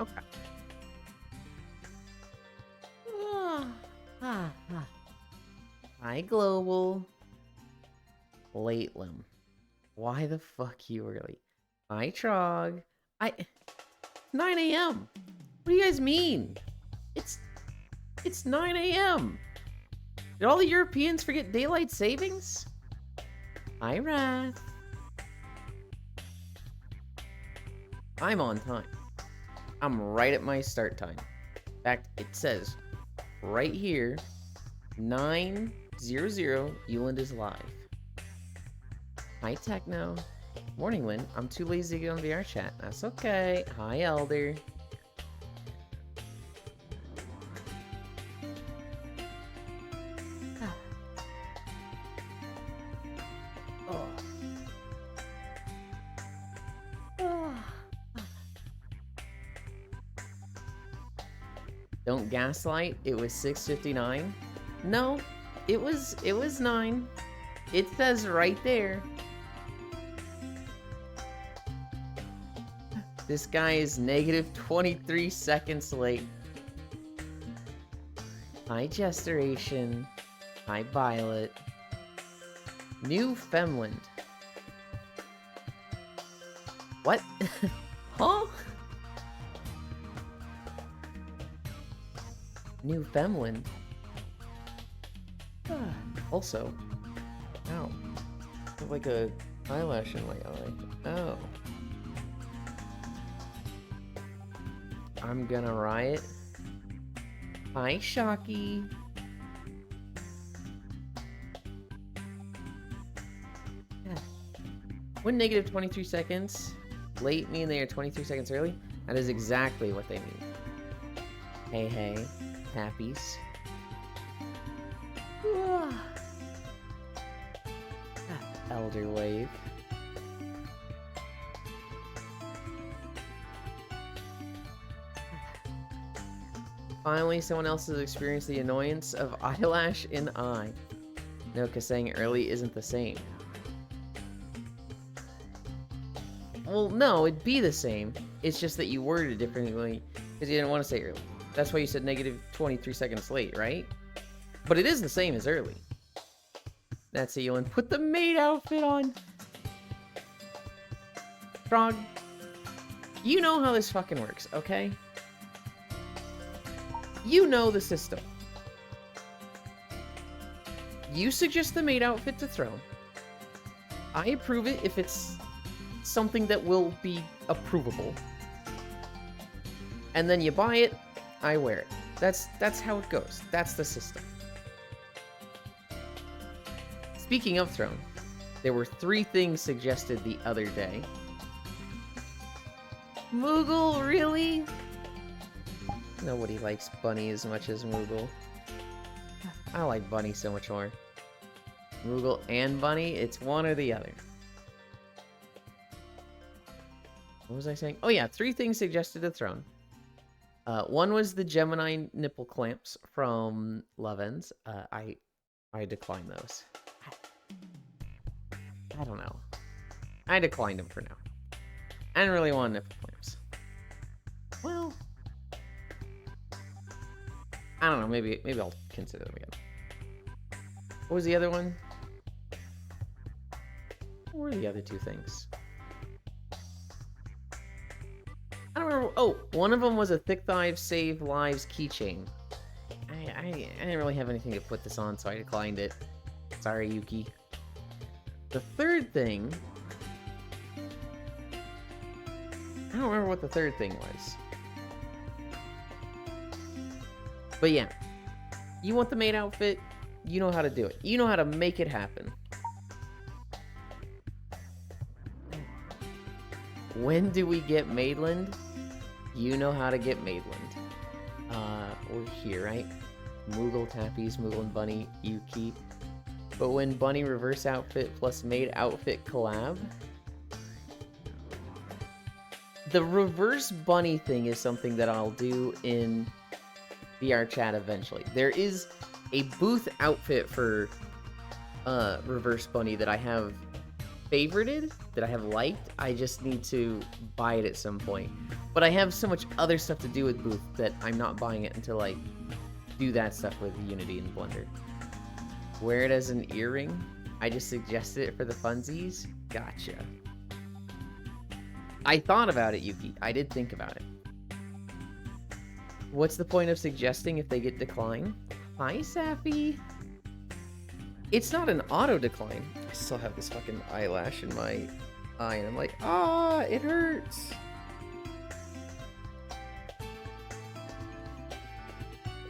Okay. Ah, ah, ah. Hi, Global. Late Lim. Why the fuck you early? Hi, Trog. 9 a.m. What do you guys mean? It's 9 a.m. Did all the Europeans forget daylight savings? Hi, Wrath. I'm on time. I'm right at my start time. In fact, it says right here, 9:00, Euland is live. Hi, Techno. Morning, Lynn. I'm too lazy to get on VR chat. That's okay. Hi, Elder. Don't gaslight. It was 6:59. No, it was 9. It says right there. This guy is negative 23 seconds late. Hi, Gesturation. Hi, Violet. Newfoundland. What? Huh? Newfoundland. Also, ow. I have like a eyelash in my eye. Oh. I'm gonna riot. Hi, Shocky. When negative 23 seconds late mean they are 23 seconds early, that is exactly what they mean. Hey, hey. Happies. Elder Wave. Finally, someone else has experienced the annoyance of eyelash in eye. No, because saying early isn't the same. Well, no, it'd be the same. It's just that you worded it differently because you didn't want to say early. That's why you said negative 23 seconds late, right? But it is the same as early. That's it, Ewan. Put the maid outfit on. Frog, you know how this fucking works, okay? You know the system. You suggest the maid outfit to throw. I approve it if it's something that will be approvable. And then you buy it, I wear it. That's how it goes. That's the system. Speaking of Throne, there were 3 things suggested the other day. Moogle, really? Nobody likes Bunny as much as Moogle. I like Bunny so much more. Moogle and Bunny, it's one or the other. What was I saying? Oh yeah, 3 things suggested to Throne. One was the Gemini nipple clamps from Loven's. I declined those. I don't know. I declined them for now. I didn't really want nipple clamps. Well, I don't know. Maybe I'll consider them again. What was the other one? What were the other 2 things? I don't remember. Oh, one of them was a Thick Thive Save Lives keychain. I didn't really have anything to put this on, so I declined it. Sorry, Yuki. The third thing... I don't remember what the third thing was. But yeah. You want the maid outfit? You know how to do it. You know how to make it happen. When do we get Maidland? You know how to get Maidland. We're here, right? Moogle, Tappies, Moogle and Bunny, Yuki. But when Bunny reverse outfit plus maid outfit collab? The reverse Bunny thing is something that I'll do in VR chat eventually. There is a booth outfit for reverse Bunny that I have favorited, that I have liked. I just need to buy it at some point. But I have so much other stuff to do with Booth that I'm not buying it until I do that stuff with Unity and Blender. Wear it as an earring. I just suggested it for the funsies. Gotcha. I thought about it, Yuki. I did think about it. What's the point of suggesting if they get decline? Hi, Sappy. It's not an auto decline. I still have this fucking eyelash in my eye, and I'm like, ah, it hurts.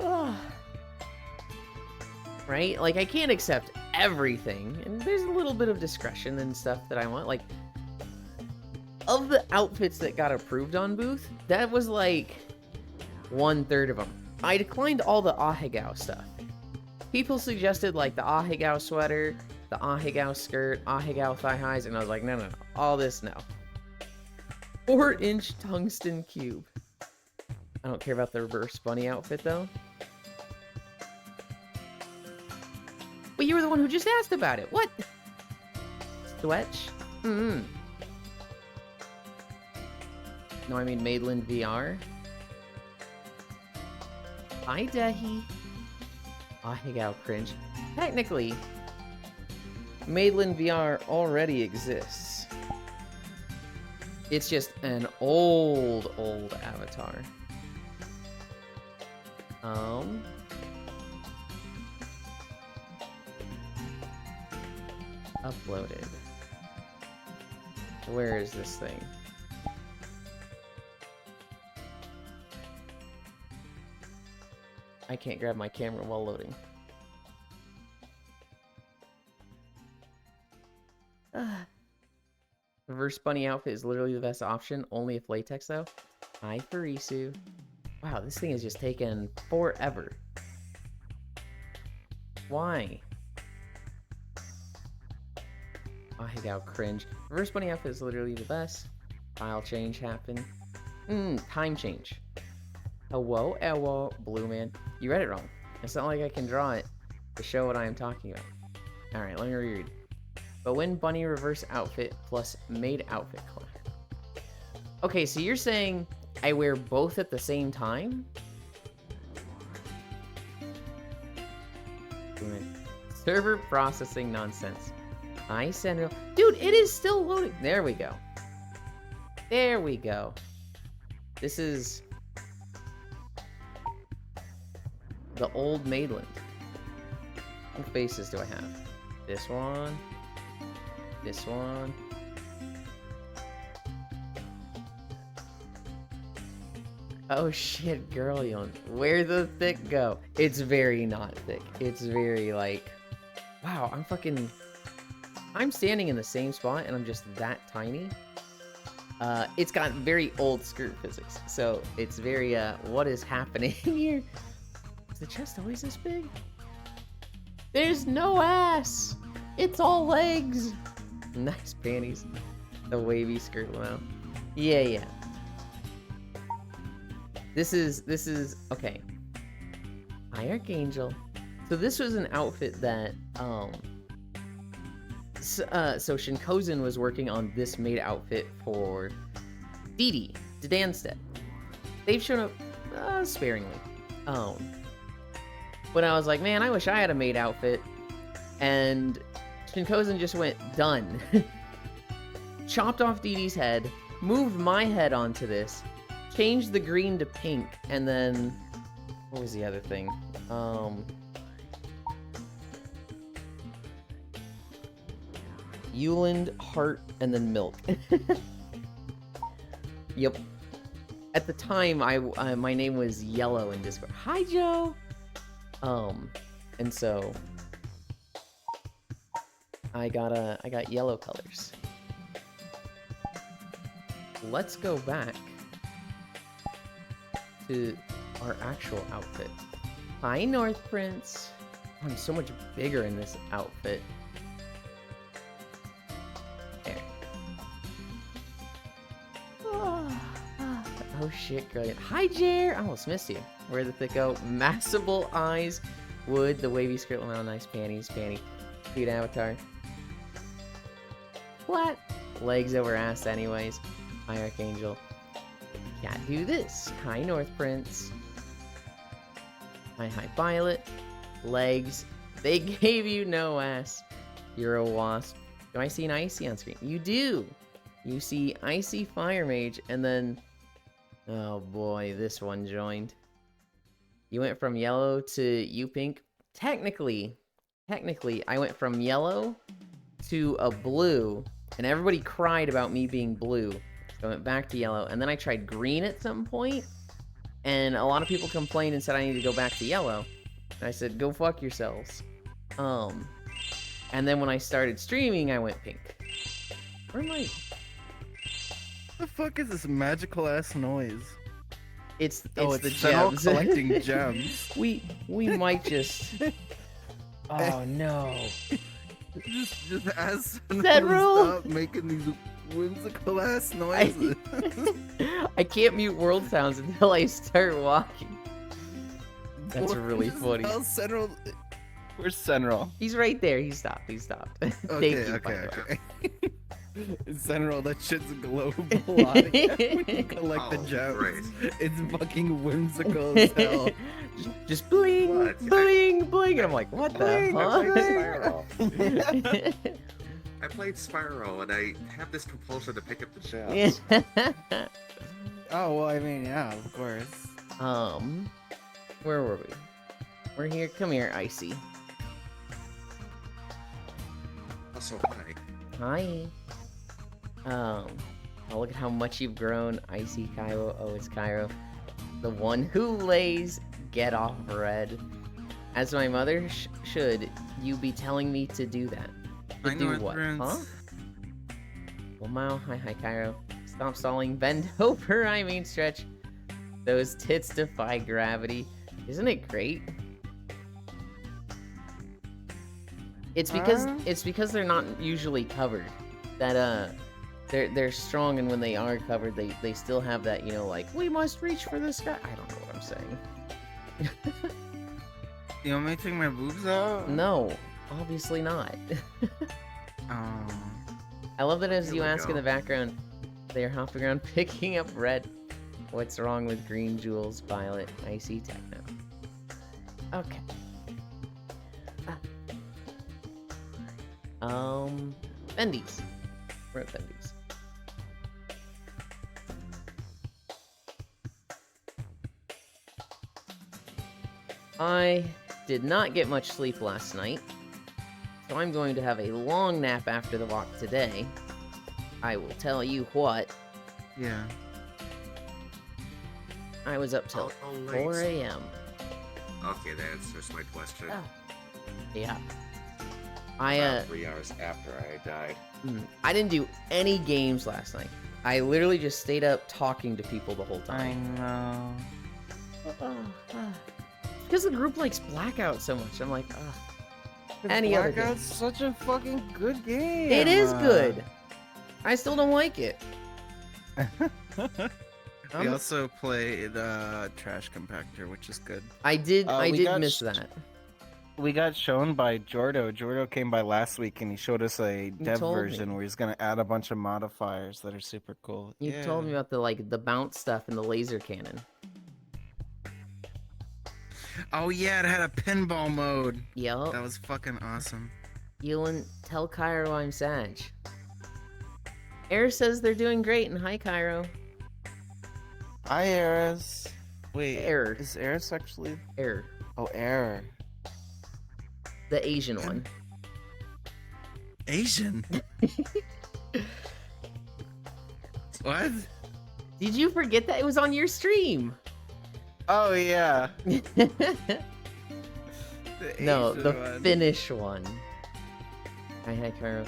Ah. Right? Like, I can't accept everything, and there's a little bit of discretion and stuff that I want. Like, of the outfits that got approved on Booth, that was like 1/3 of them. I declined all the Ahegao stuff. People suggested like the Ahegao sweater, the Ahegao skirt, Ahegao thigh highs, and I was like, no, all this no. 4-inch tungsten cube. I don't care about the reverse bunny outfit though. But you were the one who just asked about it. What? Swetch? No, I mean Madeline VR. Hi, Dehi. Ahegao cringe. Technically, Madeline VR already exists. It's just an old avatar. Uploaded. Where is this thing? I can't grab my camera while loading. Reverse bunny outfit is literally the best option, only if latex though. Hi, Farisu. Wow, this thing has just taken forever. Why? Ahegao cringe. Reverse bunny outfit is literally the best. File change happened. Time change. Hello, Blue Man. You read it wrong. It's not like I can draw it to show what I am talking about. Alright, let me reread. But when bunny reverse outfit plus maid outfit color. Okay, so you're saying I wear both at the same time? Server processing nonsense. Hi, Senrio. Dude, it is still loading. There we go. There we go. This is the old Madeline. What faces do I have? This one. This one. Oh shit, girl, where'd the thick go? It's very not thick. It's very like, wow, I'm standing in the same spot and I'm just that tiny. It's got very old skirt physics. So it's very, what is happening here? Is the chest always this big? There's no ass! It's all legs! Nice panties. The wavy skirt now. Yeah. This is, okay. Hi, Archangel. So this was an outfit that, so Shinkozen was working on this maid outfit for Didi, Danstead. They've shown up, sparingly. But I was like, man, I wish I had a maid outfit. And Shinkozen just went, done. Chopped off Didi's head, moved my head onto this, changed the green to pink, and then, what was the other thing? Euland, Heart, and then Milk. Yep. At the time, my name was Yellow in Discord. Hi, Joe! And so I got yellow colors. Let's go back to our actual outfit. Hi, North Prince. Oh, I'm so much bigger in this outfit. There. Oh shit, girl. Hi, Jer. I almost missed you. Where the thick go? Massable eyes. Wood, the wavy skirt, nice panties, cute avatar. flat legs over ass anyways. Hi, Archangel. Can't do this. Hi, North Prince. Hi, Violet. Legs. They gave you no ass. You're a wasp. Do I see an Icy on screen? You do. You see Icy Fire Mage, and then... Oh boy, this one joined. You went from yellow to you pink. Technically, I went from yellow to a blue, and everybody cried about me being blue. So I went back to yellow, and then I tried green at some point, and a lot of people complained and said I need to go back to yellow. And I said, go fuck yourselves. And then when I started streaming, I went pink. Where am I? The fuck is this magical ass noise? It's Oh, the Sentinel gems. collecting gems. we might just... Oh no. Just ask Sentinel! stop making these whimsical ass noises. I can't mute world sounds until I start walking. That's really funny. Where's Sentinel? He's right there. He stopped. Thank Okay, you, okay. Sentinel, that shit's global audio. When you collect the gems. Great. It's fucking whimsical as hell. Just bling, What? bling, bling. And I'm like, what Bling, the Spyro. huh? I played Spyro, and I have this compulsion to pick up the gems. Oh, well, I mean, yeah, of course. Where were we? We're here. Come here, Icy. Also, hi. Hi. Oh, look at how much you've grown, Icy Cairo. Oh, it's Cairo. The one who lays, get off red. As my mother should, you be telling me to do that. To do what, huh? Well, Mao, hi, Cairo. Stop stalling, bend over, I mean stretch. Those tits defy gravity. Isn't it great? It's because they're not usually covered. That they're strong, and when they are covered, they still have that, you know, like, we must reach for the sky. I don't know what I'm saying. You want me to take my boobs out? No, obviously not. Oh. I love that as Here you we ask in go. the background, they are hopping around picking up red. What's wrong with green jewels, Violet, Icy Techno? Okay. Bendies. We're at Bendies. I did not get much sleep last night, so I'm going to have a long nap after the walk today. I will tell you what, Yeah. I was up till Oh, late. 4 a.m. Okay, that answers my question. Oh. Yeah. About 3 hours after I died. I didn't do any games last night. I literally just stayed up talking to people the whole I time. know. Because the group likes Blackout so much. I'm like, ugh. Any other game. Blackout's such a fucking good game. It is good. I still don't like it. We also played Trash Compactor, which is good. I did we got miss that. We got shown by Jordo. Jordo came by last week and he showed us a dev told me. version where he's gonna add a bunch of modifiers that are super cool. You Yeah. told me about the bounce stuff and the laser cannon. Oh yeah, it had a pinball mode. Yup. That was fucking awesome. Elin, tell Cairo I'm Sag. Air says they're doing great, and hi, Cairo. Hi, Eris. Wait, Air. is Eris actually? Air. Oh, Air. The Asian one. Asian. What? Did you forget that it was on your stream? Oh yeah. No, Asian the one. Finnish one. Hi, Cairo.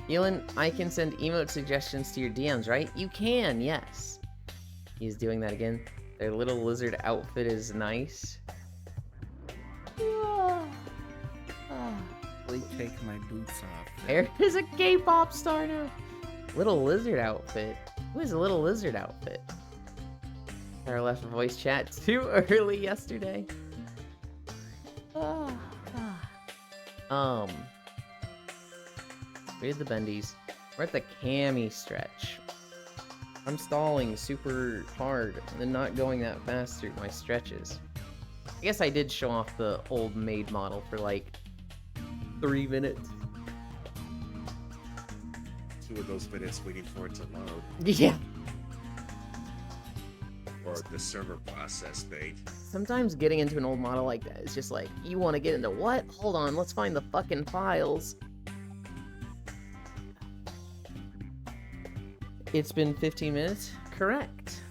Elin, I can send emote suggestions to your DMs, right? You can, yes. He's doing that again. Their little lizard outfit is nice. Please take my boots off. Air is a K-pop star now. Little lizard outfit. Who is a little lizard outfit? Our left voice chat too early yesterday. We did the bendies. We're at the cami stretch. I'm stalling super hard and then not going that fast through my stretches. I guess I did show off the old maid model for like 3 minutes. 2 of those minutes waiting for it to load. Yeah. Or the server process thing. Sometimes getting into an old model like that is just like, you want to get into what? Hold on, let's find the fucking files. It's been 15 minutes? Correct.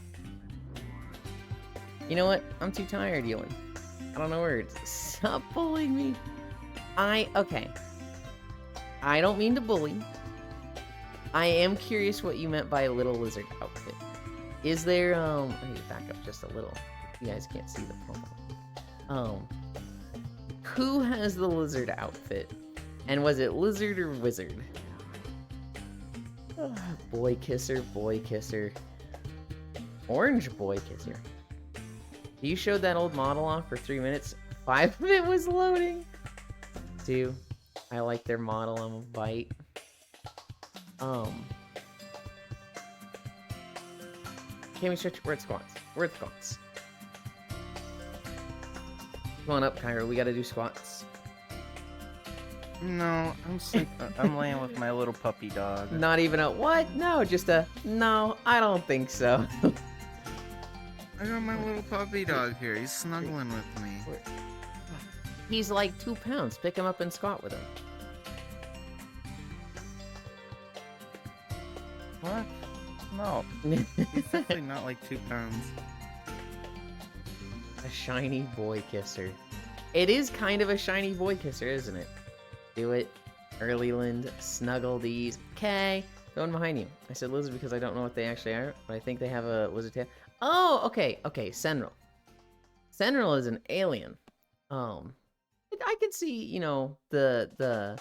You know what? I'm too tired, Ewan. I don't know words. Stop bullying me. Okay. I don't mean to bully. I am curious what you meant by a little lizard outfit. Is there, I need to back up just a little. You guys can't see the promo. Who has the lizard outfit? And was it lizard or wizard? Boy kisser, boy kisser. Orange boy kisser. You showed that old model off for 3 minutes. 5 of it was loading. 2. I like their model. I'm a bite. Can we stretch? We're at squats. We're at squats. Come on up, Cairo. We gotta do squats. No, I'm laying with my little puppy dog. Not even a what? No, just a no. I don't think so. I got my little puppy dog here. He's snuggling with me. He's like 2 pounds. Pick him up and squat with him. What? No. He's definitely not like 2 pounds. A shiny boy kisser. It is kind of a shiny boy kisser, isn't it? Do it. Earlyland, snuggle these. Okay. Going behind you. I said lizard because I don't know what they actually are, but I think they have a lizard tail. Oh, okay. Okay, Senril. Senril is an alien. I could see, you know, the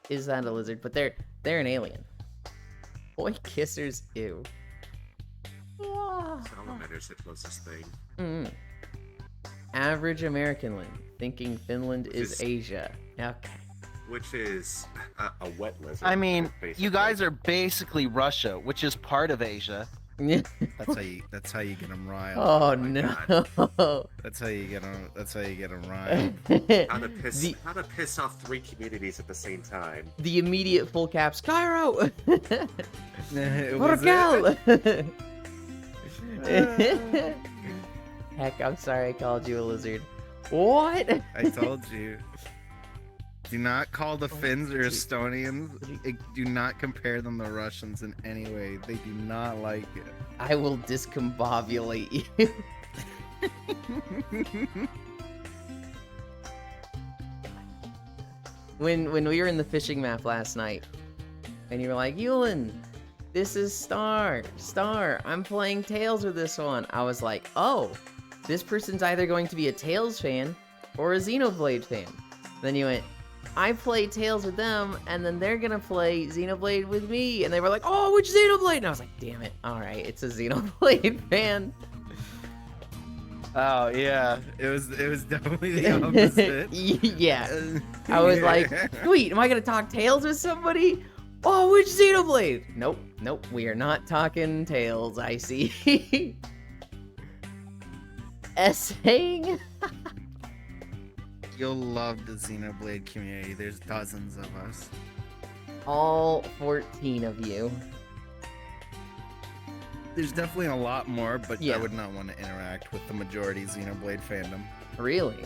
is that a lizard? But they're an alien. Boy kissers, ew. Salamander's the closest thing. Average American land, thinking Finland is Asia. Okay. Which is a wet lizard. I mean, basically. you guys are basically Russia, which is part of Asia. That's how you get them riled. Oh, my no. That's how you get them. That's how you get them riled. How to piss off 3 communities at the same time. The immediate full caps, Cairo! Was Porcal! it? Heck, I'm sorry I called you a lizard. What? I told you. Do not call the Finns or Estonians. Do not compare them to Russians in any way. They do not like it. I will discombobulate you. When we were in the fishing map last night, and you were like, Yulin, this is Star. I'm playing Tails with this one. I was like, oh, this person's either going to be a Tails fan or a Xenoblade fan. Then you went, I play Tails with them, and then they're gonna play Xenoblade with me. And they were like, oh, which Xenoblade? And I was like, damn it. All right, it's a Xenoblade fan. Oh yeah. It was definitely the opposite. Yeah. I was like, sweet, am I gonna talk Tails with somebody? Oh, which Xenoblade? Nope, we are not talking Tails, I see. Essaying? You'll love the Xenoblade community. There's dozens of us. All 14 of you. There's definitely a lot more, but Yeah. I would not want to interact with the majority Xenoblade fandom. Really?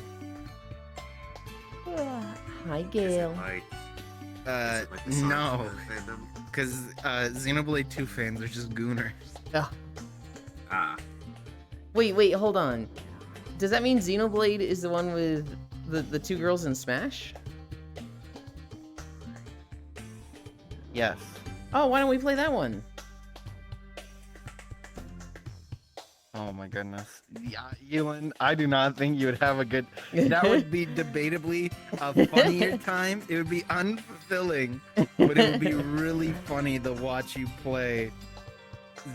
Hi, Gail. Is it like the Sonic No, fandom? because Xenoblade 2 fans are just gooners. Ugh. Ah, Wait, hold on. Does that mean Xenoblade is the one with the 2 girls in Smash? Yes. Oh, why don't we play that one? Oh my goodness. Yeah, Ewan, I do not think you would have a good. That would be debatably a funnier time. It would be unfulfilling, but it would be really funny to watch you play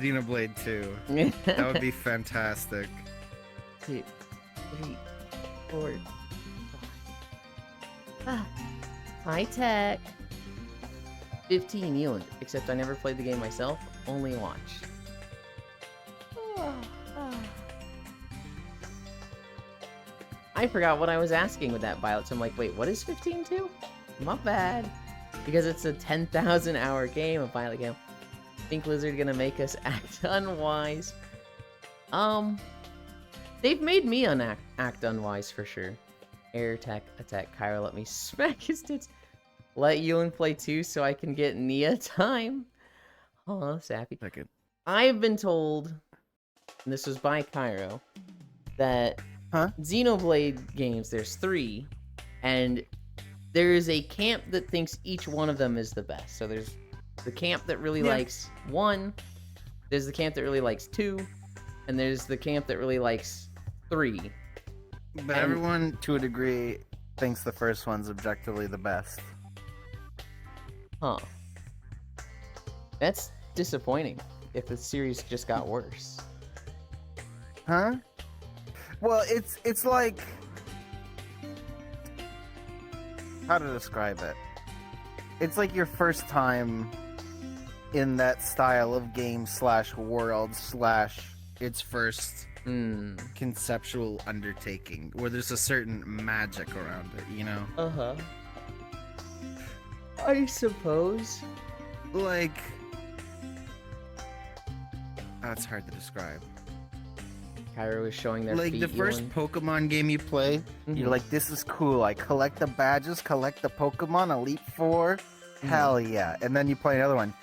Xenoblade 2. That would be fantastic. 2, 3, 4, 5. High tech. 15 Eland, except I never played the game myself, only watched. I forgot what I was asking with that Violet, so I'm like, wait, what is 15 too? My bad. Because it's a 10,000 hour game, a Violet game. Think Blizzard gonna make us act unwise? They've made me act unwise for sure. Air attack Kyra, let me smack his tits. Let Ewan play too so I can get Nia time. Aw, sappy. Second. I've been told, and this was by Cairo, that Xenoblade games, there's 3, and there is a camp that thinks each one of them is the best. So there's the camp that really likes 1, there's the camp that really likes 2, and there's the camp that really likes 3. But Everyone, to a degree, thinks the first one's objectively the best. Huh. That's disappointing if the series just got worse. Huh? Well, it's like, how to describe it? It's like your first time in that style of game / world / its first conceptual undertaking where there's a certain magic around it, you know? Uh-huh. I suppose. Like, it's hard to describe. Cairo is showing their Like feet, the first Ewan. Pokemon game you play, You're like, this is cool. I collect the badges, collect the Pokemon, Elite Four. Hell yeah. And then you play another one.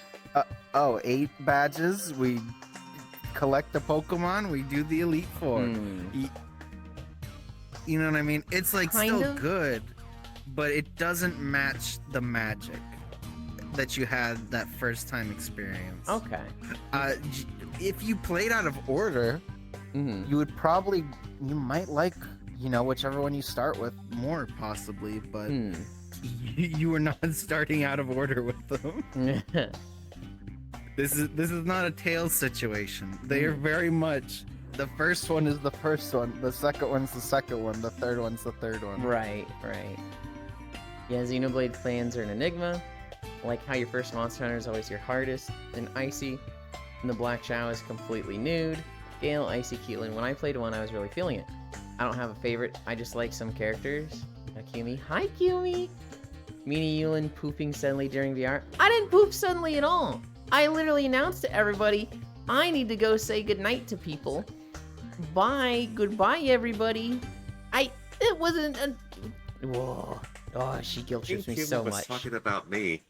8 badges. We collect the Pokemon. We do the Elite Four. You know what I mean? It's like Kind still of. good, but it doesn't match the magic that you had that first time experience. Okay. If you played out of order, You might like, whichever one you start with. more possibly, but you were not starting out of order with them. This is not a Tails situation. They are very much. The first one is the first one, the second one's the second one, the third one's the third one. Right. Yeah, Xenoblade fans are an enigma. Like how your first Monster Hunter is always your hardest, and Icy, and the Black Chow is completely nude. Gale, Icy, Keelan. When I played one, I was really feeling it. I don't have a favorite. I just like some characters. Akumi. Hi, Kumi! Meanie Yulin pooping suddenly during VR. I didn't poop suddenly at all. I literally announced to everybody, I need to go say goodnight to people. Bye. Goodbye, everybody. It wasn't a... Whoa. Oh, she guilt trips me so was much. talking about me.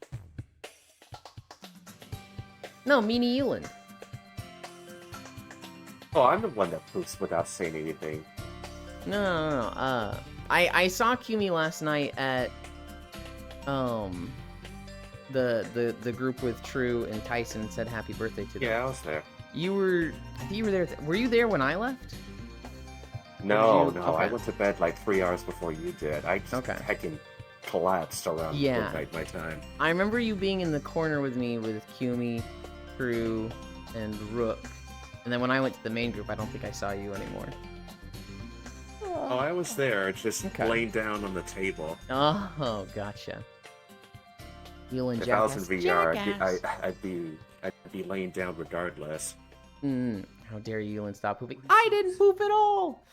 No, Meanie Yulin. Oh, I'm the one that poops without saying anything. No. I saw Kumi last night at the group with True and Tyson said happy birthday to them. Yeah, I was there. I think you were there. Were you there when I left? No, you- no, okay. I went to bed like 3 hours before you did. I just heckin' collapsed around midnight my time. I remember you being in the corner with me with Kumi, True, and Rook. And then when I went to the main group, I don't think I saw you anymore. Oh, I was there, just Okay. laying down on the table. Oh, gotcha. Yulin If I was in VR, Jackass. I'd be laying down regardless. How dare you, Yulin, stop pooping. I didn't poop at all!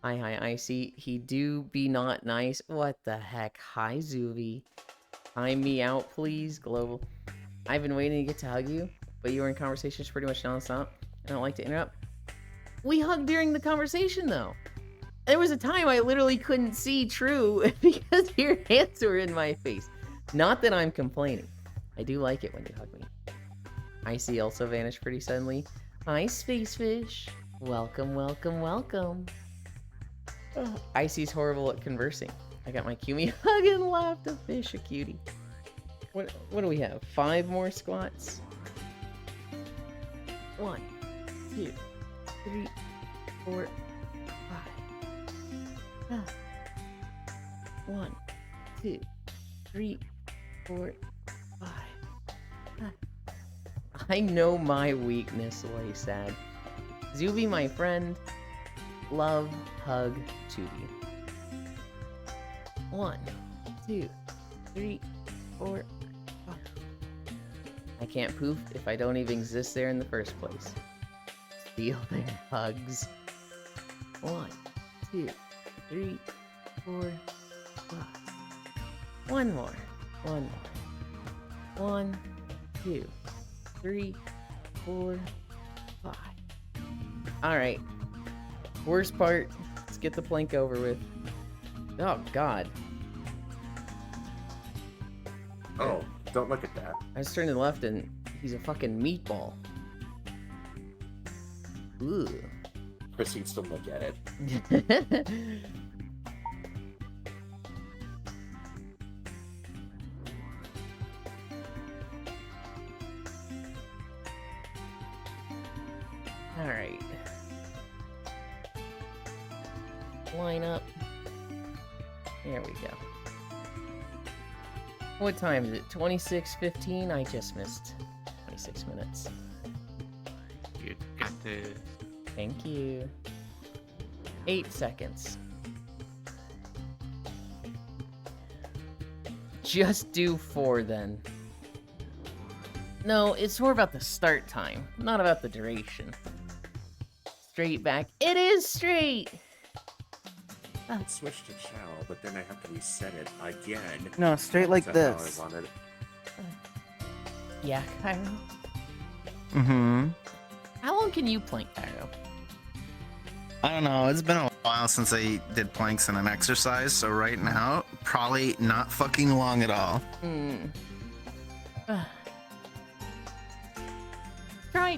Hi, Icy. He do be not nice. What the heck? Hi, Zuvi. Time me out, please, Global. I've been waiting to get to hug you, but you were in conversations pretty much nonstop. I don't like to interrupt. We hugged during the conversation, though. There was a time I literally couldn't see True because your hands were in my face. Not that I'm complaining. I do like it when you hug me. Icy also vanished pretty suddenly. Hi, Space Fish. Welcome. Icy's horrible at conversing. I got my Kumi hug and laughed a fish, a cutie. What do we have? 5 more squats? 1, 2, 3, 4, 5. 1, 2, 3, 4, 5. I know my weakness, lay sad. Zuby, my friend. Love, hug, Tubi. 1, 2, 3, 4, 5. I can't poof if I don't even exist there in the first place. Steal their hugs. 1, 2, 3, 4, 5. One more. 1, 2, 3, 4, 5. Alright. Worst part. Let's get the plank over with. Oh, God. Oh, don't look at that. I was turning to the left and he's a fucking meatball. Ooh. Proceeds to look at it. Alright. Line up. There we go. What time is it? 26:15? I just missed 26 minutes. You got this. Thank you. 8 seconds. Just do 4 then. No, it's more about the start time, not about the duration. Straight back. It is straight! I switched to Chow, but then I have to reset it again. No, straight like That's this. how I wanted it. Yeah, Cairo? Mm-hmm. How long can you plank, Cairo? I don't know. It's been a while since I did planks in an exercise, so right now, probably not fucking long at all.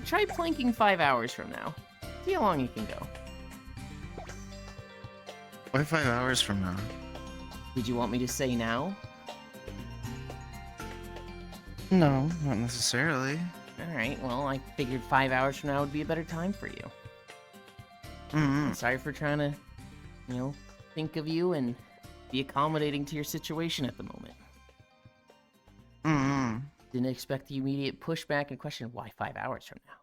Try planking 5 hours from now. See how long you can go. Why 5 hours from now? Did you want me to say now? No, not necessarily. Alright, well, I figured 5 hours from now would be a better time for you. Mm-hmm. Sorry for trying to, think of you and be accommodating to your situation at the moment. Mm-hmm. Didn't expect the immediate pushback and question, why 5 hours from now?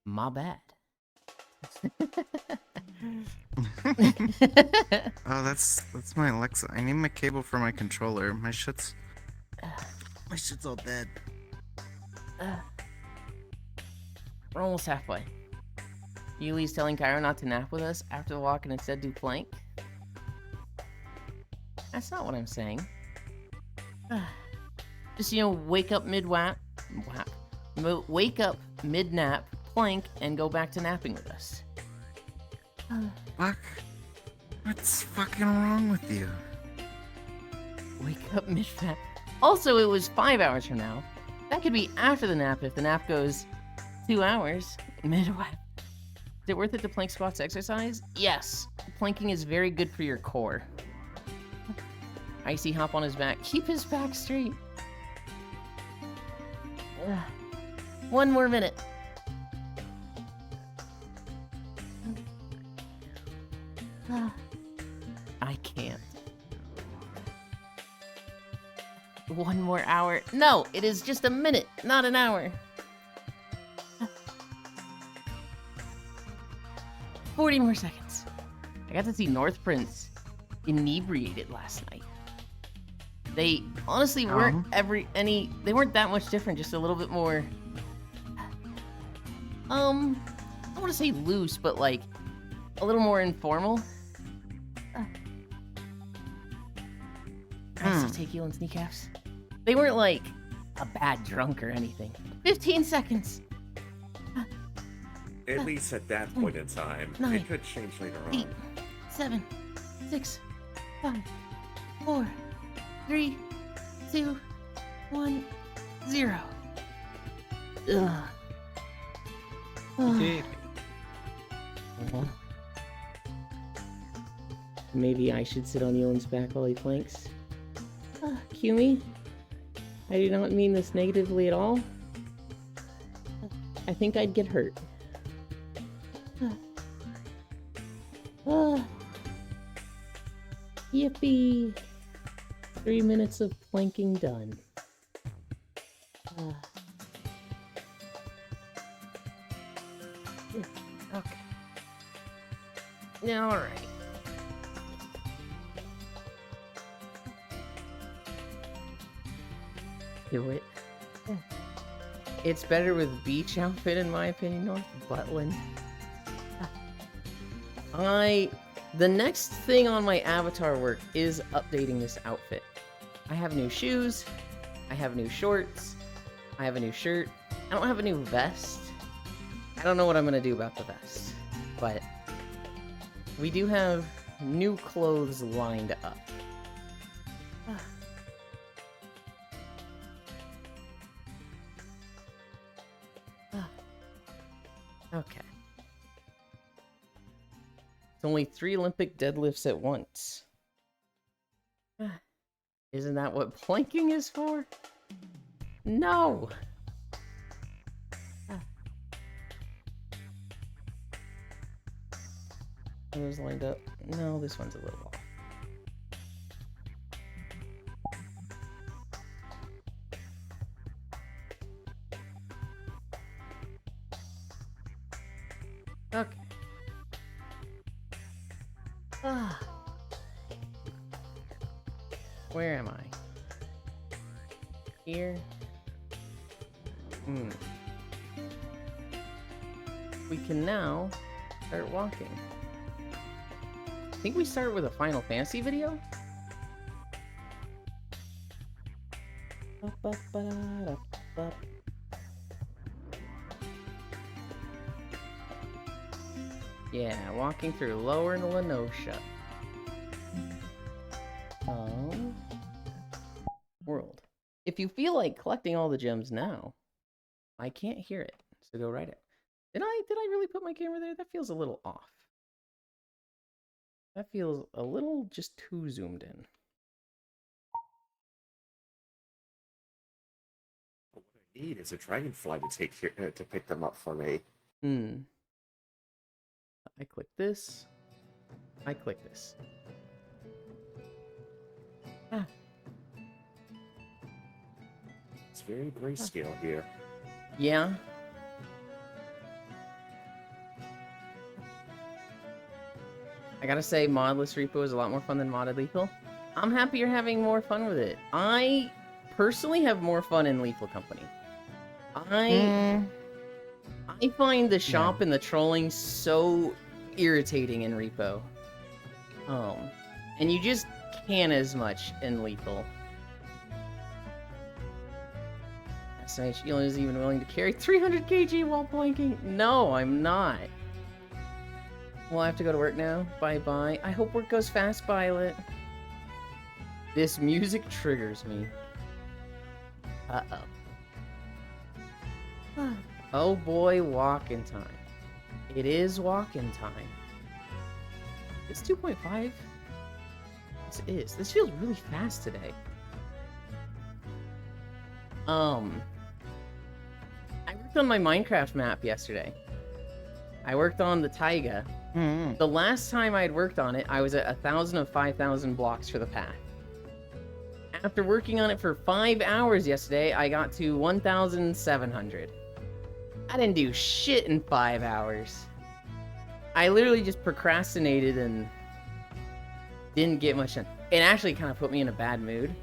My bad. Oh, that's my Alexa. I need my cable for my controller. My shit's all dead. We're almost halfway. Yuli's telling Cairo not to nap with us after the walk and instead do plank. That's not what I'm saying. Just, wake up wake up mid-nap, plank, and go back to napping with us. Fuck. What's fucking wrong with you? Wake up mid-nap. Also, it was 5 hours from now. That could be after the nap if the nap goes 2 hours. Mid-nap. Is it worth it to plank squats exercise? Yes. Planking is very good for your core. Icy hop on his back. Keep his back straight. 1 more minute. I can't. 1 more hour. No, it is just a minute, not an hour. 40 more seconds. I got to see North Prince inebriated last night. They honestly weren't they weren't that much different, just a little bit more I don't want to say loose, but like a little more informal. I still take you on sneakcaps. They weren't like a bad drunk or anything. 15 seconds. At least at that point in time. 9, It could change later 8, on. 7, 6, 5, 4, 3, 2, 1, 0. Ugh. Okay. Maybe I should sit on Yolen's back while he planks. Kumi, I do not mean this negatively at all. I think I'd get hurt. Yippee! 3 minutes of planking done. Okay. Yeah, alright. Do it. It's better with beach outfit in my opinion, North Butland. The next thing on my avatar work is updating this outfit. I have new shoes, I have new shorts, I have a new shirt. I don't have a new vest. I don't know what I'm gonna do about the vest, but we do have new clothes lined up. Okay. It's only 3 Olympic deadlifts at once. Isn't that what planking is for? No! Are those lined up? No, this one's a little off. Okay. Where am I? Here? We can now start walking. I think we start with a Final Fantasy video? Yeah, walking through Lower Lenosha. World. If you feel like collecting all the gems now, I can't hear it, so go right it. Did I really put my camera there? That feels a little off. That feels a little just too zoomed in. What I need is a dragonfly to take here to pick them up for me. I click this. I click this. It's very grayscale here. Yeah. I gotta say, modless repo is a lot more fun than modded lethal. I'm happy you're having more fun with it. I personally have more fun in Lethal Company. I find the shop and the trolling so irritating in repo. And you just can't as much in lethal. SMH Elon is even willing to carry 300 kg while planking. No, I'm not. Well, I have to go to work now. Bye-bye. I hope work goes fast, Violet. This music triggers me. Uh-oh. Oh boy, walking time. It is walking time. It's 2.5. This is. This feels really fast today. I worked on my Minecraft map yesterday. I worked on the taiga. The last time I had worked on it, I was at 1,000 of 5,000 blocks for the path. After working on it for 5 hours yesterday, I got to 1,700. I didn't do shit in 5 hours. I literally just procrastinated and didn't get much done. It actually kind of put me in a bad mood.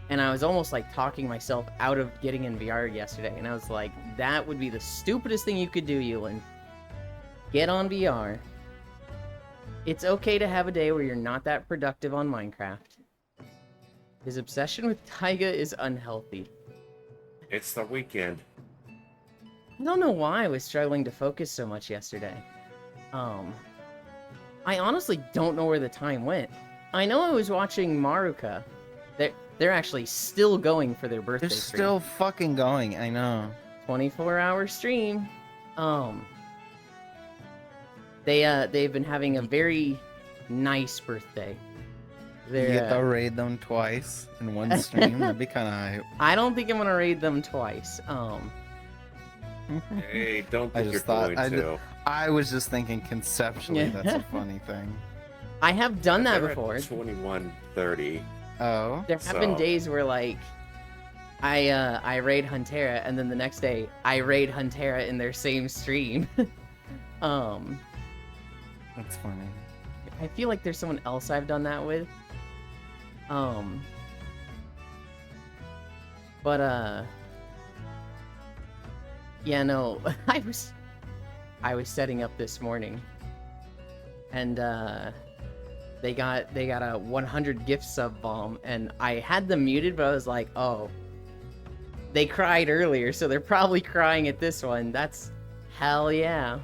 And I was almost like talking myself out of getting in VR yesterday. And I was like, that would be the stupidest thing you could do, Ewan. Get on VR. It's okay to have a day where you're not that productive on Minecraft. His obsession with taiga is unhealthy. It's the weekend. I don't know why I was struggling to focus so much yesterday. I honestly don't know where the time went. I know I was watching Maruka. They're actually still going for their birthday They're stream. still fucking going, I know. 24-hour stream. They've been having a very nice birthday. You get to raid them twice in one stream. That'd be kind of hype. I don't think I'm gonna raid them twice. Hey, don't I think you're just thought going to. I was just thinking conceptually that's a funny thing. I have done that They're at before. 21:30. Oh. There have been So- days where like I raid Huntera and then the next day I raid Huntera in their same stream. That's funny. I feel like there's someone else I've done that with. Yeah, no, I was setting up this morning, and they got a 100 gift sub bomb, and I had them muted, but I was like, oh, they cried earlier, so they're probably crying at this one. That's hell yeah.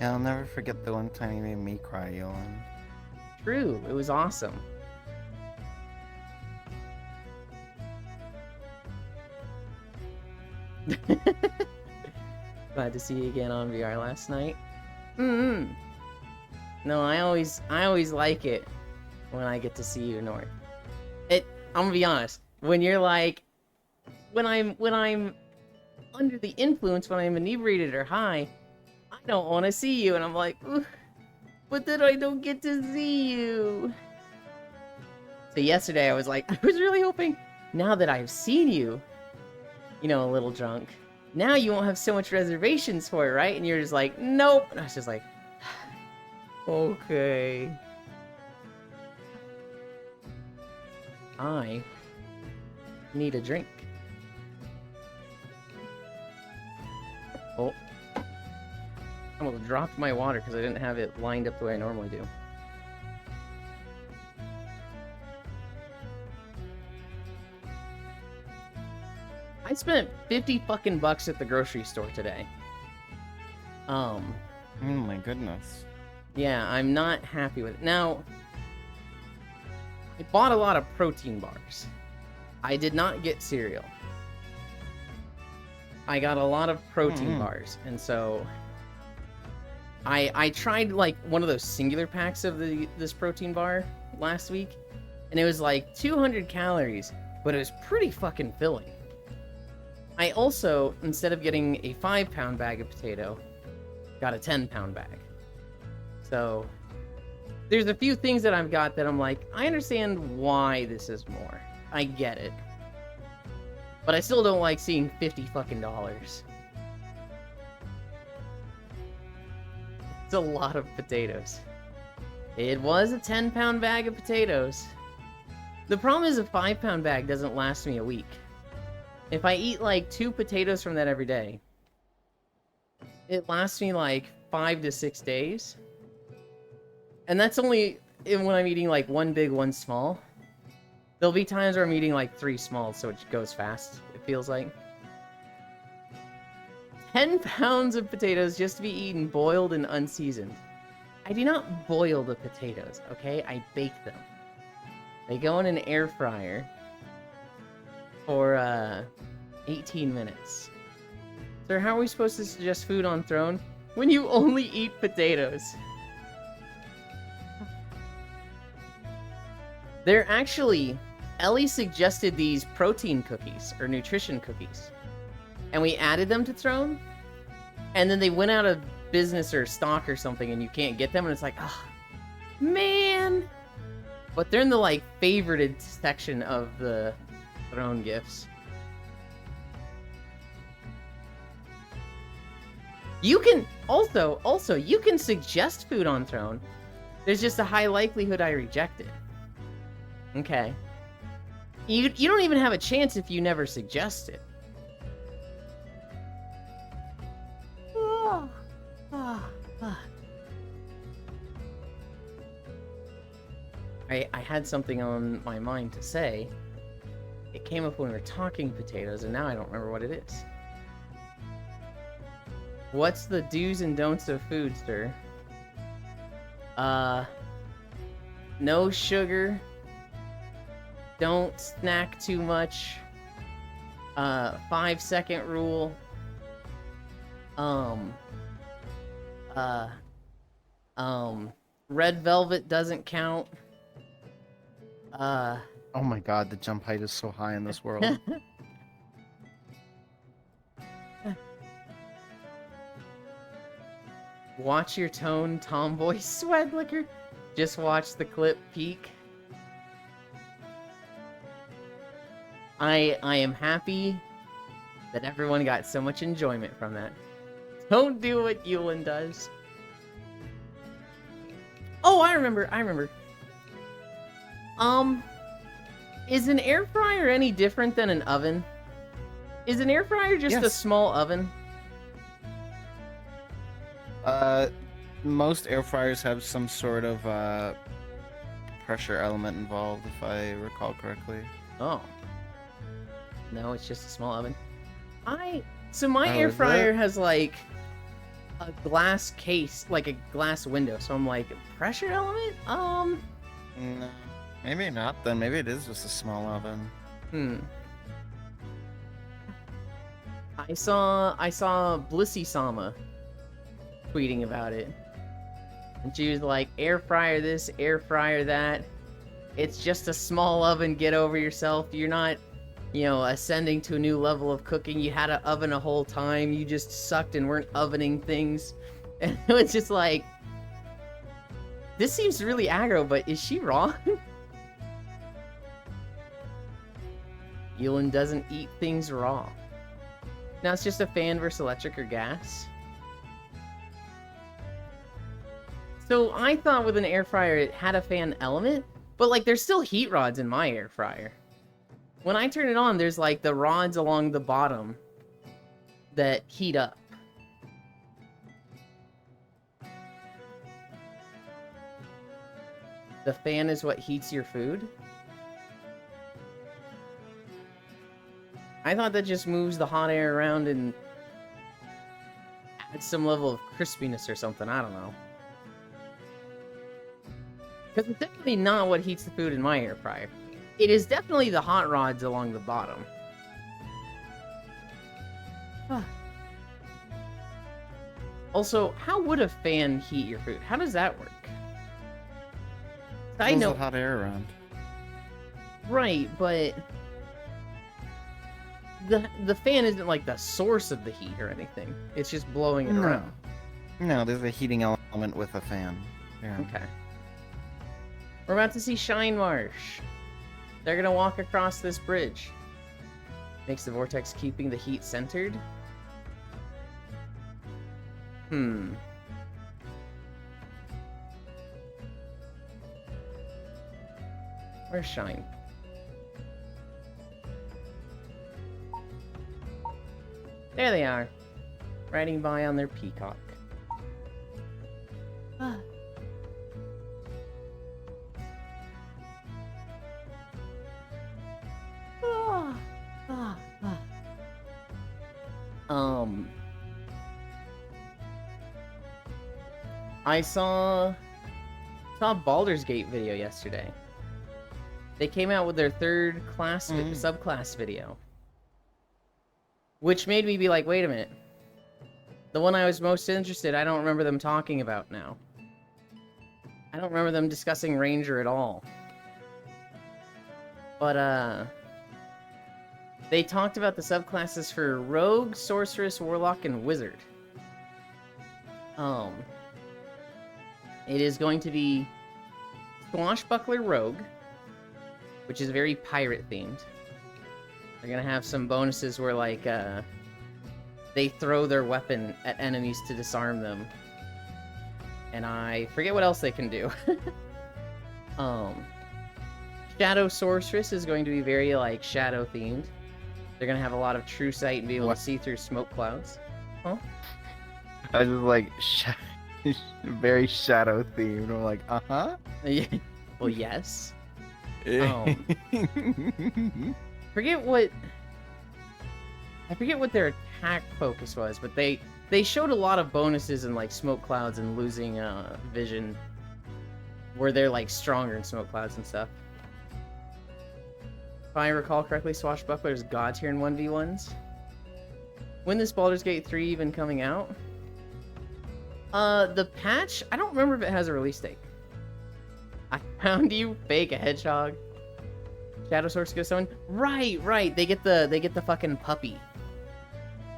Yeah, I'll never forget the one time you made me cry, Yolan. True, it was awesome. Glad to see you again on VR last night. No, I always like it when I get to see you, North. I'm gonna be honest. When you're like, when I'm under the influence, when I'm inebriated or high, I don't want to see you, and I'm like, but then I don't get to see you. So yesterday I was like, I was really hoping, now that I've seen you, you know, a little drunk, now you won't have so much reservations for it, right? And you're just like, nope. And I was just like, okay. I need a drink. Oh. I almost dropped my water because I didn't have it lined up the way I normally do. I spent 50 fucking bucks at the grocery store today. Oh my goodness. Yeah, I'm not happy with it. Now, I bought a lot of protein bars. I did not get cereal. I got a lot of protein bars, and so I tried like one of those singular packs of this protein bar last week, and it was like 200 calories, but it was pretty fucking filling. I also, instead of getting a 5-pound bag of potato, got a 10-pound bag. So there's a few things that I've got that I'm like, I understand why this is more. I get it. But I still don't like seeing $50 fucking dollars. It's a lot of potatoes. It was a 10-pound bag of potatoes. The problem is a 5-pound bag doesn't last me a week. If I eat like 2 potatoes from that every day, it lasts me like 5 to 6 days. And that's only when I'm eating like 1 big, 1 small. There'll be times where I'm eating like 3 small, so it goes fast, it feels like. 10 pounds of potatoes just to be eaten boiled and unseasoned. I do not boil the potatoes, okay? I bake them. They go in an air fryer for 18 minutes. Sir, how are we supposed to suggest food on Throne when you only eat potatoes? They're actually... Ellie suggested these protein cookies, or nutrition cookies. And we added them to Throne, and then they went out of business or stock or something, and you can't get them, and it's like, ah, oh, man! But they're in the, like, favorited section of the Throne gifts. You can, also, you can suggest food on Throne. There's just a high likelihood I reject it. Okay. You don't even have a chance if you never suggest it. I had something on my mind to say. It came up when we were talking potatoes, and now I don't remember what it is. What's the do's and don'ts of food, sir? No sugar. Don't snack too much. 5-second rule. Red velvet doesn't count. Oh my god, the jump height is so high in this world. Watch your tone, tomboy sweat liquor. Just watch the clip peak. I am happy that everyone got so much enjoyment from that. Don't do what Yulin does. Oh, I remember. Is an air fryer any different than an oven? Is an air fryer just a Yes. small oven? Most air fryers have some sort of pressure element involved, if I recall correctly. Oh. No, it's just a small oven. So my Oh, air is it? fryer has like a glass case, like a glass window. So I'm like, pressure element? No, maybe not. Then maybe it is just a small oven. I saw Blissy Sama tweeting about it. And she was like, air fryer this, air fryer that. It's just a small oven, get over yourself. You're not, ascending to a new level of cooking. You had an oven a whole time. You just sucked and weren't ovening things. And it was just like, this seems really aggro, but is she wrong? Yulin doesn't eat things raw. Now it's just a fan versus electric or gas. So I thought with an air fryer it had a fan element, but like there's still heat rods in my air fryer. When I turn it on, there's like the rods along the bottom that heat up. The fan is what heats your food? I thought that just moves the hot air around and adds some level of crispiness or something. I don't know. Because it's definitely not what heats the food in my air fryer. It is definitely the hot rods along the bottom. Also, how would a fan heat your food? How does that work? I Pulls know. the hot air around. Right, but the fan isn't like the source of the heat or anything. It's just blowing it No. around. No, there's a heating element with a fan. Yeah. Okay. We're about to see Shine Marsh. They're gonna walk across this bridge. Makes the vortex keeping the heat centered. Where's Shine? There they are. Riding by on their peacock. I saw a Baldur's Gate video yesterday. They came out with their third class subclass video. Which made me be like, wait a minute. The one I was most interested, I don't remember them talking about now. I don't remember them discussing Ranger at all. But, they talked about the subclasses for Rogue, Sorceress, Warlock, and Wizard. It is going to be Swashbuckler Rogue, which is very pirate-themed. They're gonna have some bonuses where, like, they throw their weapon at enemies to disarm them. And I forget what else they can do. Shadow Sorceress is going to be very, like, shadow-themed. They're gonna have a lot of true sight and be able to see through smoke clouds. Huh? I was just like, very shadow themed. I'm like, Well, yes. I forget what their attack focus was, but they showed a lot of bonuses in like smoke clouds and losing vision, where they're like stronger in smoke clouds and stuff. If I recall correctly, Swashbuckler is God tier in 1v1s. When is Baldur's Gate 3 even coming out? The patch, I don't remember if it has a release date. I found you, fake a hedgehog. Shadow Source goes someone. Right. They get the fucking puppy.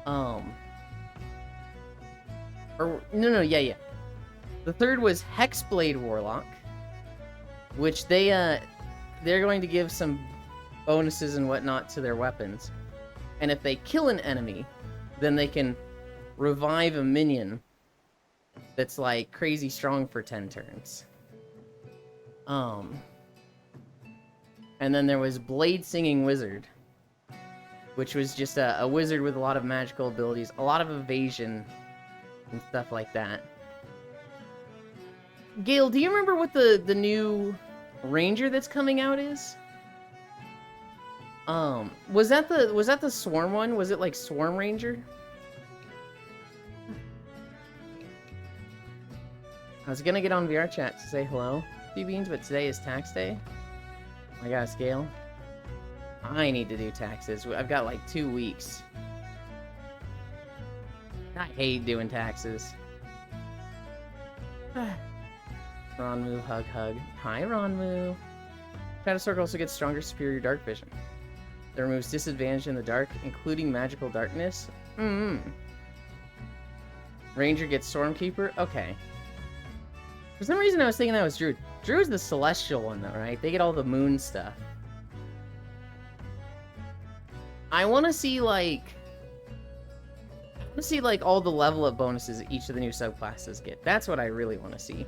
Yeah. The third was Hexblade Warlock, which they're going to give some bonuses and whatnot to their weapons. And if they kill an enemy, then they can revive a minion that's like crazy strong for 10 turns. And then there was Blade Singing Wizard, which was just a wizard with a lot of magical abilities, a lot of evasion, and stuff like that. Gale, do you remember what the new ranger that's coming out is? Was that the Swarm one? Was it like Swarm Ranger? I was gonna get on VR chat to say hello, B-Beans, but today is tax day. I gotta scale. I need to do taxes. I've got like 2 weeks. I hate doing taxes. Ronmu, hug. Hi, Ronmu. Shadow Sword also gets stronger superior dark vision. That removes disadvantage in the dark, including magical darkness. Ranger gets Stormkeeper? Okay. For some reason I was thinking that was Druid. Druid's the celestial one though, right? They get all the moon stuff. I want to see like all the level up bonuses each of the new subclasses get. That's what I really want to see.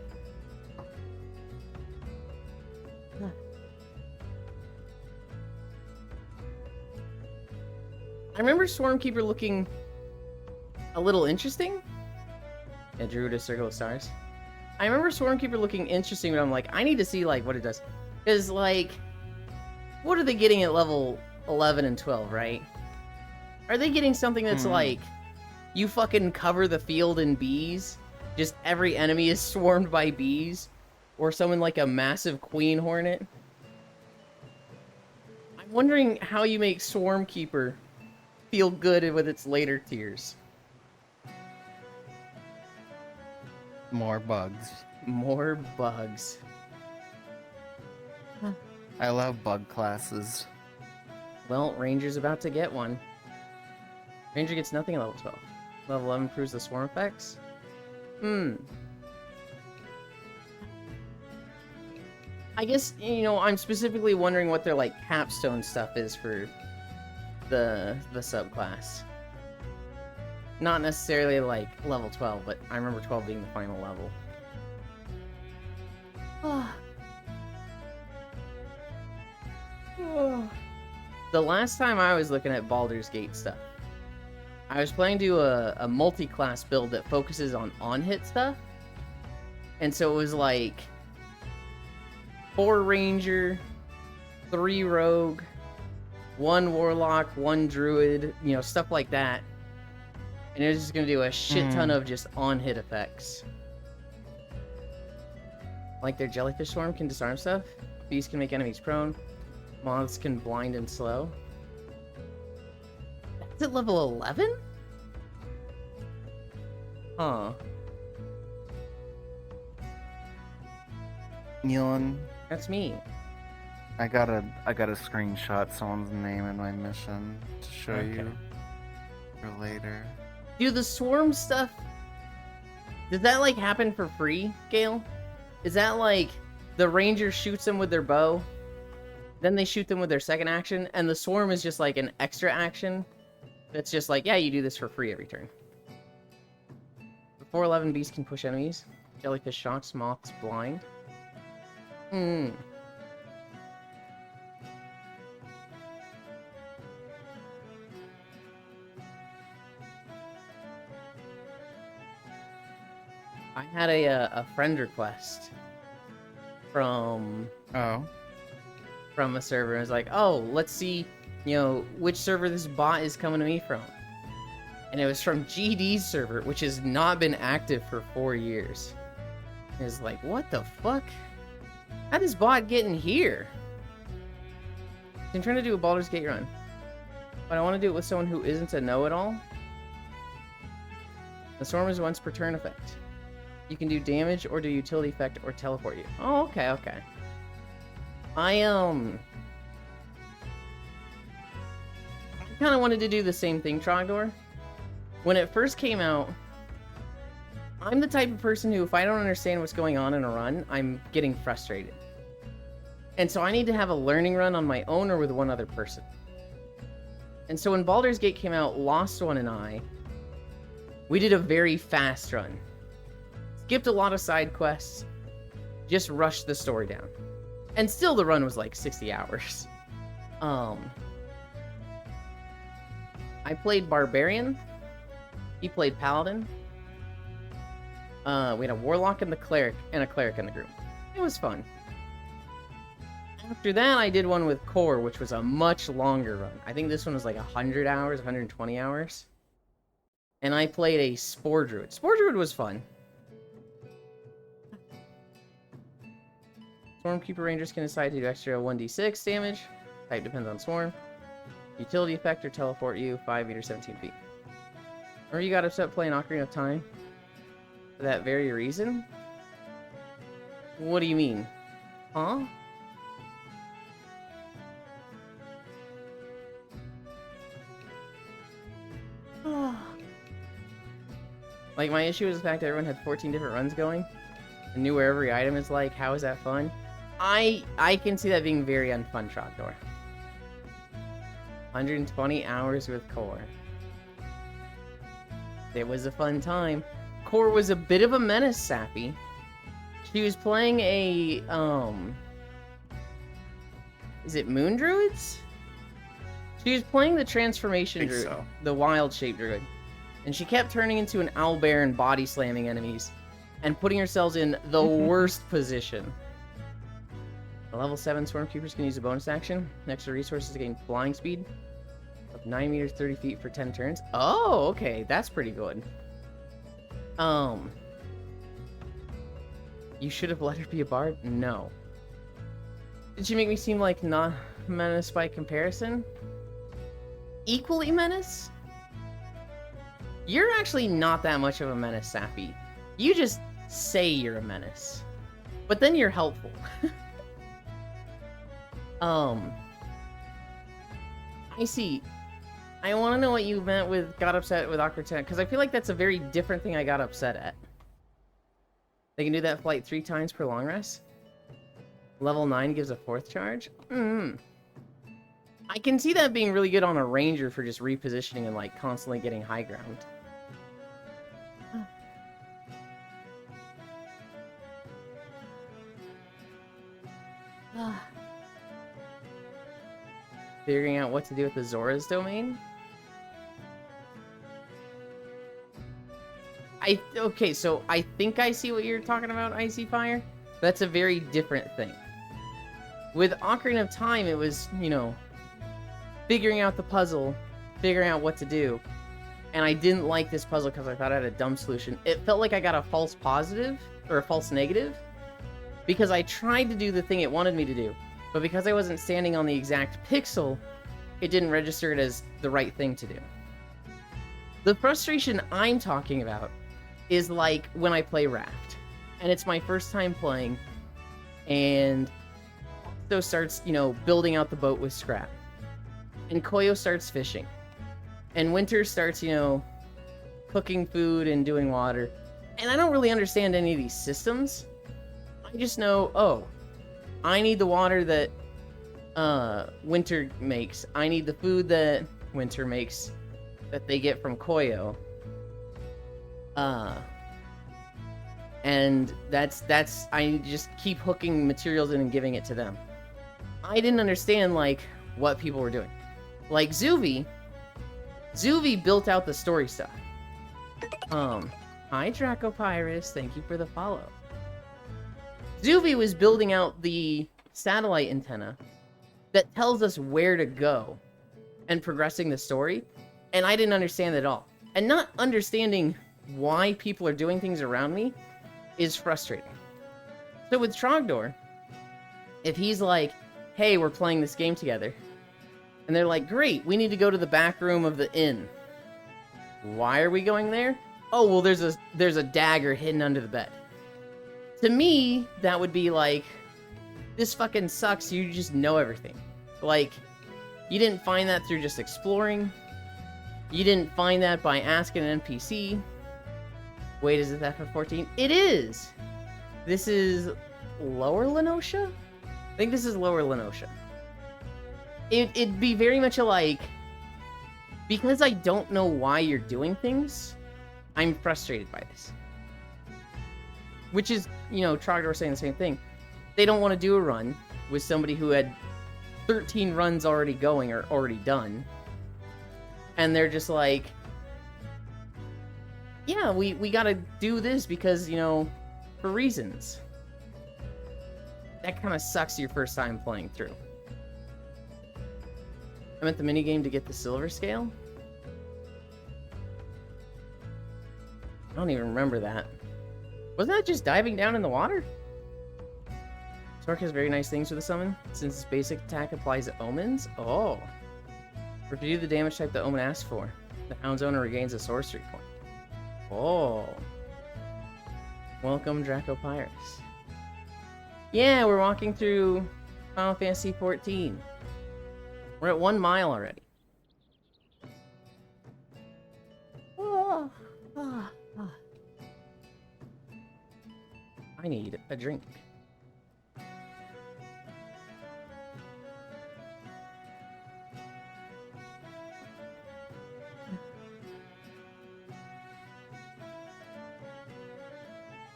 I remember Swarmkeeper looking a little interesting. Yeah, Druid is Circle of Stars. I remember Swarmkeeper looking interesting, but I'm like, I need to see like what it does. Because like, what are they getting at level 11 and 12, right? Are they getting something that's like, you fucking cover the field in bees? Just every enemy is swarmed by bees? Or someone like a massive Queen Hornet? I'm wondering how you make Swarmkeeper feel good with its later tiers. More bugs. More bugs. I love bug classes. Well, Ranger's about to get one. Ranger gets nothing at level 12. Level 11 improves the swarm effects. I guess, you know, I'm specifically wondering what their, like, capstone stuff is for the subclass. Not necessarily, like, level 12, but I remember 12 being the final level. The last time I was looking at Baldur's Gate stuff, I was planning to do a multi-class build that focuses on hit stuff. And so it was like 4 Ranger, 3 Rogue, 1 Warlock, 1 Druid, you know, stuff like that. And it was just gonna do a shit ton of just on-hit effects. Like their Jellyfish Swarm can disarm stuff. Bees can make enemies prone. Moths can blind and slow. That's at level 11? Huh. Nealon, That's me. I got a screenshot someone's name in my mission to show you for later. Dude, the swarm stuff, does that like happen for free, Gale? Is that like the ranger shoots them with their bow, then they shoot them with their second action, and the swarm is just like an extra action that's just like, yeah, you do this for free every turn. Before 11 beasts can push enemies. Jellyfish shocks, moths blind. I had a friend request from a server. It was like, oh, let's see, you know, which server this bot is coming to me from. And it was from GD's server, which has not been active for 4 years. It was like, what the fuck? How'd this bot get in here? I'm trying to do a Baldur's Gate run, but I want to do it with someone who isn't a know-it-all. The storm is once per turn effect. You can do damage or do utility effect or teleport you. Oh, okay, okay. I kind of wanted to do the same thing, Trogdor. When it first came out, I'm the type of person who, if I don't understand what's going on in a run, I'm getting frustrated. And so I need to have a learning run on my own or with one other person. And so when Baldur's Gate came out, Lost One and I, we did a very fast run. Skipped a lot of side quests, just rushed the story down. And still the run was like 60 hours. I played Barbarian. He played Paladin. We had a Warlock and a Cleric in the group. It was fun. After that, I did one with Core, which was a much longer run. I think this one was like 100 hours, 120 hours. And I played a Spore Druid. Spore Druid was fun. Stormkeeper Rangers can decide to do extra 1d6 damage. Type depends on Swarm. Utility effect or teleport you 5 meters, 17 feet. Or you got upset playing Ocarina of Time for that very reason? What do you mean? Huh? Like, my issue is the fact that everyone had 14 different runs going and knew where every item is. Like, how is that fun? I can see that being very unfun, Trogdor. 120 hours with Core. It was a fun time. Core was a bit of a menace, Sappy. She was playing a, is it Moon Druids? She was playing the Transformation Druid, so. The Wild Shape Druid. And she kept turning into an owlbear and body slamming enemies. And putting herself in the worst position. The level 7 Stormkeepers can use a bonus action. Extra resources to gain flying speed. Of 9 meters, 30 feet for 10 turns. Oh, okay. That's pretty good. You should have let her be a bard? No. Did she make me seem like not menace by comparison? Equally menace? You're actually not that much of a menace, Sappy. You just say you're a menace. But then you're helpful. I see. I want to know what you meant with got upset with Ocarina of Time, because I feel like that's a very different thing I got upset at. They can do that flight 3 times per long rest. Level 9 gives a 4th charge. I can see that being really good on a ranger for just repositioning and like constantly getting high ground. Figuring out what to do with the Zora's domain? Okay, so I think I see what you're talking about, Icy Fire. That's a very different thing. With Ocarina of Time, it was, you know, figuring out the puzzle, figuring out what to do. And I didn't like this puzzle because I thought I had a dumb solution. It felt like I got a false positive, or a false negative, because I tried to do the thing it wanted me to do. But because I wasn't standing on the exact pixel, it didn't register it as the right thing to do. The frustration I'm talking about is like when I play Raft. And it's my first time playing, and Octo starts, you know, building out the boat with scrap. And Koyo starts fishing. And Winter starts, you know, cooking food and doing water. And I don't really understand any of these systems. I just know, oh, I need the water that Winter makes. I need the food that Winter makes that they get from Koyo. And that's I just keep hooking materials in and giving it to them. I didn't understand like what people were doing. Like Zuvi built out the story stuff. Hi Dracopyrus, thank you for the follow. Zuvi was building out the satellite antenna that tells us where to go and progressing the story, and I didn't understand it at all. And not understanding why people are doing things around me is frustrating. So with Trogdor, if he's like, hey, we're playing this game together, and they're like, great, we need to go to the back room of the inn. Why are we going there? Oh, well, there's a dagger hidden under the bed. To me, that would be like, this fucking sucks, you just know everything. Like, you didn't find that through just exploring. You didn't find that by asking an NPC. Wait, is it FF14? It is! This is Lower Lenosha? I think this is Lower Lenosha. It'd be very much like, because I don't know why you're doing things, I'm frustrated by this. Which is, you know, Trogdor saying the same thing. They don't want to do a run with somebody who had 13 runs already going or already done. And they're just like, yeah, we gotta do this because, you know, for reasons. That kind of sucks your first time playing through. I meant the minigame to get the silver scale? I don't even remember that. Wasn't that just diving down in the water? Sork has very nice things for the summon, since its basic attack applies to omens. Oh. Review the damage type the omen asks for. The Hound's owner regains a sorcery point. Oh. Welcome, Draco Pyrus. Yeah, we're walking through Final Fantasy XIV. We're at 1 mile already. Oh, ah, ah. I need a drink.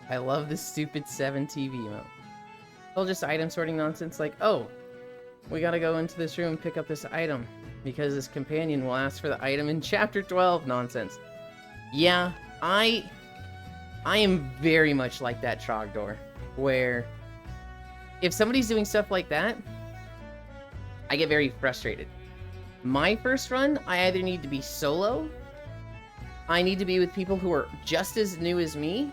I love this stupid 7 TV mode. All just item sorting nonsense like, oh, we gotta go into this room and pick up this item because this companion will ask for the item in chapter 12 nonsense. Yeah, I am very much like that Trogdor, where if somebody's doing stuff like that, I get very frustrated. My first run, I either need to be solo, I need to be with people who are just as new as me,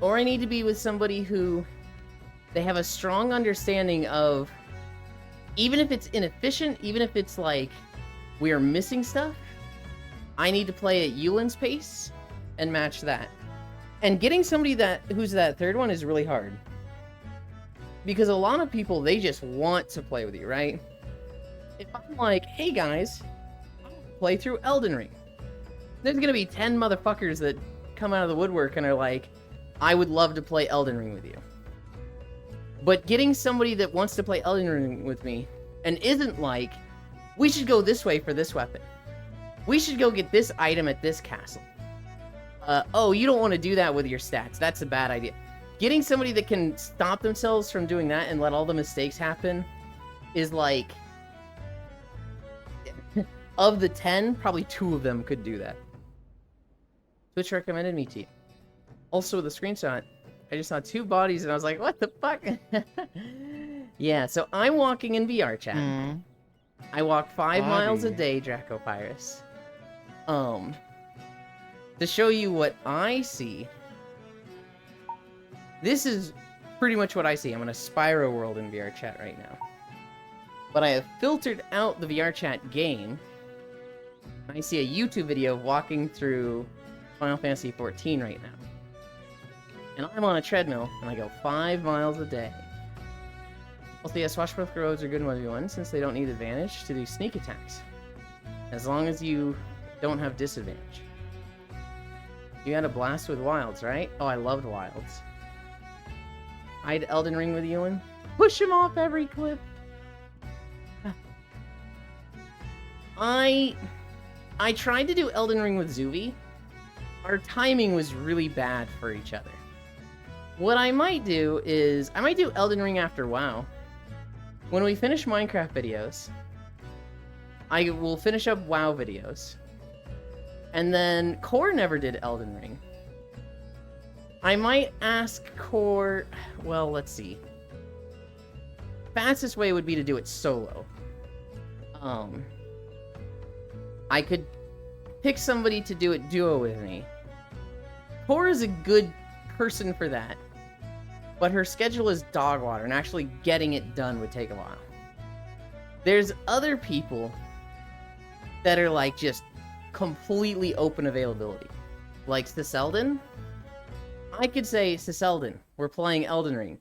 or I need to be with somebody who they have a strong understanding of, even if it's inefficient, even if it's like we are missing stuff, I need to play at Yulin's pace and match that. And getting somebody who's that third one is really hard. Because a lot of people, they just want to play with you, right? If I'm like, hey guys, play through Elden Ring, there's gonna be 10 motherfuckers that come out of the woodwork and are like, I would love to play Elden Ring with you. But getting somebody that wants to play Elden Ring with me and isn't like, we should go this way for this weapon. We should go get this item at this castle. Oh, you don't want to do that with your stats. That's a bad idea. Getting somebody that can stop themselves from doing that and let all the mistakes happen is like, of the 10, probably 2 of them could do that. Twitch recommended me to you. Also, the screenshot, I just saw 2 bodies and I was like, what the fuck? Yeah, so I'm walking in VR chat. I walk 5 miles a day, Draco Pyrus. To show you what I see, this is pretty much what I see. I'm in a Spyro world in VR chat right now. But I have filtered out the VR chat game. I see a YouTube video of walking through Final Fantasy XIV right now. And I'm on a treadmill, and I go 5 miles a day. Also, yeah, swashbuckler roads are good in 1v1 since they don't need advantage to do sneak attacks. As long as you don't have disadvantage. You had a blast with Wilds, right? Oh, I loved Wilds. I had Elden Ring with Ewan. Push him off every cliff. I tried to do Elden Ring with Zuvi. Our timing was really bad for each other. What I might do is, I might do Elden Ring after WoW. When we finish Minecraft videos, I will finish up WoW videos. And then Core never did Elden Ring. I might ask Core, well, let's see. Fastest way would be to do it solo. I could pick somebody to do it duo with me. Core is a good person for that. But her schedule is dog water, and actually getting it done would take a while. There's other people that are like just completely open availability. Like Ciselden. I could say, Ciselden, we're playing Elden Ring.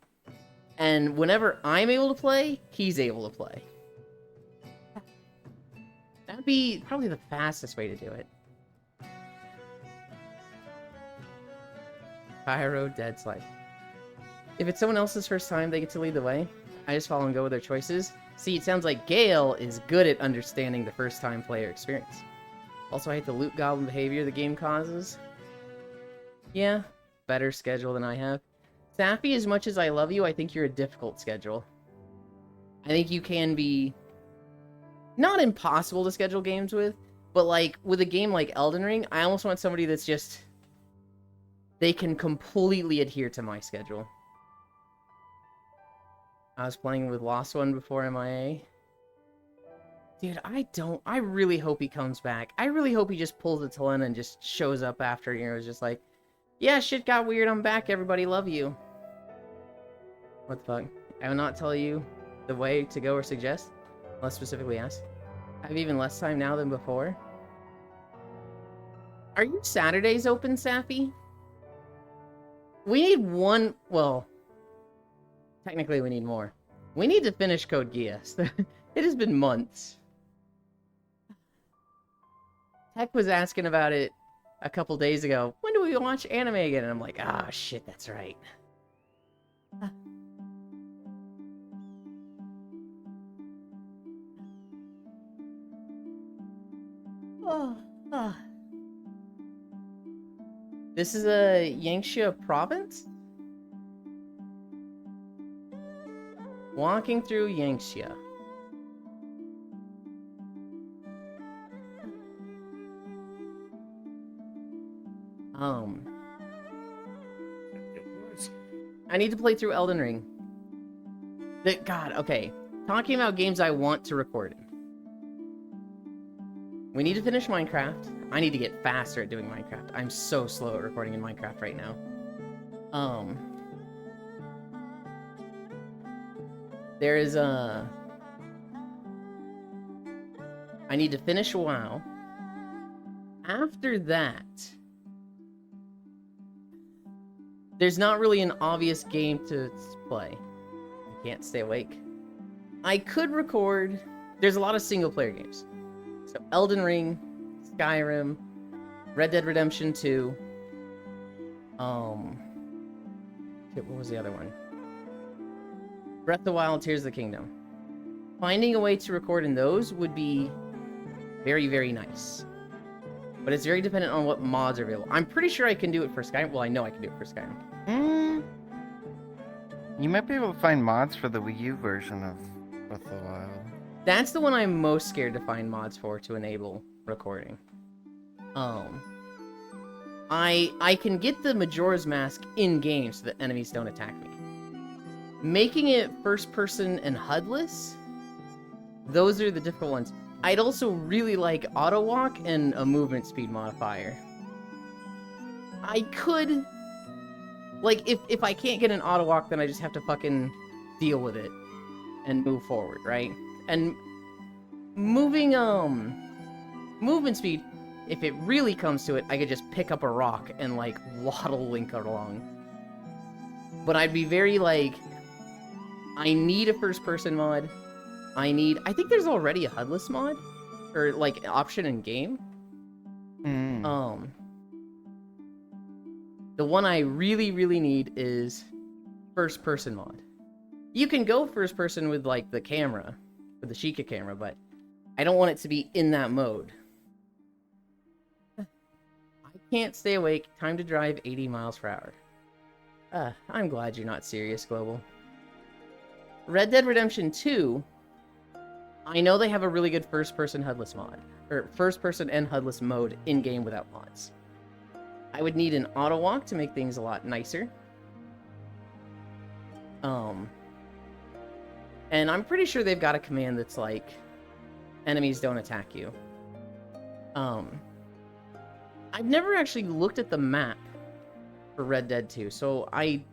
And whenever I'm able to play, he's able to play. That'd be probably the fastest way to do it. Pyro Dead Slide. If it's someone else's first time, they get to lead the way. I just follow and go with their choices. See, it sounds like Gale is good at understanding the first-time player experience. Also, I hate the loot goblin behavior the game causes. Yeah, better schedule than I have. Sappy, as much as I love you, I think you're a difficult schedule. I think you can be not impossible to schedule games with, But like with a game like Elden Ring, I almost want somebody that's just they can completely adhere to my schedule. I was playing with Lost One before MIA. Dude, I really hope he comes back. I really hope he just pulls a Talena and just shows up after, you know, it's just like, yeah, shit got weird, I'm back, everybody, love you. What the fuck? I will not tell you the way to go or suggest, unless specifically asked. I have even less time now than before. Are your Saturdays open, Sappy? We need one, well, technically we need more. We need to finish Code Geass. It has been months. Tech was asking about it a couple days ago. When do we watch anime again? And I'm like, ah, shit, that's right. This is a Yangtze province? Walking through Yangtze. I need to play through Elden Ring. God, okay. Talking about games I want to record in. We need to finish Minecraft. I need to get faster at doing Minecraft. I'm so slow at recording in Minecraft right now. There is a... I need to finish WoW. After that... There's not really an obvious game to play. I can't stay awake. I could record... There's a lot of single-player games. So, Elden Ring, Skyrim, Red Dead Redemption 2. What was the other one? Breath of the Wild, Tears of the Kingdom. Finding a way to record in those would be very, very nice. But it's very dependent on what mods are available. I'm pretty sure I can do it for Skyrim. Well, I know I can do it for Skyrim. You might be able to find mods for the Wii U version of Breath of the Wild. That's the one I'm most scared to find mods for to enable recording. I can get the Majora's Mask in-game so that enemies don't attack me. Making it first-person and HUD-less, those are the difficult ones. I'd also really like auto walk and a movement speed modifier. I could... Like, if I can't get an auto walk, then I just have to fucking deal with it and move forward, right? And moving, movement speed, if it really comes to it, I could just pick up a rock and, like, waddle Link along. But I'd be very, like, I need a first-person mod. I think there's already a HUD-less mod, or, like, option in-game. The one I really, really need is first-person mod. You can go first-person with, like, the camera, with the Sheikah camera, but I don't want it to be in that mode. I can't stay awake. Time to drive 80 miles per hour. I'm glad you're not serious, Global. Red Dead Redemption 2, I know they have a really good first-person HUD-less mod, or first-person and HUD-less mode in-game without mods. I would need an auto walk to make things a lot nicer. And I'm pretty sure they've got a command that's like, enemies don't attack you. I've never actually looked at the map for Red Dead 2, so I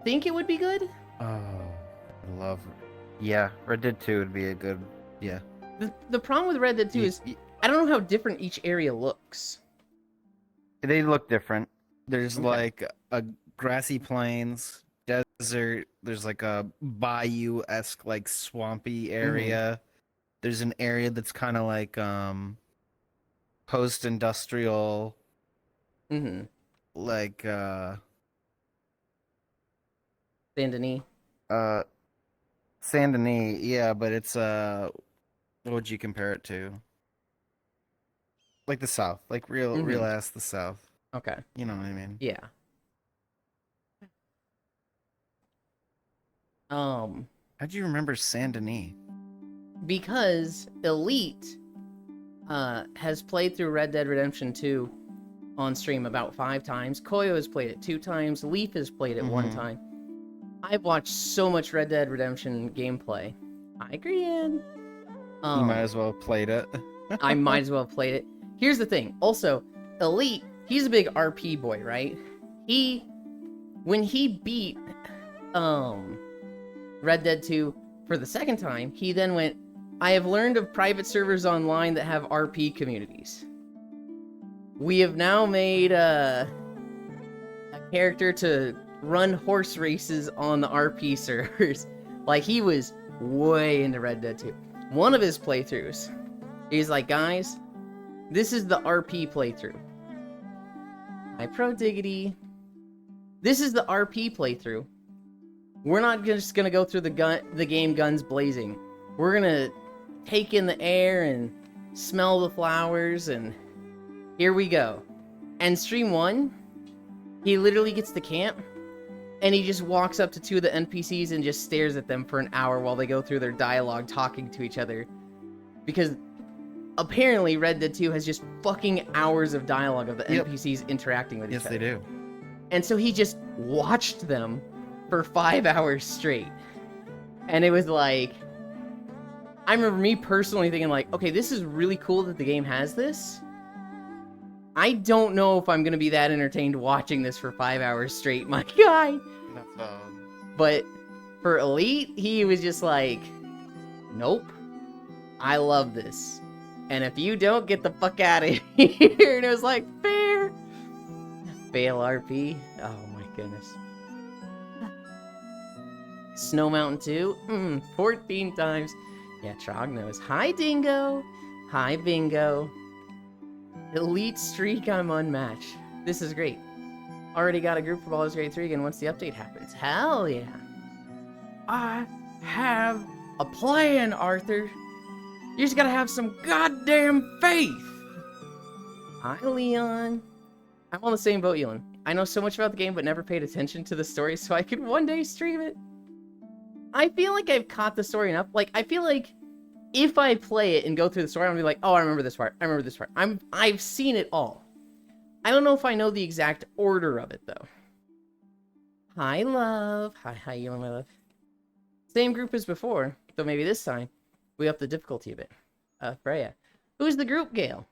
think it would be good. Oh, I love it. Yeah, Red Dead 2 would be a good, yeah. The problem with Red Dead 2 is, I don't know how different each area looks. They look different. There's like a grassy plains, desert. There's like a bayou-esque, like swampy area. There's an area that's kind of like post-industrial. Like Saint-Denis. Saint-Denis, yeah, but it's what would you compare it to? Like the South, like real ass the South. Okay. You know what I mean? Yeah. How'd you remember Saint-Denis? Because Elite has played through Red Dead Redemption 2 on stream about 5 times. Koyo has played it 2 times. Leaf has played it 1 time. I've watched so much Red Dead Redemption gameplay. I agree, Ian. You might as well have played it. I might as well have played it. Here's the thing. Also, Elite, he's a big RP boy, right? When he beat Red Dead 2 for the second time, he then went, I have learned of private servers online that have RP communities. We have now made a character to run horse races on the RP servers. Like, he was way into Red Dead 2. One of his playthroughs, he's like, guys, this is the RP playthrough. Hi, Pro Diggity. This is the RP playthrough. We're not just gonna go through the game guns blazing. We're gonna take in the air and smell the flowers, and here we go. And stream 1, he literally gets to camp, and he just walks up to 2 of the NPCs and just stares at them for an hour while they go through their dialogue talking to each other. Because apparently Red Dead 2 has just fucking hours of dialogue of the NPCs interacting with each other. Yes, they do. And so he just watched them for 5 hours straight. And it was like, I remember me personally thinking like, okay, this is really cool that the game has this. I don't know if I'm going to be that entertained watching this for 5 hours straight, my guy. But for Elite, he was just like, nope, I love this. And if you don't, get the fuck out of here. And it was like, fair. Fail RP. Oh my goodness. Snow Mountain 2. 14 times. Yeah, Trog knows. Hi, Dingo. Hi, Bingo. Elite streak, I'm unmatched. This is great. Already got a group for Baldur's Gate 3 again once the update happens. Hell yeah. I have a plan, Arthur. You just gotta have some goddamn faith. Hi, Leon. I'm on the same boat, Elon. I know so much about the game, but never paid attention to the story, so I could one day stream it. I feel like I've caught the story enough. Like, I feel like if I play it and go through the story, I'm gonna be like, oh, I remember this part. I remember this part. I've seen it all. I don't know if I know the exact order of it, though. Hi, love. Hi, Elon, my love. Same group as before, though maybe this time we up the difficulty a bit. Freya. Who's the group, Gale?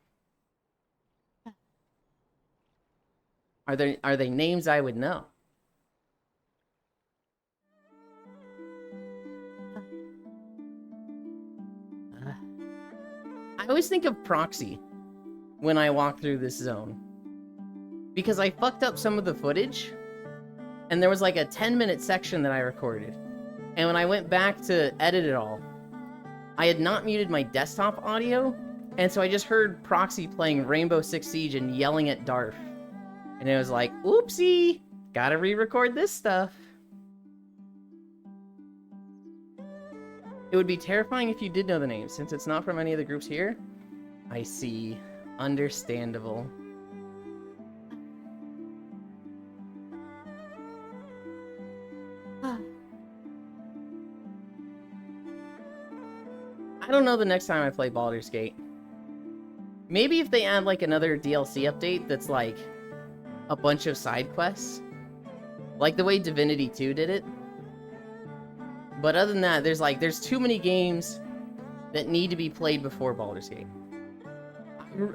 Are they names I would know? I always think of Proxy when I walk through this zone. Because I fucked up some of the footage, and there was like a 10-minute section that I recorded. And when I went back to edit it all, I had not muted my desktop audio, and so I just heard Proxy playing Rainbow Six Siege and yelling at Darth. And it was like, oopsie, gotta re-record this stuff. It would be terrifying if you did know the names, since it's not from any of the groups here. I see. Understandable. I don't know the next time I play Baldur's Gate. Maybe if they add like another DLC update that's like a bunch of side quests. Like the way Divinity 2 did it. But other than that, there's too many games that need to be played before Baldur's Gate.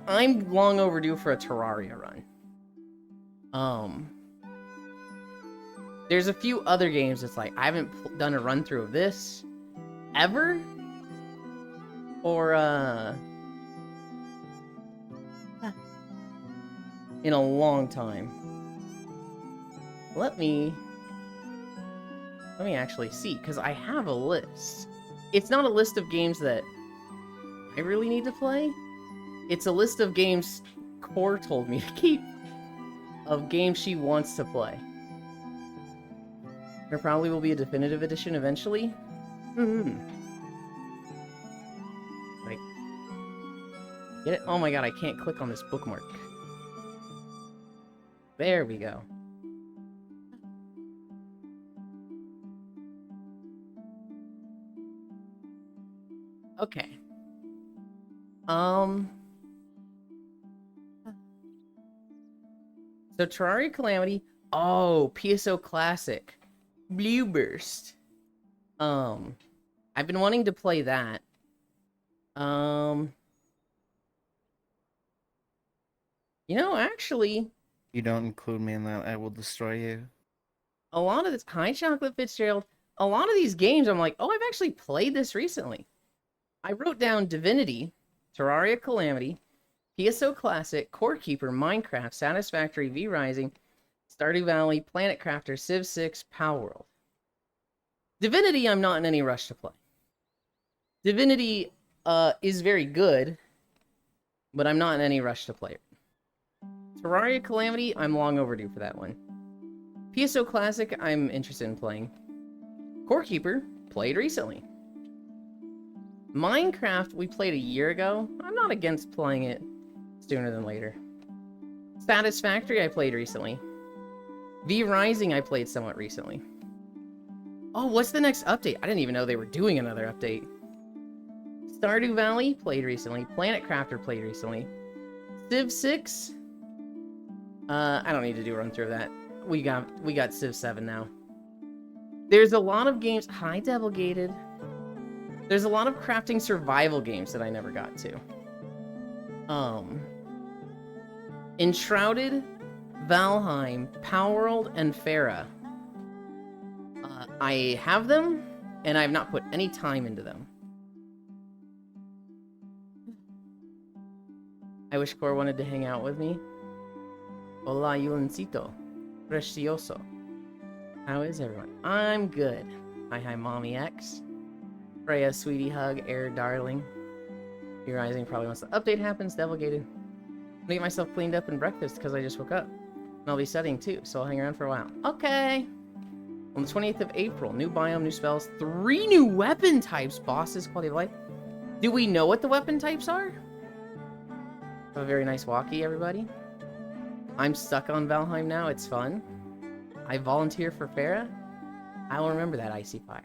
I'm long overdue for a Terraria run. There's a few other games that's like, I haven't done a run through of this ever. Or, in a long time. Let me actually see, because I have a list. It's not a list of games that I really need to play. It's a list of games Core told me to keep. Of games she wants to play. There probably will be a definitive edition eventually. Like, get it? Oh my god, I can't click on this bookmark. There we go. Okay. So Terraria Calamity. Oh, PSO Classic. Blue Burst. I've been wanting to play that. You know, actually, You don't include me in that, I will destroy you. a lot of this, hi Chocolate Fitzgerald, a lot of these games, I'm like, oh, I've actually played this recently. I wrote down Divinity, Terraria Calamity, PSO Classic, Core Keeper, Minecraft, Satisfactory, V Rising, Stardew Valley, Planet Crafter, Civ 6, Palworld. Divinity, I'm not in any rush to play. Divinity is very good, but I'm not in any rush to play it. Terraria Calamity, I'm long overdue for that one. PSO Classic, I'm interested in playing. Core Keeper, played recently. Minecraft, we played a year ago. I'm not against playing it sooner than later. Satisfactory, I played recently. V Rising, I played somewhat recently. Oh, what's the next update? I didn't even know they were doing another update. Stardew Valley, played recently. Planet Crafter, played recently. Civ 6, I don't need to do a run through of that. We got Civ 7 now. There's a lot of games. Hi, Devilgated. There's a lot of crafting survival games that I never got to. Enshrouded, Valheim, Palworld, and Farah. I have them, and I have not put any time into them. I wish Core wanted to hang out with me. Hola, Yulencito. Precioso. How is everyone? I'm good. Hi, Mommy X. Freya, Sweetie Hug, Air Darling. V Rising probably once the update happens. Devilgated. I'm gonna get myself cleaned up and breakfast because I just woke up. And I'll be studying too, so I'll hang around for a while. Okay. On the 20th of April, new biome, new spells, 3 new weapon types, bosses, quality of life. Do we know what the weapon types are? Have a very nice walkie, everybody. I'm stuck on Valheim now. It's fun. I volunteer for Farah. I will remember that, Icy Fire.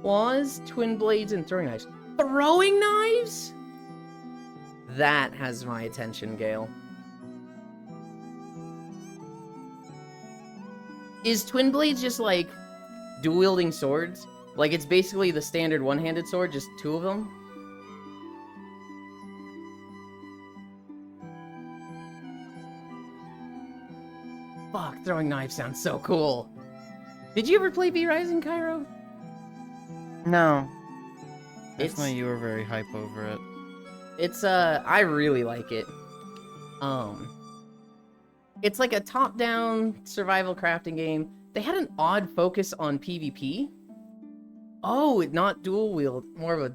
Claws, twin blades, and throwing knives. Throwing knives? That has my attention, Gale. Is twin blades just like dual-wielding swords? Like it's basically the standard one-handed sword, just 2 of them? Fuck, throwing knives sounds so cool. Did you ever play V Rising, Cairo? No. It's- Definitely you were very hype over it. It's I really like it. It's like a top-down survival crafting game. They had an odd focus on PvP. Oh, not dual wield, more of a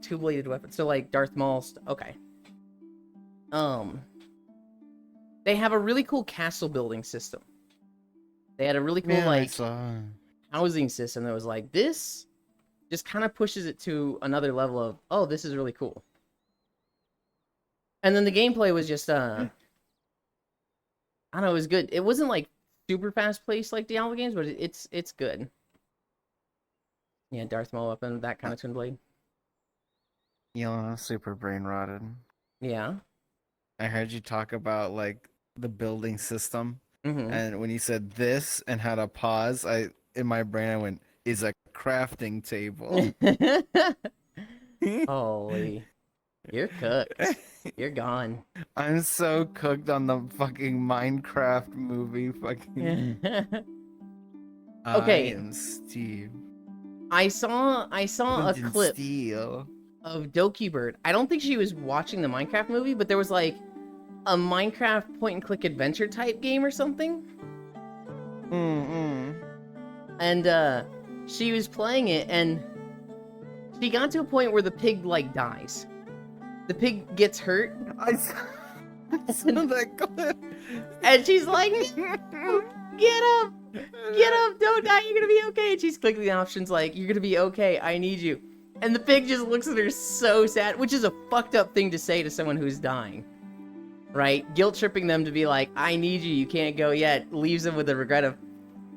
two-bladed weapon. So like Darth Maul. Okay. They have a really cool castle building system. They had a really cool housing system that was like this. Just kind of pushes it to another level of, oh, this is really cool. And then the gameplay was just, I don't know, it was good. It wasn't like super fast paced like Diablo games, but it's good. Yeah, Darth Maul weapon, that kind of twin blade. Yeah, super brain rotted. Yeah. I heard you talk about like the building system, Mm-hmm. and when you said this and had a pause, in my brain I went, is a crafting table. Holy. You're cooked. You're gone. I'm so cooked on the fucking Minecraft movie. Fucking. Okay. I am Steve. I saw a Pumpkin clip Steel. of Doki Bird. I don't think she was watching the Minecraft movie, but there was like a Minecraft point-and-click adventure type game or something. And she was playing it, and she got to a point where the pig like dies. The pig gets hurt, I saw that clip. and she's like, "Get up! Get up! Don't die! You're gonna be okay!" And she's clicking the options like, "You're gonna be okay. I need you." And the pig just looks at her so sad, which is a fucked up thing to say to someone who's dying, right? Guilt tripping them to be like, "I need you. You can't go yet." Leaves them with the regret of,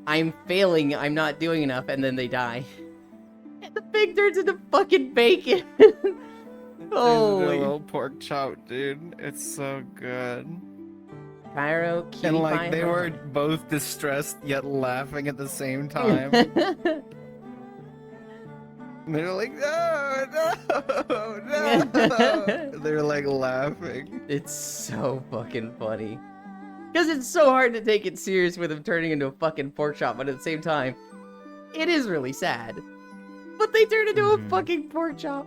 "I'm failing. I'm not doing enough," and then they die. And the pig turns into fucking bacon. Holy. little pork chop, dude. It's so good. Cairo, cutie And like pie, they huh? were both distressed yet laughing at the same time. They're like, no, no, no. They're like laughing. It's so fucking funny. Because it's so hard to take it serious with him turning into a fucking pork chop, but at the same time, it is really sad. But they turn into a fucking pork chop.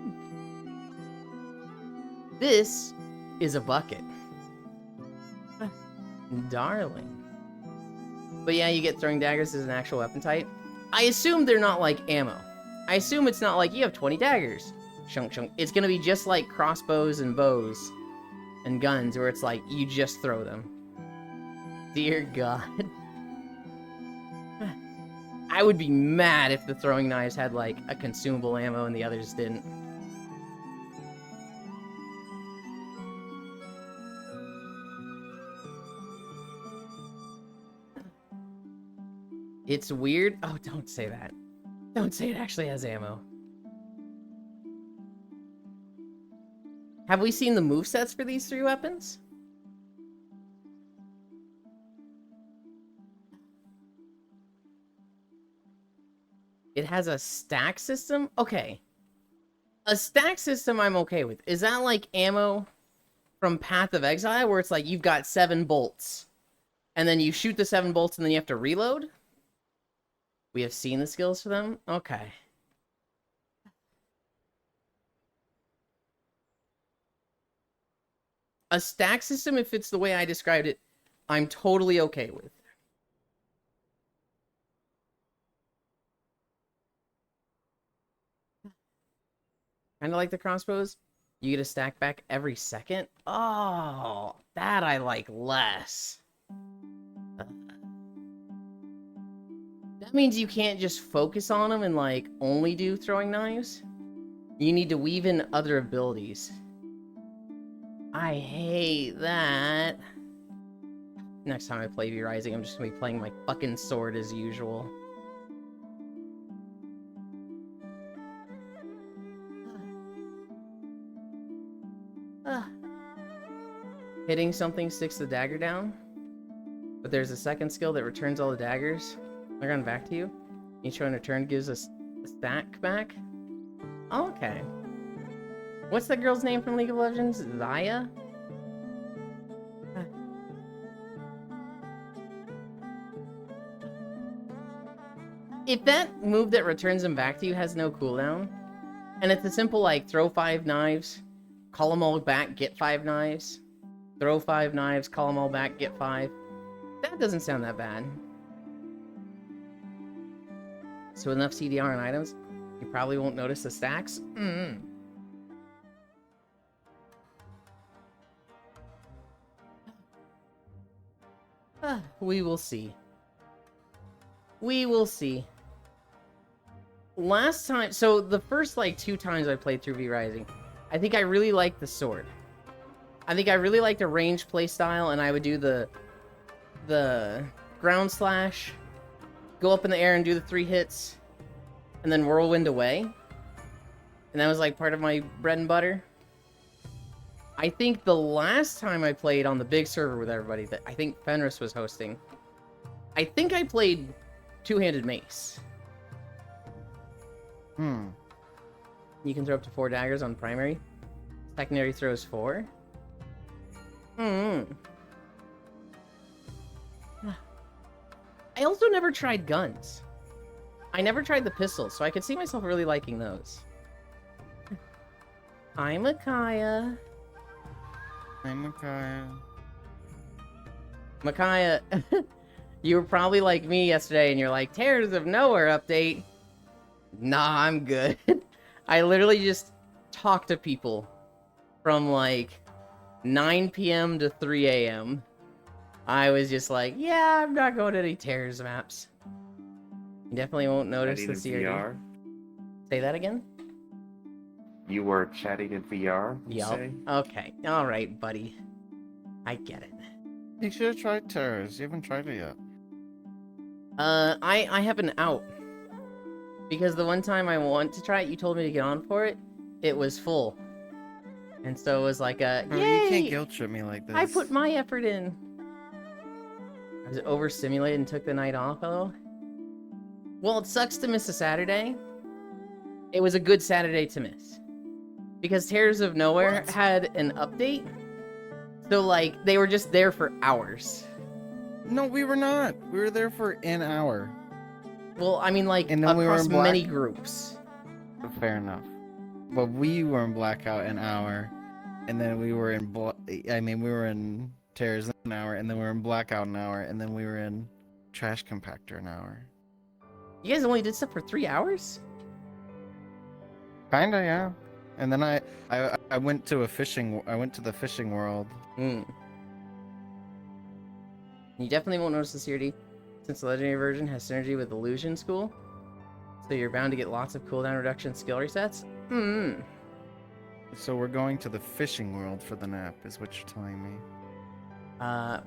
This is a bucket. Darling. But yeah, you get throwing daggers as an actual weapon type. I assume they're not like ammo. I assume it's not like you have 20 daggers. Shunk shunk. It's gonna be just like crossbows and bows and guns, where it's like you just throw them. Dear God. I would be mad if the throwing knives had like a consumable ammo and the others didn't. It's weird. Oh, don't say that. Don't say it actually has ammo. Have we seen the movesets for these 3 weapons? It has a stack system? Okay. A stack system I'm okay with. Is that like ammo from Path of Exile, where it's like you've got 7 bolts, and then you shoot the 7 bolts and then you have to reload? We have seen the skills for them? Okay. A stack system, if it's the way I described it, I'm totally okay with. Kind of like the crossbows. You get a stack back every second. Oh, that I like less. That means you can't just focus on them and like only do throwing knives. You need to weave in other abilities. I hate that. Next time I play V Rising, I'm just gonna be playing my fucking sword as usual. Hitting something sticks the dagger down, but there's a second skill that returns all the daggers. They're going back to you. Each one in return gives us a stack back. Oh, okay. What's that girl's name from League of Legends? Zaya? If that move that returns them back to you has no cooldown, and it's a simple like throw 5 knives, call them all back, get 5 knives, throw 5 knives, call them all back, get 5. That doesn't sound that bad. So enough CDR and items, you probably won't notice the stacks. We will see. We will see. Last time, so the first like 2 times I played through V Rising, I think I really liked the sword. I think I really liked a range playstyle, and I would do the ground slash, go up in the air and do the 3 hits, and then whirlwind away. And that was like part of my bread and butter. I think the last time I played on the big server with everybody that I think Fenris was hosting, I think I played two-handed mace. You can throw up to 4 daggers on primary. Secondary throws 4. I also never tried guns. I never tried the pistols, so I could see myself really liking those. Hi, Micaiah. Hi, Micaiah. Micaiah, you were probably like me yesterday, and you're like, Tears of Nowhere update. Nah, I'm good. I literally just talk to people from like 9 p.m. to 3 a.m. I was just like, yeah, I'm not going to any Tears maps. You definitely won't notice the CRD. VR? Say that again? You were chatting in VR, you say? Okay. Alright, buddy. I get it. You should have tried Terrors. You haven't tried it yet. I have an out. Because the one time I wanted to try it, you told me to get on for it. It was full. And so it was like a, Bro, yay! you can't guilt trip me like this. I put my effort in. I was overstimulated and took the night off, though. Well, it sucks to miss a Saturday. It was a good Saturday to miss. Because Terrors of Nowhere had an update. So, like, they were just there for hours. No, we were not. We were there for an hour. Well, I mean, like, And then we were across in black- many groups. Fair enough. But we were in Blackout an hour, and then we were in we were in Terrors an hour, and then we were in Blackout an hour, and then we were in Trash Compactor an hour. You guys only did stuff for 3 hours? Kinda, yeah. And then I went to the fishing world. You definitely won't notice this, CRD, since the Legendary version has synergy with Illusion School. So you're bound to get lots of cooldown reduction skill resets. So we're going to the fishing world for the nap, is what you're telling me.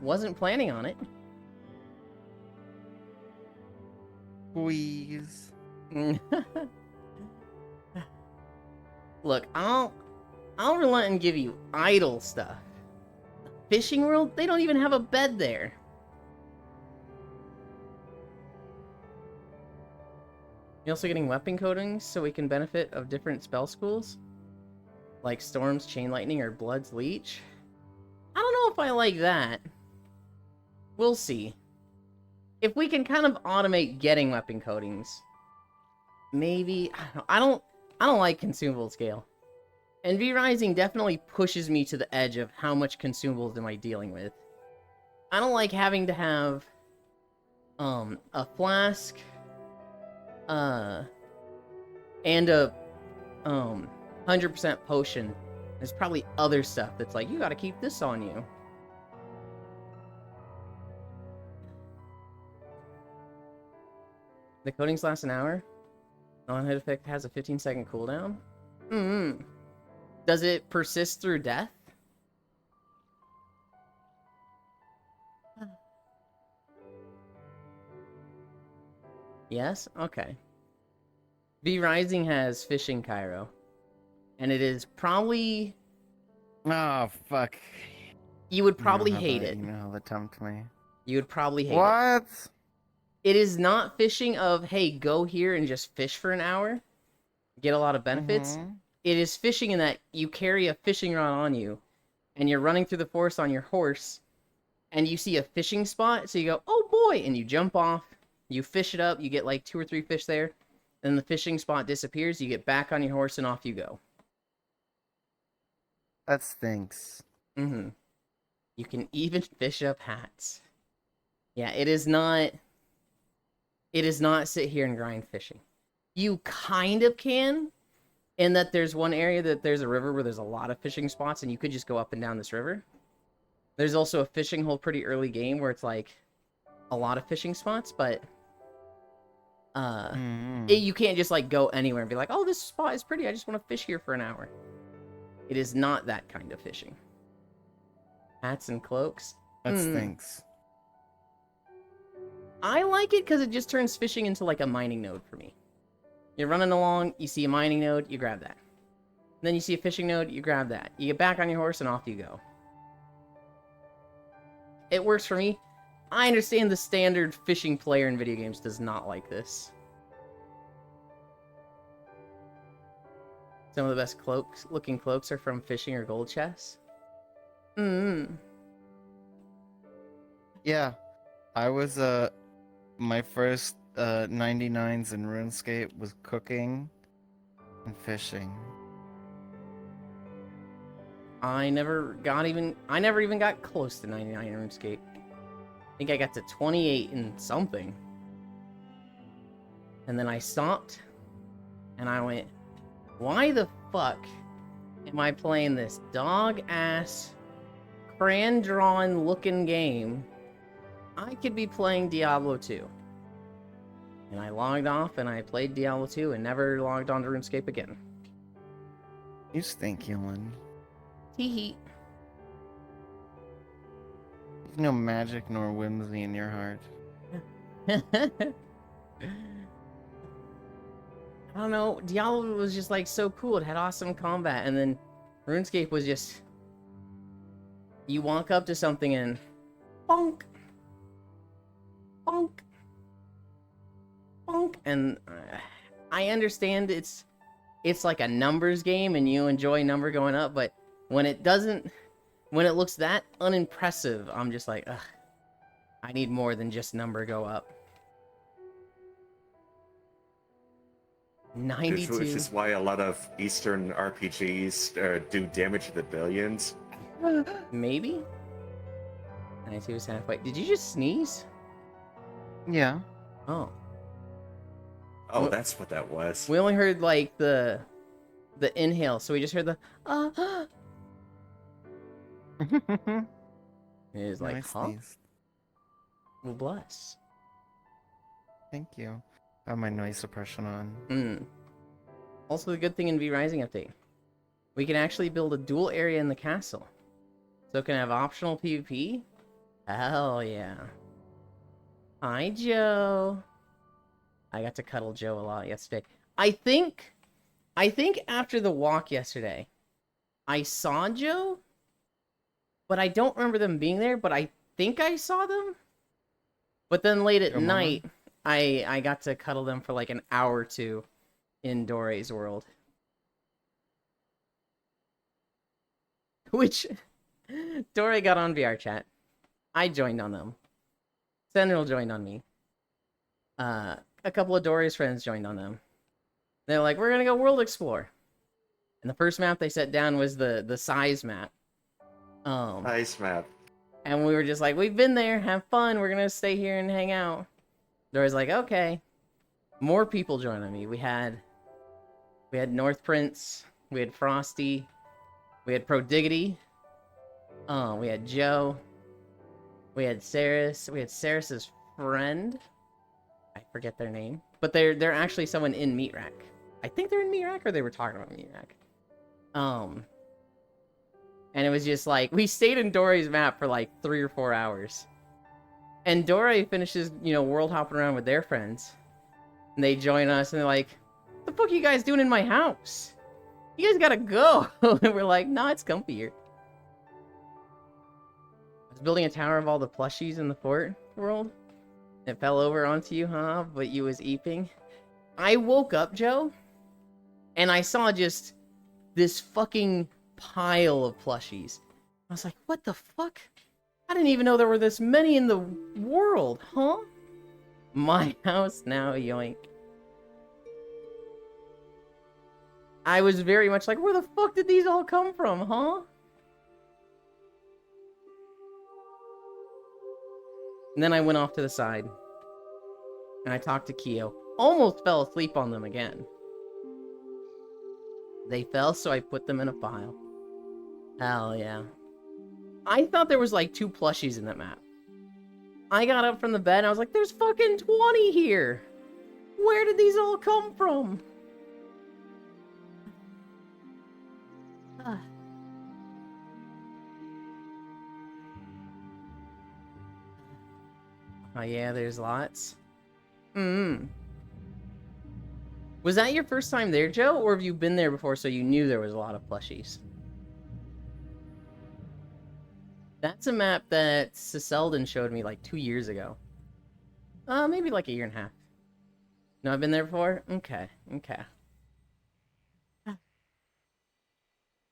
Wasn't planning on it. Please. Look, I'll relent and give you idle stuff. Fishing world, they don't even have a bed there. You're also getting weapon coatings so we can benefit of different spell schools. Like Storm's Chain Lightning or Blood's Leech. I don't know if I like that. We'll see. If we can kind of automate getting weapon coatings, maybe. I don't like consumable scale. And V-Rising definitely pushes me to the edge of how much consumables am I dealing with. I don't like having to have a flask and a 100% potion. There's probably other stuff that's like, you gotta keep this on you. The coatings last an hour. Non-hit effect has a 15-second cooldown. Does it persist through death? Yes? Okay. V-Rising has Fishing Cairo. And it is probably... Oh, fuck. You would probably hate it. You know how to tempt me. You would probably hate it. What? It is not fishing of, hey, go here and just fish for an hour. Get a lot of benefits. It is fishing in that you carry a fishing rod on you. And you're running through the forest on your horse. And you see a fishing spot. So you go, oh boy. And you jump off. You fish it up. You get like 2 or 3 fish there. Then the fishing spot disappears. You get back on your horse and off you go. That stinks. You can even fish up hats. Yeah, it is not sit here and grind fishing. You kind of can, in that there's one area that there's a river where there's a lot of fishing spots and you could just go up and down this river. There's also a fishing hole pretty early game where it's like a lot of fishing spots, but you can't just like go anywhere and be like, oh, this spot is pretty, I just want to fish here for an hour. It is not that kind of fishing. Hats and cloaks. That stinks. I like it because it just turns fishing into like a mining node for me. You're running along, you see a mining node, you grab that. And then you see a fishing node, you grab that. You get back on your horse and off you go. It works for me. I understand the standard fishing player in video games does not like this. Some of the best looking cloaks are from fishing or gold chests. Yeah. I was, my first 99s in RuneScape was cooking and fishing. I never even got close to 99 in RuneScape. I think I got to 28 in something. And then I stopped, and I went, why the fuck am I playing this dog-ass, crayon-drawn looking game? I could be playing Diablo 2. And I logged off, and I played Diablo 2, and never logged on to RuneScape again. You stink, Helen. Tee-hee. There's no magic nor whimsy in your heart. I don't know, Diablo was just like so cool. It had awesome combat, and then RuneScape was just, you walk up to something and bonk, bonk, bonk, and I understand it's like a numbers game and you enjoy number going up, but when it looks that unimpressive, I'm just like, ugh, I need more than just number go up. 92. Which is why a lot of Eastern RPGs do damage to the billions. Maybe? 92 is halfway. Did you just sneeze? Yeah. Oh. Oh, Well, that's what that was. We only heard like the inhale, so we just heard the It is like, Nice huh? sneeze. Well, bless. Thank you. I have my noise suppression on. Also, the good thing in V Rising update, we can actually build a dual area in the castle, so it can have optional PvP. Hell yeah! Hi, Joe. I got to cuddle Joe a lot yesterday. I think after the walk yesterday, I saw Joe, but I don't remember them being there. But I think I saw them. But then late at night, I got to cuddle them for like an hour or two in Dore's world. Which, Dore got on VR chat. I joined on them. Sentinel joined on me. A couple of Dore's friends joined on them. They're like, we're gonna go world explore. And the first map they set down was the size map. Nice map. And we were just like, we've been there, have fun, we're gonna stay here and hang out. Dore's like, okay. More people joining me. We had North Prince, we had Frosty, we had Prodiggity, we had Joe, we had Saris, we had Saris's friend. I forget their name, but they're actually someone in Meat Rack. I think they're in Meat Rack, or they were talking about Meat Rack. And it was just like, we stayed in Dore's map for like 3 or 4 hours. And Dore finishes, world hopping around with their friends. And they join us and they're like, what the fuck are you guys doing in my house? You guys gotta go. And we're like, nah, it's comfy here. I was building a tower of all the plushies in the fort world. It fell over onto you, huh? But you was eeping. I woke up, Joe, and I saw just this fucking pile of plushies. I was like, what the fuck? I didn't even know there were this many in the world, huh? My house now, yoink. I was very much like, where the fuck did these all come from, huh? And then I went off to the side. And I talked to Keo. Almost fell asleep on them again. They fell, so I put them in a pile. Hell yeah. I thought there was like 2 plushies in that map. I got up from the bed and I was like, there's fucking 20 here! Where did these all come from? Oh yeah, there's lots. Was that your first time there, Joe? Or have you been there before so you knew there was a lot of plushies? That's a map that Selden showed me like 2 years ago. Maybe like 1.5 years. No, I've been there before? Okay.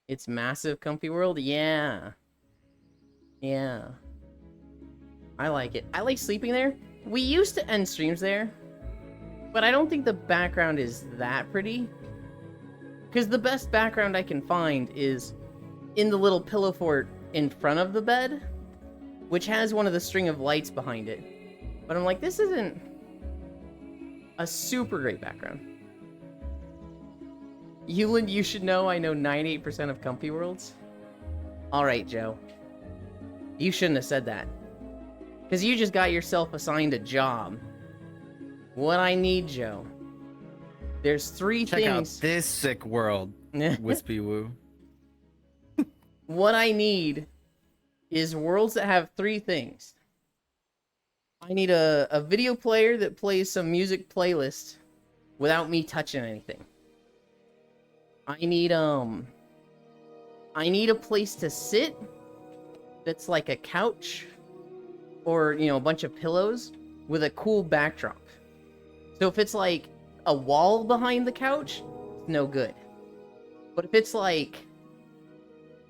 It's massive, comfy world? Yeah. I like it. I like sleeping there. We used to end streams there, but I don't think the background is that pretty. Because the best background I can find is in the little pillow fort in front of the bed, which has one of the string of lights behind it. But I'm like, this isn't a super great background. Hewland, you should know I know 98% of comfy worlds. Alright, Joe. You shouldn't have said that. Because you just got yourself assigned a job. What I need, Joe. There's 3 Check things. out this sick world, Wispy Woo. What I need is worlds that have 3 things. I need a video player that plays some music playlist without me touching anything. I need a place to sit that's like a couch or, you know, a bunch of pillows with a cool backdrop. So if it's like a wall behind the couch, it's no good. But if it's like,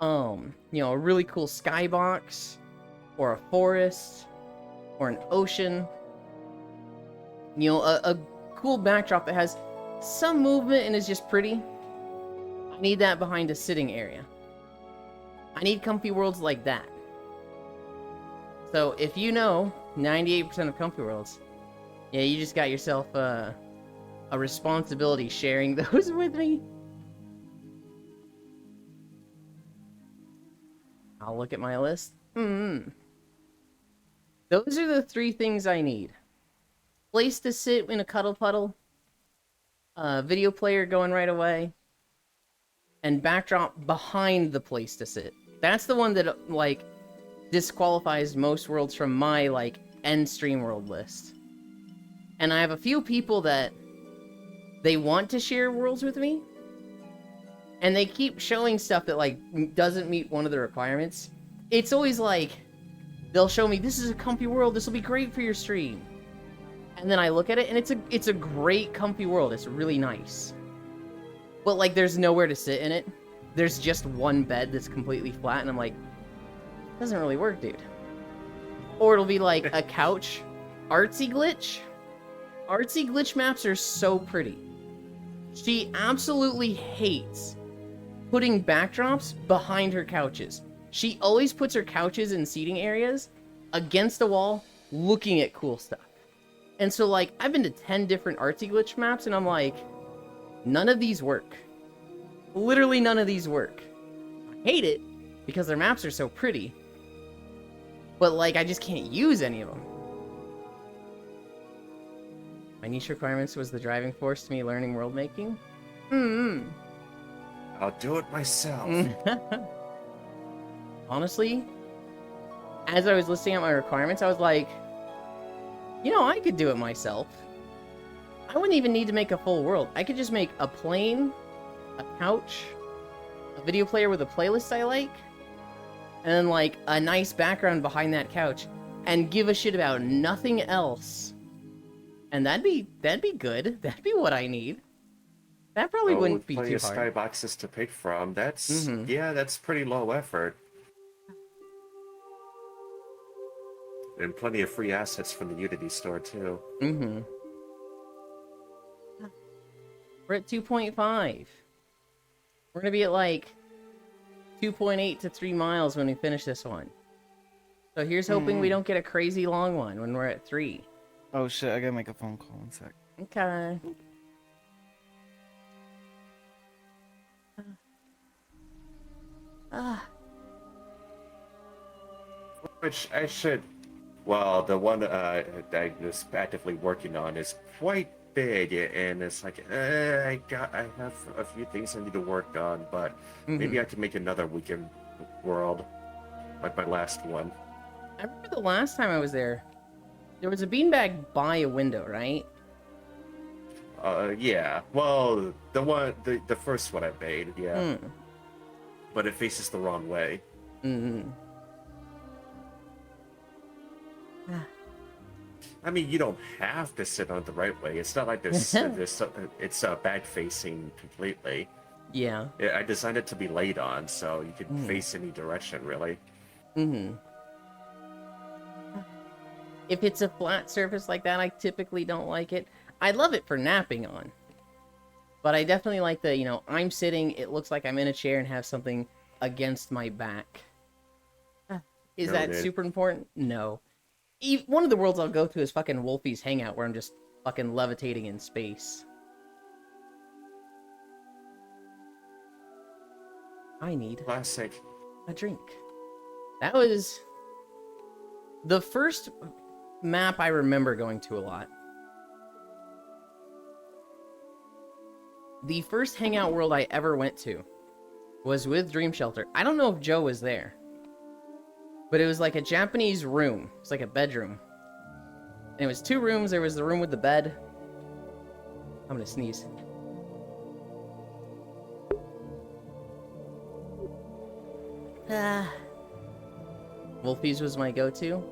you know, a really cool skybox or a forest or an ocean, you know, a cool backdrop that has some movement and is just pretty, I need that behind a sitting area. I need comfy worlds like that. So if you know 98% of comfy worlds, yeah, you just got yourself a responsibility sharing those with me. I'll look at my list. Those are the 3 things I need. Place to sit in a cuddle puddle, video player going right away, and backdrop behind the place to sit. That's the one that, like, disqualifies most worlds from my, like, end stream world list. And I have a few people that they want to share worlds with me, and they keep showing stuff that, like, doesn't meet one of the requirements. It's always like, they'll show me, this is a comfy world, this will be great for your stream. And then I look at it, and it's a great comfy world, it's really nice. But, like, there's nowhere to sit in it. There's just one bed that's completely flat, and I'm like, doesn't really work, dude. Or it'll be like a couch. Artsy Glitch? Artsy Glitch maps are so pretty. She absolutely hates putting backdrops behind her couches. She always puts her couches in seating areas against a wall looking at cool stuff. And so, like, I've been to 10 different Artsy Glitch maps, and I'm like, none of these work. Literally none of these work. I hate it because their maps are so pretty. But, like, I just can't use any of them. My niche requirements was the driving force to me learning world making. I'll do it myself. Honestly, as I was listing out my requirements, I was like, you know, I could do it myself. I wouldn't even need to make a full world. I could just make a plane, a couch, a video player with a playlist I like, and then, like, a nice background behind that couch, and give a shit about nothing else. And that'd be good. That'd be what I need. That probably wouldn't be too hard. Plenty of skyboxes to pick from. That's yeah, that's pretty low effort. And plenty of free assets from the Unity store too. We're at 2.5. We're gonna be at like 2.8 to 3 miles when we finish this one. So here's hoping we don't get a crazy long one when we're at 3. Oh shit, I gotta make a phone call in a sec. Okay. Which I should... Well, the one I was actively working on is quite big, and it's like, I have a few things I need to work on, but maybe I can make another weekend world, like my last one. I remember the last time I was there, there was a beanbag by a window, right? Yeah. Well, the first one I made, yeah. But it faces the wrong way. I mean, you don't have to sit on the right way. It's not like this. It's back facing completely. Yeah. I designed it to be laid on, so you can face any direction, really. If it's a flat surface like that, I typically don't like it. I love it for napping on. But I definitely like the, you know, I'm sitting, it looks like I'm in a chair and have something against my back. Is that super important? No. One of the worlds I'll go to is fucking Wolfie's Hangout, where I'm just fucking levitating in space. I need classic a drink. That was the first map I remember going to a lot. The first hangout world I ever went to was with Dream Shelter. I don't know if Joe was there, but it was like a Japanese room. It's like a bedroom. And it was 2 rooms. There was the room with the bed, I'm gonna sneeze. Wolfies was my go-to.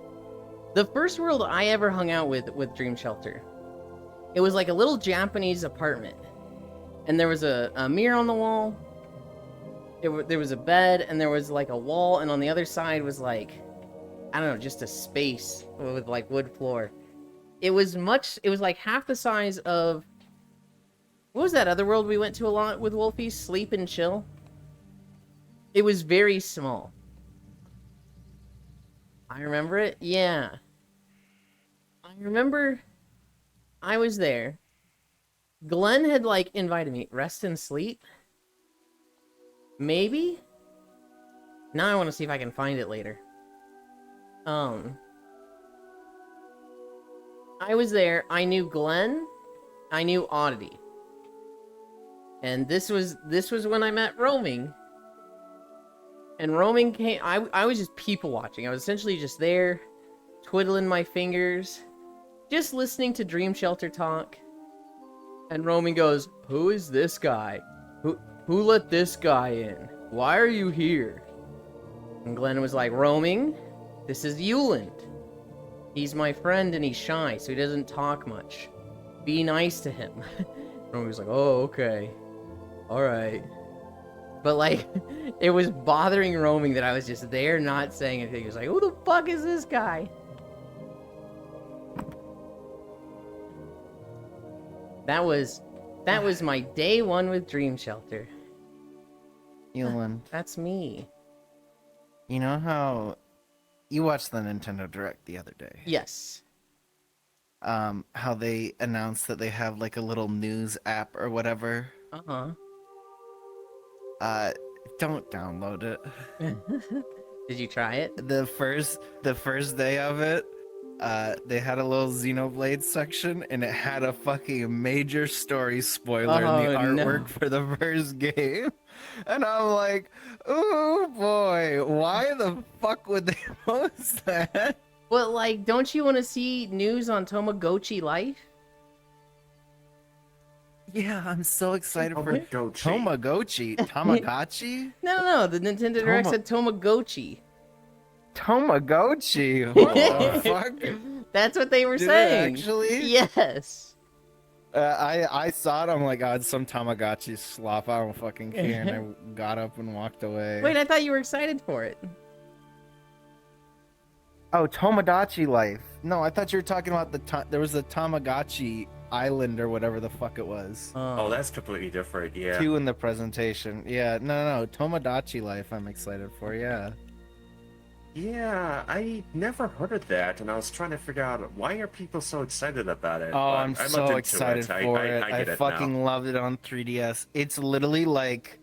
The first world I ever hung out with Dream Shelter, it was like a little Japanese apartment, and there was a mirror on the wall. There was a bed, and there was like a wall, and on the other side was like, I don't know, just a space with like wood floor. It was like half the size of, what was that other world we went to a lot with Wolfies? Sleep and Chill? It was very small. I remember it? Yeah. I remember I was there. Glenn had, like, invited me. Rest and Sleep? Maybe? Now I want to see if I can find it later. I was there. I knew Glenn. I knew Oddity. And this was when I met Roaming. And Roaming came, I was just people watching. I was essentially just there, twiddling my fingers, just listening to Dream Shelter talk. And Roaming goes, "Who is this guy? Who let this guy in? Why are you here?" And Glenn was like, "Roaming, this is Yuland. He's my friend and he's shy, so he doesn't talk much. Be nice to him." Roaming was like, "Oh, okay. Alright." But, like, it was bothering Roaming that I was just there not saying anything. He was like, "Who the fuck is this guy?" That was my day one with Dream Shelter. Yuland, That's me. you know how you watched the Nintendo Direct the other day? Yes. How they announced that they have like a little news app or whatever. Uh-huh. Don't download it. Did you try it? The first day of it, they had a little Xenoblade section, and it had a fucking major story spoiler in the Oh, no. artwork for the first game. And I'm like, oh boy, why the fuck would they post that? But, like, don't you want to see news on Tamagotchi Life? Yeah, I'm so excited for Tamagotchi. Tamagotchi? No. The Nintendo Direct said Tamagotchi. Tamagotchi? What the fuck? That's what they were Did it saying. actually? Yes. I saw it. I'm like, oh, it's some Tamagotchi slop. I don't fucking care. And I got up and walked away. Wait, I thought you were excited for it. Oh, Tomodachi Life. No, I thought you were talking about there was a Tamagotchi Island or whatever the fuck it was. Oh, that's completely different. Yeah. 2 in the presentation. Yeah, no. Tomodachi Life. I'm excited for. Yeah. Yeah, I never heard of that, and I was trying to figure out why are people so excited about it. Oh, but I'm looked so into excited for it. I I get it fucking now. loved it on 3DS. It's literally like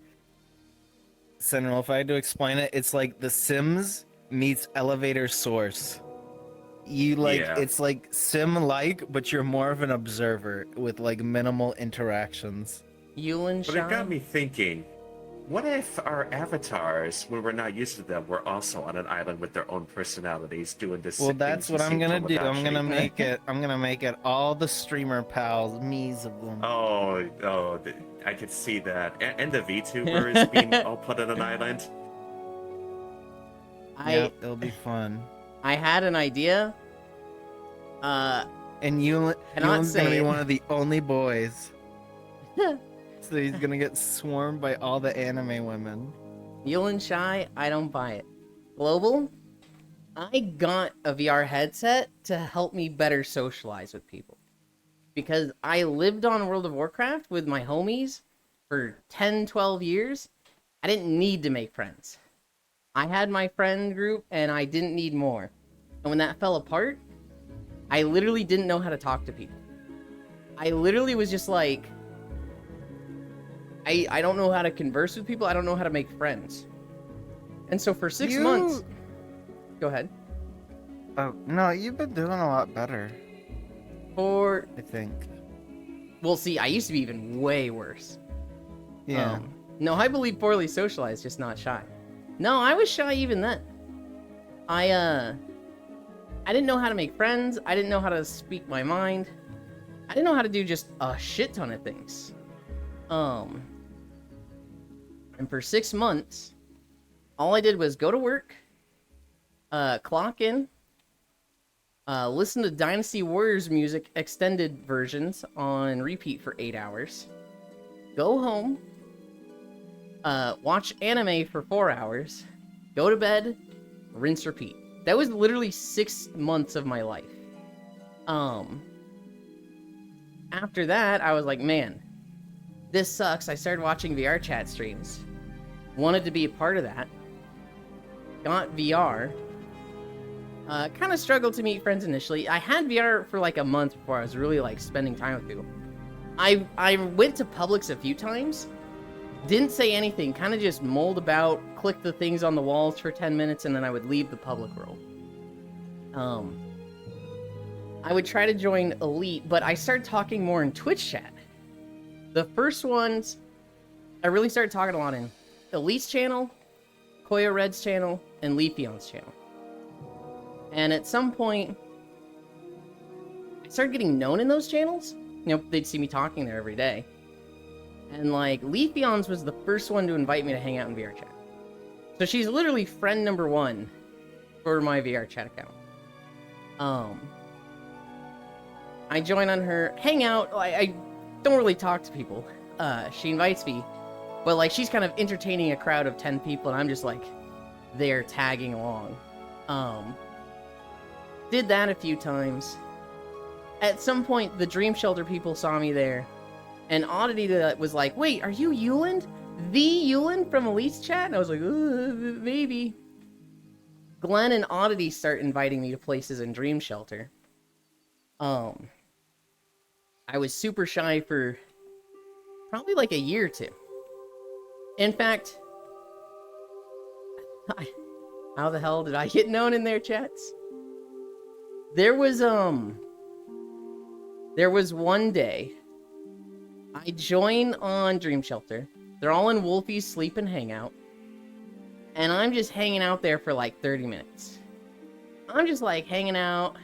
Sentinel, if I had to explain it, it's like The Sims meets Elevator Source. You like Yeah. it's like Sim-like, but you're more of an observer with like minimal interactions. Yulin But it got Shine? me thinking, what if our avatars, when we're not used to them, were also on an island with their own personalities doing this? Well, that's what I'm gonna do. I'm gonna make it all the streamer pals, me's of them. I could see that. And the VTubers being all put on an island. Yep, it'll be fun. I had an idea. And Yulin's gonna say be it. one of the only boys. So he's gonna get swarmed by all the anime women. Yulin Shy, I don't buy it. Global, I got a VR headset to help me better socialize with people. Because I lived on World of Warcraft with my homies for 10, 12 years. I didn't need to make friends. I had my friend group and I didn't need more. And when that fell apart, I literally didn't know how to talk to people. I literally was just like, I don't know how to converse with people. I don't know how to make friends. And so for 6 months... Go ahead. Oh, no, you've been doing a lot better, For... I think. Well, see, I used to be even way worse. Yeah. No, I believe poorly socialized, just not shy. No, I was shy even then. I didn't know how to make friends. I didn't know how to speak my mind. I didn't know how to do just a shit ton of things. And for 6 months, all I did was go to work, clock in, listen to Dynasty Warriors music extended versions on repeat for 8 hours, go home, watch anime for 4 hours, go to bed, rinse, repeat. That was literally 6 months of my life. After that, I was like, man, this sucks. I started watching VR chat streams. Wanted to be a part of that. Got VR. Kind of struggled to meet friends initially. I had VR for like a month before I was really like spending time with people. I went to Publix a few times. Didn't say anything. Kind of just mulled about, clicked the things on the walls for 10 minutes, and then I would leave the public world. I would try to join Elite, but I started talking more in Twitch chat. The first ones, I really started talking a lot in Elite's channel, Koya Red's channel, and Leafeon's channel. And at some point, I started getting known in those channels. You know, they'd see me talking there every day. And like, Leafeon's was the first one to invite me to hang out in VR chat. So she's literally friend number 1 for my VR chat account. I join on her hangout. I don't really talk to people. She invites me, but like she's kind of entertaining a crowd of 10 people, and I'm just like there tagging along. Did that a few times. At some point, the Dream Shelter people saw me there, and Oddity that was like, "Wait, are you Yuland? The Yuland from Elite's chat?" And I was like, maybe. Glenn and Oddity start inviting me to places in Dream Shelter. I was super shy for probably like a year or 2. In fact, how the hell did I get known in their chats? There was one day I join on Dream Shelter. They're all in Wolfie's sleep and hangout. And I'm just hanging out there for like 30 minutes. I'm just like hanging out.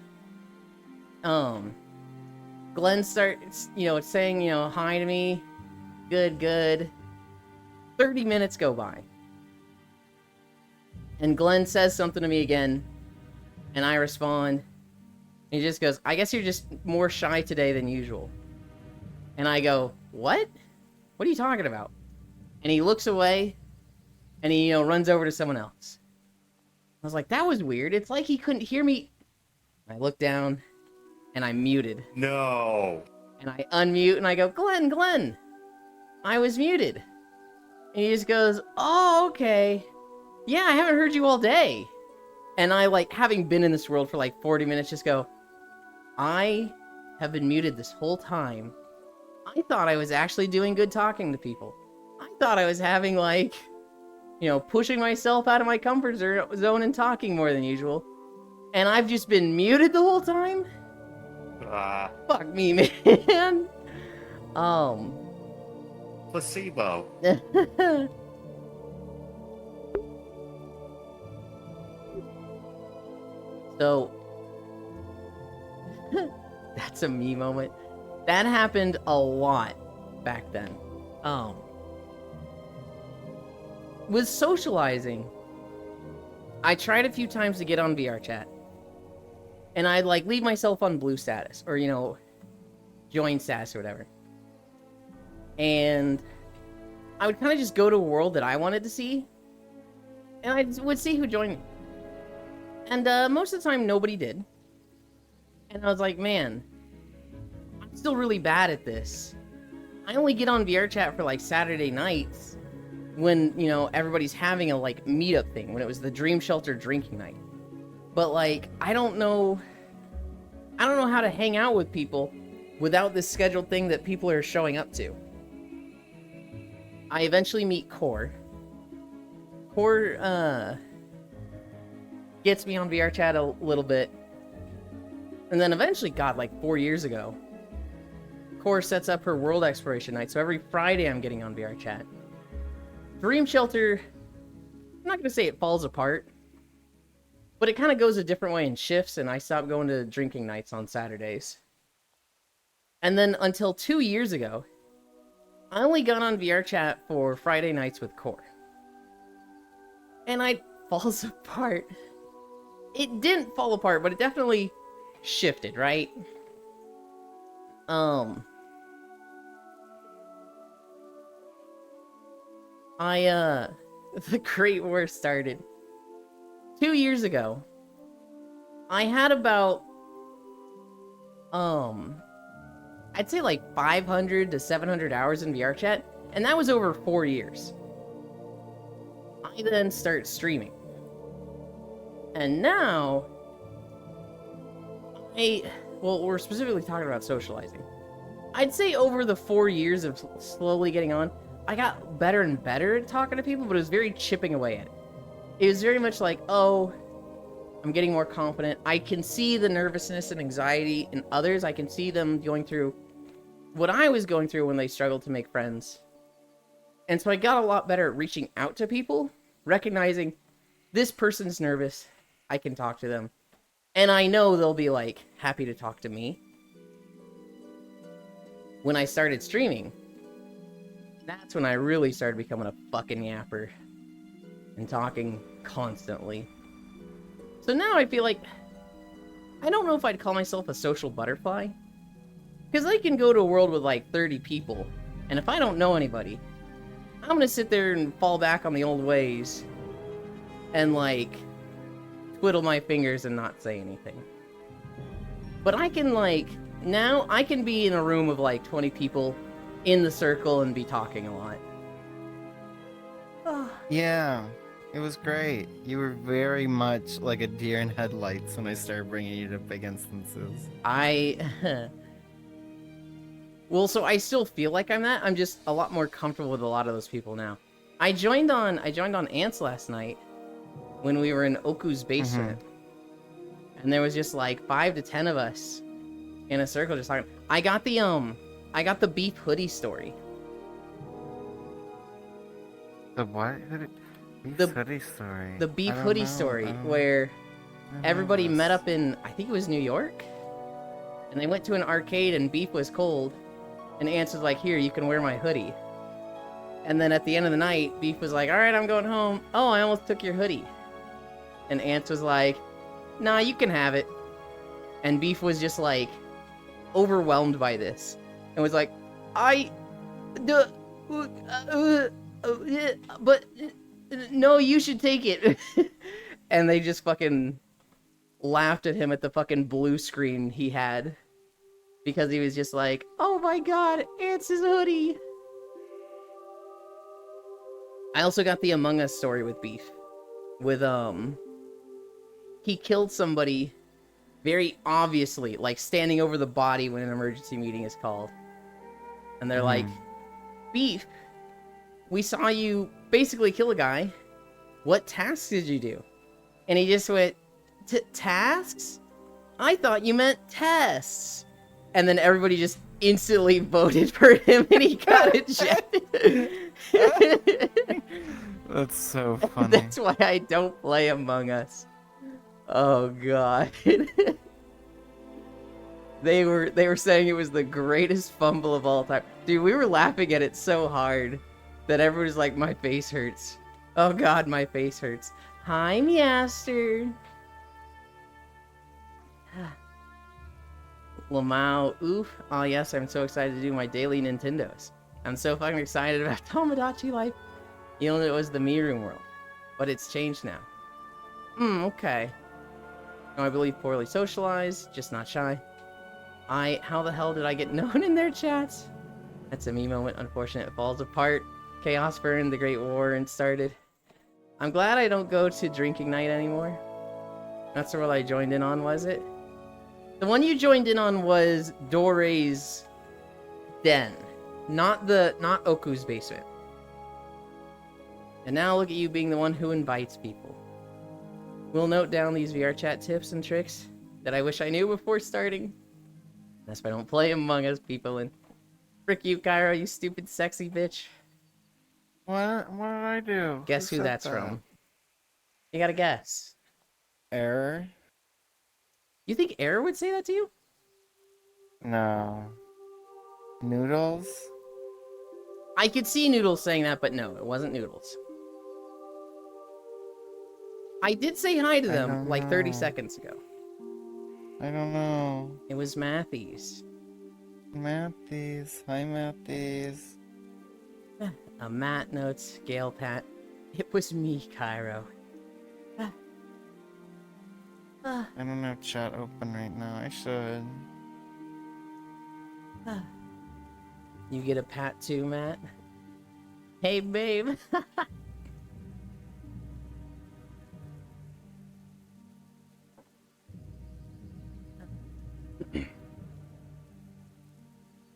Glenn starts, saying, hi to me. Good. 30 minutes go by. And Glenn says something to me again. And I respond. And he just goes, "I guess you're just more shy today than usual." And I go, "What? What are you talking about?" And he looks away. And he, runs over to someone else. I was like, that was weird. It's like he couldn't hear me. I look down. And I'm muted. No. And I unmute and I go, Glenn, I was muted. And he just goes, "Oh, okay. Yeah, I haven't heard you all day." And I, like, having been in this world for like 40 minutes, just go, I have been muted this whole time. I thought I was actually doing good talking to people. I thought I was having, like, pushing myself out of my comfort zone and talking more than usual. And I've just been muted the whole time? Fuck me, man. Placebo. So, that's a me moment. That happened a lot back then. With socializing, I tried a few times to get on VR chat. And I'd like leave myself on blue status or, join status or whatever. And I would kind of just go to a world that I wanted to see. And I would see who joined me. And most of the time, nobody did. And I was like, man, I'm still really bad at this. I only get on VR chat for like Saturday nights when, everybody's having a like meetup thing, when it was the Dream Shelter drinking night. But like, I don't know how to hang out with people without this scheduled thing that people are showing up to. I eventually meet Core. Core, gets me on VR chat a little bit. And then eventually, God, like 4 years ago, Core sets up her world exploration night. So every Friday I'm getting on VR chat. Dream Shelter, I'm not going to say it falls apart, but it kind of goes a different way in shifts, and I stopped going to drinking nights on Saturdays. And then until 2 years ago, I only got on VRChat for Friday nights with Core. And I falls apart. It didn't fall apart, but it definitely shifted, right? The Great War started 2 years ago. I had about, I'd say like 500 to 700 hours in VRChat, and that was over 4 years. I then start streaming. And now, well, we're specifically talking about socializing. I'd say over the 4 years of slowly getting on, I got better and better at talking to people, but it was very chipping away at it. It was very much like, oh, I'm getting more confident. I can see the nervousness and anxiety in others. I can see them going through what I was going through when they struggled to make friends. And so I got a lot better at reaching out to people, recognizing this person's nervous. I can talk to them. And I know they'll be like happy to talk to me. When I started streaming, that's when I really started becoming a fucking yapper and talking constantly. So now I feel like, I don't know if I'd call myself a social butterfly, because I can go to a world with like 30 people, and if I don't know anybody, I'm gonna sit there and fall back on the old ways and like twiddle my fingers and not say anything. But I can like, now I can be in a room of like 20 people in the circle and be talking a lot. Yeah, it was great. You were very much like a deer in headlights when I started bringing you to big instances. Well, so I still feel like I'm that. I'm just a lot more comfortable with a lot of those people now. I joined on Ants last night when we were in Oku's basement. And there was just like 5 to 10 of us in a circle just talking. I got the beef hoodie story. The what? The hoodie story. The beef I don't hoodie know. story I don't where know everybody this. met up in, I think it was New York, and they went to an arcade and Beef was cold, and Ants was like, here, you can wear my hoodie. And then at the end of the night, Beef was like, alright, I'm going home. Oh, I almost took your hoodie. And Ants was like, nah, you can have it. And Beef was just like, overwhelmed by this, and was like, but no, you should take it. And they just fucking laughed at him at the fucking blue screen he had, because he was just like, oh my god, it's his hoodie. I also got the Among Us story with Beef. With, he killed somebody very obviously, like standing over the body when an emergency meeting is called. And they're like, Beef, we saw you basically kill a guy. What tasks did you do? And he just went, tasks? I thought you meant tests. And then everybody just instantly voted for him and he got ejected. That's so funny. That's why I don't play Among Us. Oh god. They were saying it was the greatest fumble of all time. Dude, we were laughing at it so hard that everyone was like, my face hurts. Oh god, my face hurts. Hi, Meowster. Lamau, oof. Oh yes, I'm so excited to do my daily Nintendos. I'm so fucking excited about Tomodachi Life. You know, it was the Miroom world, but it's changed now. Okay. No, I believe poorly socialized, just not shy. How the hell did I get known in their chats? That's a me moment, unfortunate, it falls apart. Chaos burned, the Great War and started. I'm glad I don't go to drinking night anymore. That's the world I joined in on, was it? The one you joined in on was Dore's den, not Oku's basement. And now look at you being the one who invites people. We'll note down these VRChat tips and tricks that I wish I knew before starting. That's why I don't play Among Us, people, and frick you, Kyra, you stupid sexy bitch. What did I do? Guess who said that's that? from? You gotta guess. Error? You think Error would say that to you? No. Noodles? I could see Noodles saying that, but no, it wasn't Noodles. I did say hi to I them don't like 30 know. seconds ago. I don't know. It was Matthews. Matthews. Hi, Matthews. Matt notes, Gail Pat. It was me, Cairo. I don't have chat open right now. I should. You get a pat too, Matt? Hey, babe.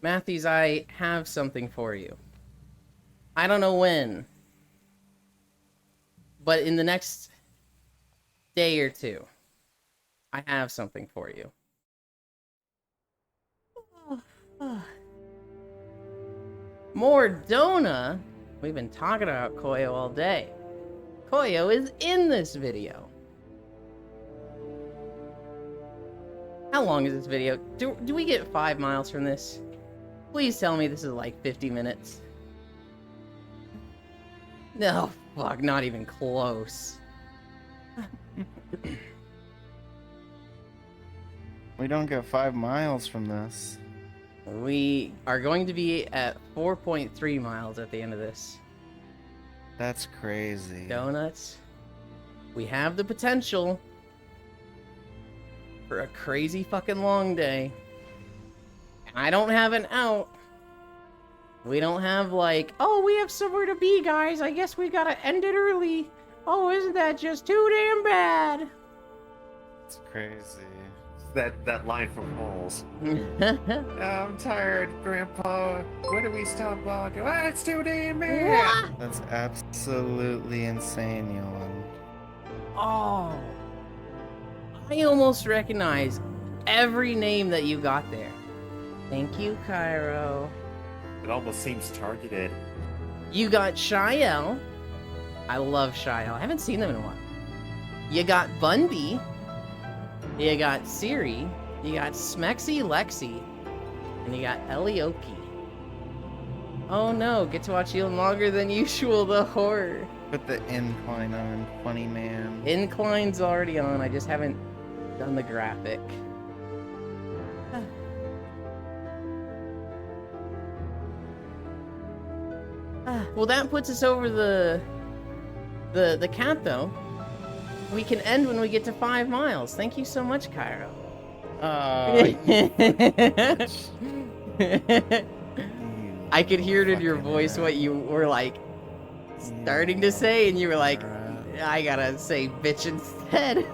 Matthews, I have something for you. I don't know when, but in the next day or two, I have something for you. Mordona? We've been talking about Koyo all day. Koyo is in this video. How long is this video? Do we get 5 miles from this? Please tell me this is like 50 minutes. No, fuck, not even close. We don't get 5 miles from this. We are going to be at 4.3 miles at the end of this. That's crazy. Donuts. We have the potential for a crazy fucking long day. I don't have an out. We don't have like, oh, we have somewhere to be, guys. I guess we gotta end it early. Oh, isn't that just too damn bad? It's crazy. That line from Halls. I'm tired, Grandpa. When do we stop walking? Ah, it's too damn bad. That's absolutely insane, Yolan. Oh. I almost recognize every name that you got there. Thank you, Cairo. It almost seems targeted. You got Shael. I love Shael. I haven't seen them in a while. You got Bundy. You got Siri. You got Smexy Lexi. And you got Elioki. Oh no, get to watch even longer than usual, the horror. Put the incline on, funny man. Incline's already on, I just haven't done the graphic. Well, that puts us over the cap, though. We can end when we get to 5 miles. Thank you so much, Cairo. Oh, I could hear it in your voice what you were like starting to say, and you were like, I gotta say bitch instead.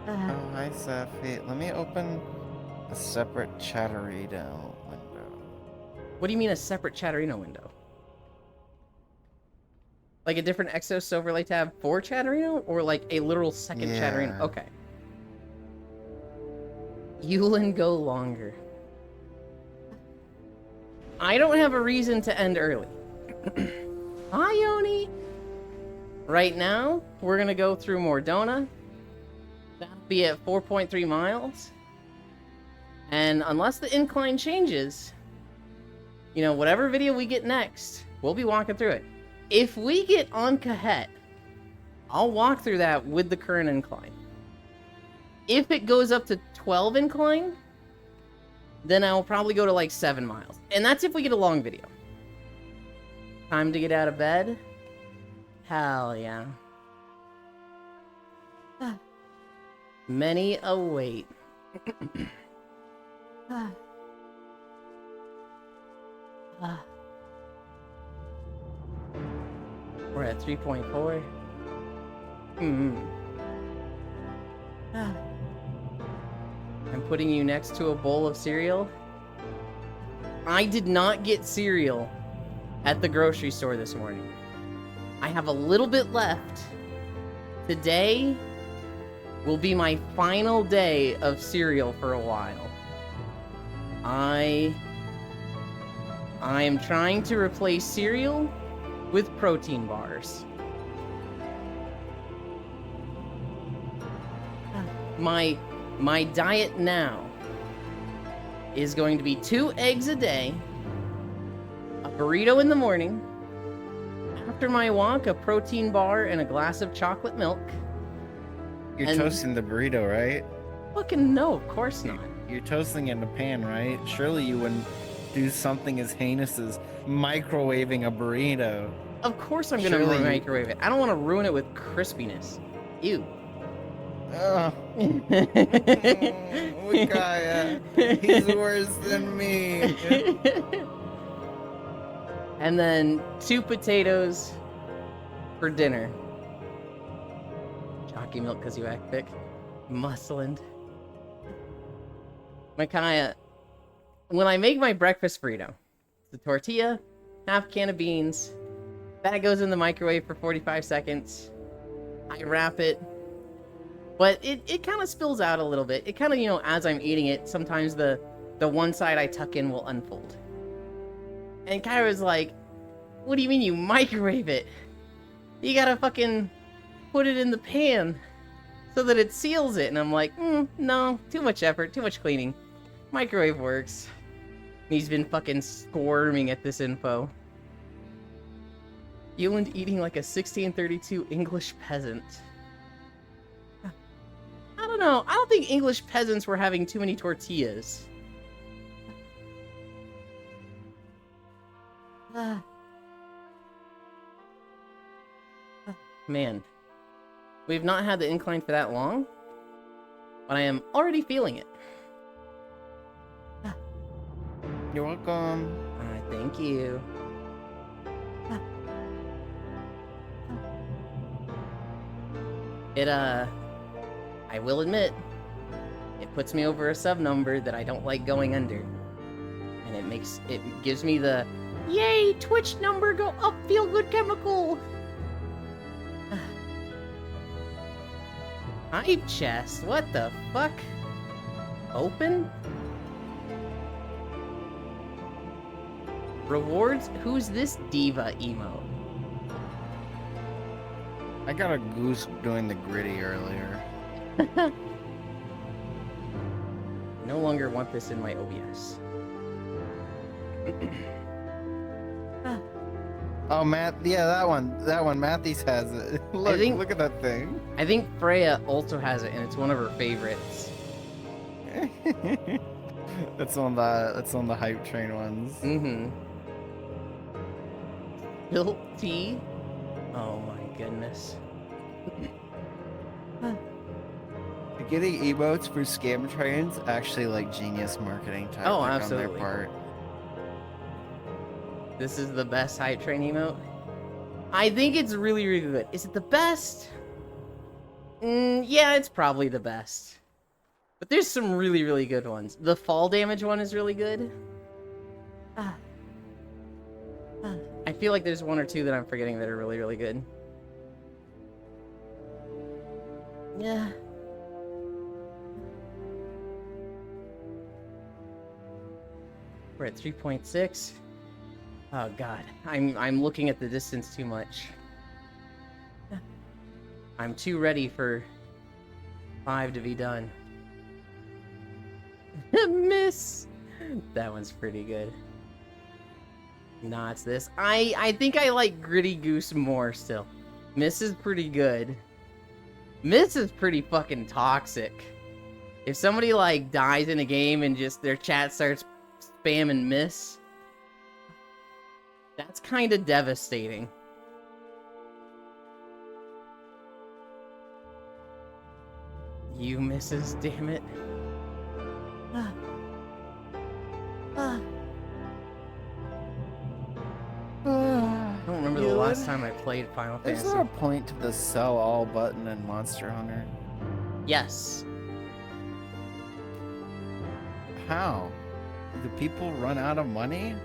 Oh, hi, Safi. Let me open a separate Chatterino window. What do you mean a separate Chatterino window? Like a different Exos overlay tab for Chatterino, or like a literal second Chatterino? Yeah. Okay. Yulin go longer. I don't have a reason to end early. Hi, Yoni. Right now, we're gonna go through Mordona. That'll be at 4.3 miles. And unless the incline changes, you know, whatever video we get next, we'll be walking through it. If we get on Kahet, I'll walk through that with the current incline. If it goes up to 12 incline, then I'll probably go to like 7 miles. And that's if we get a long video. Time to get out of bed? Hell yeah. Many await. We're at 3.4. I'm putting you next to a bowl of cereal. I did not get cereal at the grocery store this morning. I have a little bit left. Today will be my final day of cereal for a while. I am trying to replace cereal with protein bars. My My diet now is going to be 2 eggs a day, a burrito in the morning, after my walk, a protein bar, and a glass of chocolate milk. You're And- toasting the burrito, right? Fucking no, of course not. You're toasting in a pan, right? Surely you wouldn't do something as heinous as microwaving a burrito. Of course I'm gonna Surely you- microwave it. I don't want to ruin it with crispiness. Ew. Ugh. Micaiah, he's worse than me. And then 2 potatoes for dinner. Jockey milk because you act thick. Muscling. Micaiah, when I make my breakfast burrito, it's a tortilla, half can of beans, that goes in the microwave for 45 seconds. I wrap it, but it kind of spills out a little bit. It kind of, you know, as I'm eating it, sometimes the one side I tuck in will unfold. And Kyra's like, what do you mean you microwave it? You gotta fucking put it in the pan so that it seals it. And I'm like, no, too much effort, too much cleaning. Microwave works. He's been fucking squirming at this info. Euland eating like a 1632 English peasant. I don't know. I don't think English peasants were having too many tortillas. Man, we've not had the incline for that long, but I am already feeling it. You're welcome. Thank you. I will admit, it puts me over a sub number that I don't like going under. And it gives me the, yay, Twitch number go up, feel good chemical. Hype chest, what the fuck? Open? Rewards? Who's this diva emote? I got a goose doing the gritty earlier. No longer want this in my OBS. Oh, Matt, yeah, that one. Matthews has it. Look, think- look at that thing. I think Freya also has it, and it's one of her favorites. That's on the hype train ones. Mm-hmm. Built tea? Oh my goodness. Getting emotes for scam trains actually like genius marketing tactic Oh, on absolutely. their part. This is the best hype train emote? I think it's really, really good. Is it the best? Yeah, it's probably the best. But there's some really, really good ones. The fall damage one is really good. I feel like there's 1 or 2 that I'm forgetting that are really, really good. Yeah. We're at 3.6. Oh god, I'm looking at the distance too much. I'm too ready for 5 to be done. Miss! That one's pretty good. Nah, it's this. I think I like Gritty Goose more still. Miss is pretty good. Miss is pretty fucking toxic. If somebody like dies in a game and just their chat starts spamming Miss, that's kind of devastating. You misses, damn it. I don't remember the last time I played Final Is Fantasy. there a point to the sell all button in Monster Hunter? Yes. How? Do people run out of money?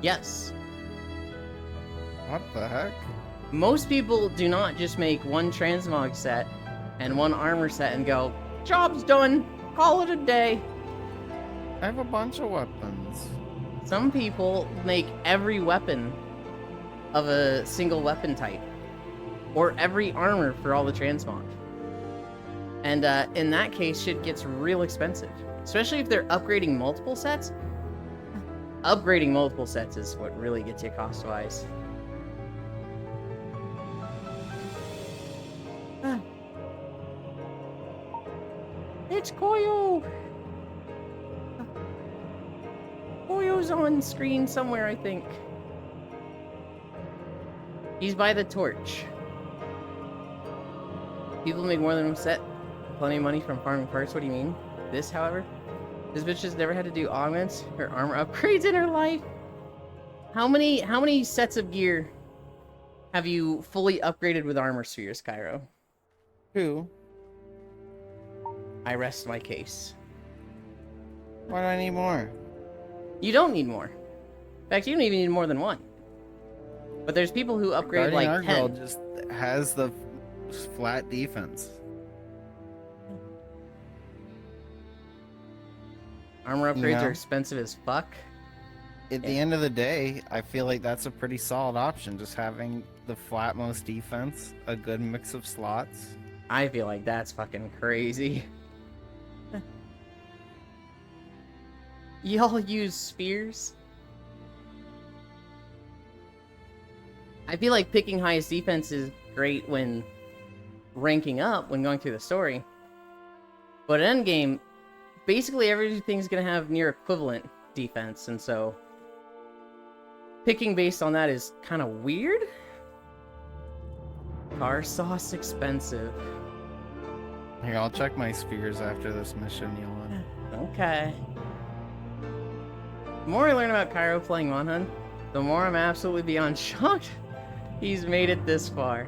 Yes. What the heck? Most people do not just make 1 transmog set and 1 armor set and go, job's done, call it a day. I have a bunch of weapons. Some people make every weapon of a single weapon type. Or every armor for all the transmog. And in that case, shit gets real expensive. Especially if they're upgrading multiple sets. Upgrading multiple sets is what really gets you cost-wise. It's Koyo! Koyo's on screen somewhere, I think. He's by the torch. People make more than one set. Plenty of money from farming parts. What do you mean? This, however? This bitch has never had to do augments or armor upgrades in her life. How many sets of gear have you fully upgraded with armor spheres, Cairo? 2. I rest my case. Why do I need more? You don't need more. In fact, you don't even need more than one. But there's people who upgrade Guardian like Argyle 10. just has the flat defense. Armor You upgrades know? are expensive as fuck. At the end of the day, I feel like that's a pretty solid option. Just having the flatmost defense, a good mix of slots. I feel like that's fucking crazy. Y'all use spheres? I feel like picking highest defense is great when ranking up, when going through the story. But endgame, basically everything's gonna have near equivalent defense, and so picking based on that is kind of weird. Car sauce expensive. Here, I'll check my spheres after this mission, Yolan. Okay. The more I learn about Cairo playing Monhun, the more I'm absolutely beyond shocked he's made it this far.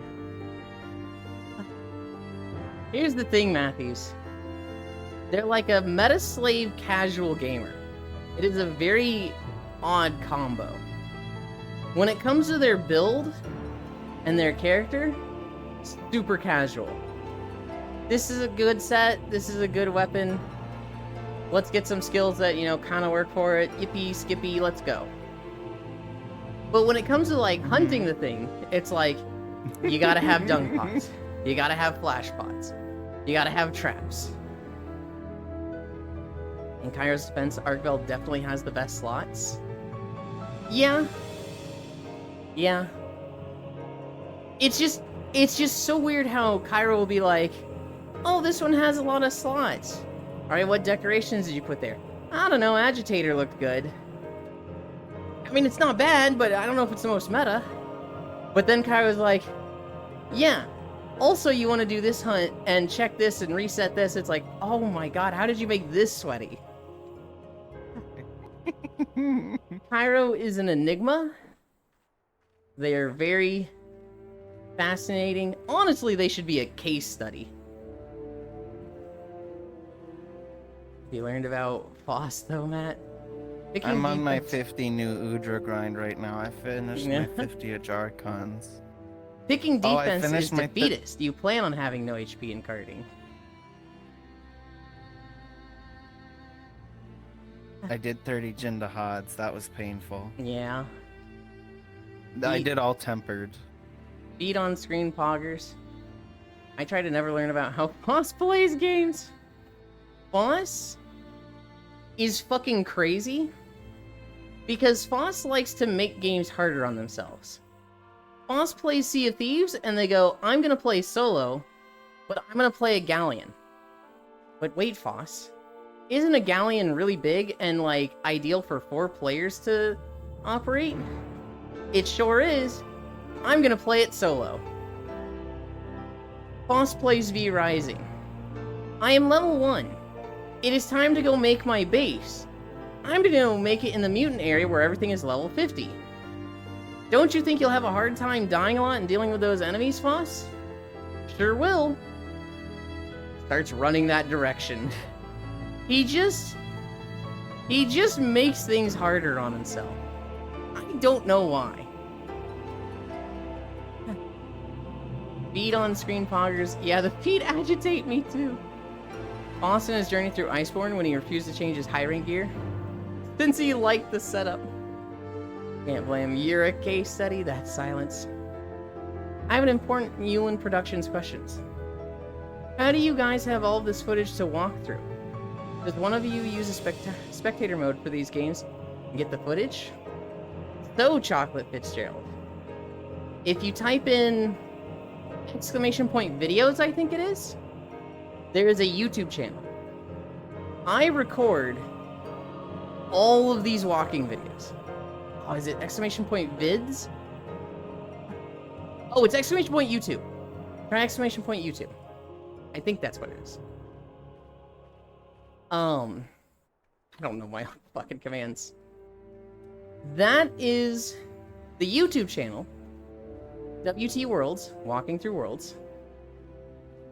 Here's the thing, Matthews. They're like a meta-slave casual gamer. It is a very odd combo. When it comes to their build and their character, super casual. This is a good set, this is a good weapon. Let's get some skills that, you know, kind of work for it. Yippee, skippy, let's go. But when it comes to, like, hunting the thing, it's like, you gotta have dung pots. You gotta have flash pots. You gotta have traps. In Cairo's defense, Argyle definitely has the best slots. Yeah. Yeah. It's just so weird how Cairo will be like, oh, this one has a lot of slots. Alright, what decorations did you put there? I don't know, Agitator looked good. I mean, it's not bad, but I don't know if it's the most meta. But then Cairo's like, yeah, also you want to do this hunt and check this and reset this. It's like, oh my god, how did you make this sweaty? Cairo is an enigma. They are very fascinating. Honestly, they should be a case study. You learned about Foss, though, Matt? Picking I'm on my defense- 50 new Udra grind right now. I finished Yeah. my 50 Ajarkons. Picking Oh, I defense is finished my defeatist. You plan on having no HP in karting. I did 30 Jindahads. That was painful. Yeah. I Ye- did all tempered. Beat on screen poggers. I try to never learn about how Foss plays games. Foss is fucking crazy because Foss likes to make games harder on themselves. Foss plays Sea of Thieves and they go, I'm gonna play solo, but I'm gonna play a galleon. But wait, Foss, isn't a galleon really big and like ideal for 4 players to operate? It sure is. I'm gonna play it solo. Foss plays V Rising. I am level 1. It is time to go make my base. I'm gonna go make it in the mutant area where everything is level 50. Don't you think you'll have a hard time dying a lot and dealing with those enemies, Foss? Sure will. Starts running that direction. He just makes things harder on himself. I don't know why. Feet on screen poggers. Yeah, the feet agitate me too. Austin is journeying through Iceborne when he refused to change his high rank gear. Since he liked the setup. Can't blame him. You're a case study. That's silence. I have an important Yulin Productions questions. How do you guys have all this footage to walk through? Does one of you use a spectator mode for these games and get the footage? So, Chocolate Fitzgerald, if you type in !videos, I think it is, there is a YouTube channel. I record all of these walking videos. Oh, is it !vids? Oh, it's !YouTube. Try !YouTube. I think that's what it is. I don't know my fucking commands. That is the YouTube channel. WT Worlds, Walking Through Worlds.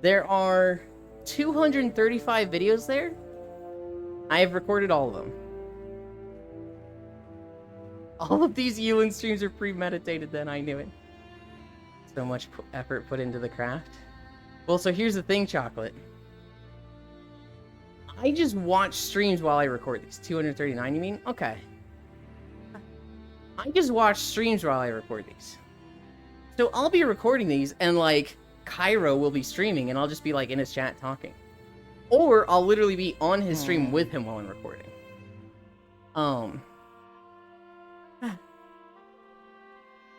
There are 235 videos there. I have recorded all of them. All of these Yulin streams are premeditated then, I knew it. So much effort put into the craft. Well, so here's the thing, Chocolate. I just watch streams while I record these. 239, you mean? Okay. I just watch streams while I record these. So I'll be recording these, and like, Cairo will be streaming, and I'll just be like in his chat talking. Or I'll literally be on his stream with him while I'm recording.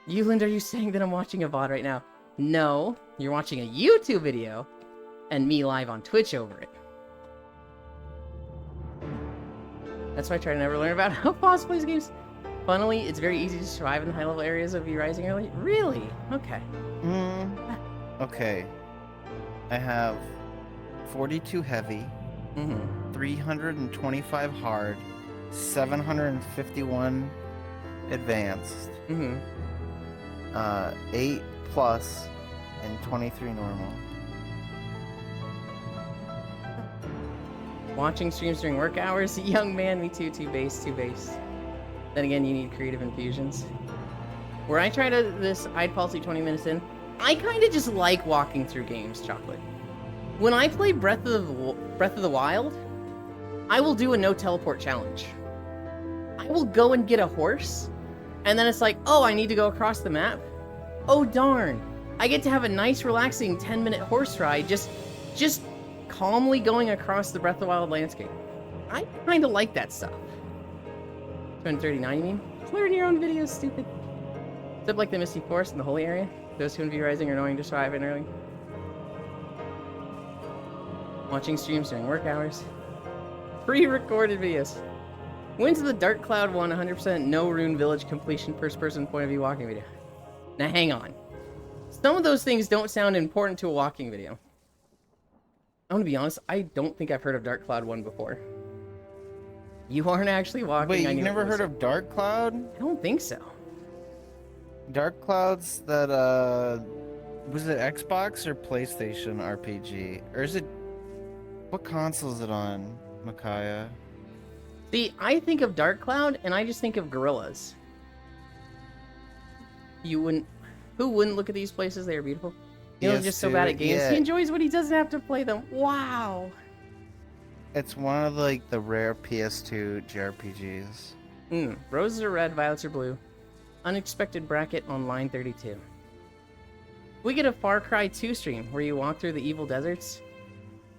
Yuland, are you saying that I'm watching a VOD right now? No, you're watching a YouTube video, and me live on Twitch over it. That's why I try to never learn about how Foz plays games. Funnily, it's very easy to survive in the high-level areas of V Rising early. Really? Okay. Okay. I have 42 heavy, 325 hard, 751 advanced, 8 plus, and 23 normal. Watching streams during work hours? Young man, me too. 2 base. Then again, you need creative infusions. Where I try to I'd fall asleep 20 minutes in. I kind of just like walking through games, Chocolate. When I play Breath of the Wild, I will do a no teleport challenge. I will go and get a horse, and then it's like, oh, I need to go across the map. Oh darn! I get to have a nice, relaxing 10-minute horse ride, just calmly going across the Breath of the Wild landscape. I kind of like that stuff. 239, you mean? Clearing your own videos, stupid. Except like the Misty Forest and the Holy Area. Those who in V Rising are annoying to survive in early. Watching streams during work hours. Pre-recorded videos. When's the Dark Cloud 1 100% no rune village completion first person point of view walking video? Now hang on. Some of those things don't sound important to a walking video. I'm gonna be honest, I don't think I've heard of Dark Cloud 1 before. You aren't actually walking. Wait, you've never heard of Dark Cloud? I don't think so. Dark Cloud's that, was it Xbox or PlayStation RPG? Or is it, what console is it on, Micaiah? See, I think of Dark Cloud, and I just think of gorillas. Who wouldn't look at these places? They are beautiful. Neil's just so bad at games. Yeah. He enjoys when he doesn't have to play them. Wow. It's one of like the rare PS2 JRPGs. Roses are red, violets are blue. Unexpected bracket on line 32. We get a Far Cry 2 stream where you walk through the evil deserts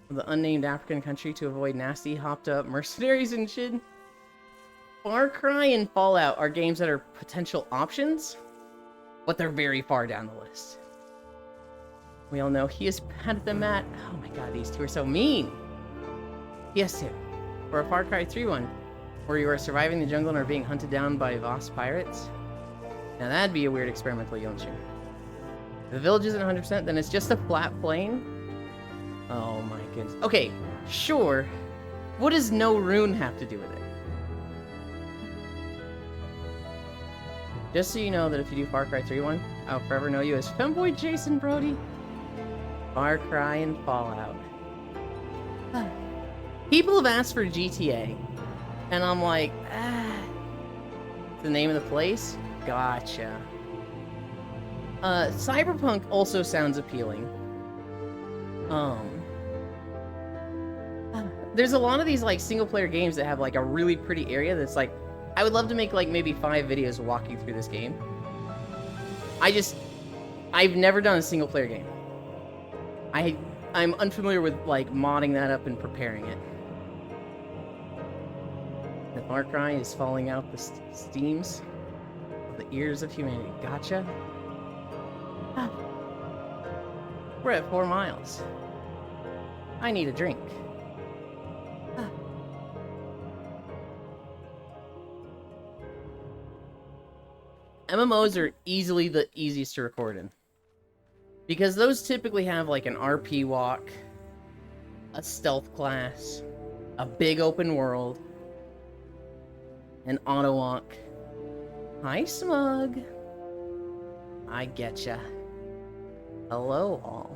of the unnamed African country to avoid nasty, hopped-up mercenaries and shit. Far Cry and Fallout are games that are potential options, but they're very far down the list. We all know he is bad at the mat. Oh my god, these two are so mean. PS2. Or a Far Cry 3 one, where you are surviving the jungle and are being hunted down by Voss pirates. Now that'd be a weird experimental Yonshu. If the village isn't 100%, then it's just a flat plain? Oh my goodness. Okay, sure. What does no rune have to do with it? Just so you know that if you do Far Cry 3 one, I'll forever know you as Femboy Jason Brody. Far Cry and Fallout. People have asked for GTA, and I'm like, the name of the place? Gotcha. Cyberpunk also sounds appealing. There's a lot of these like single player games that have like a really pretty area that's like, I would love to make like maybe 5 videos walking through this game. I've never done a single player game. I'm unfamiliar with like modding that up and preparing it. The Far Cry is falling out the steams of the ears of humanity. Gotcha. Ah. We're at 4 miles. I need a drink. Ah. MMOs are easily the easiest to record in. Because those typically have like an RP walk, a stealth class, a big open world, an auto walk. Hi, Smug. I getcha. Hello, all.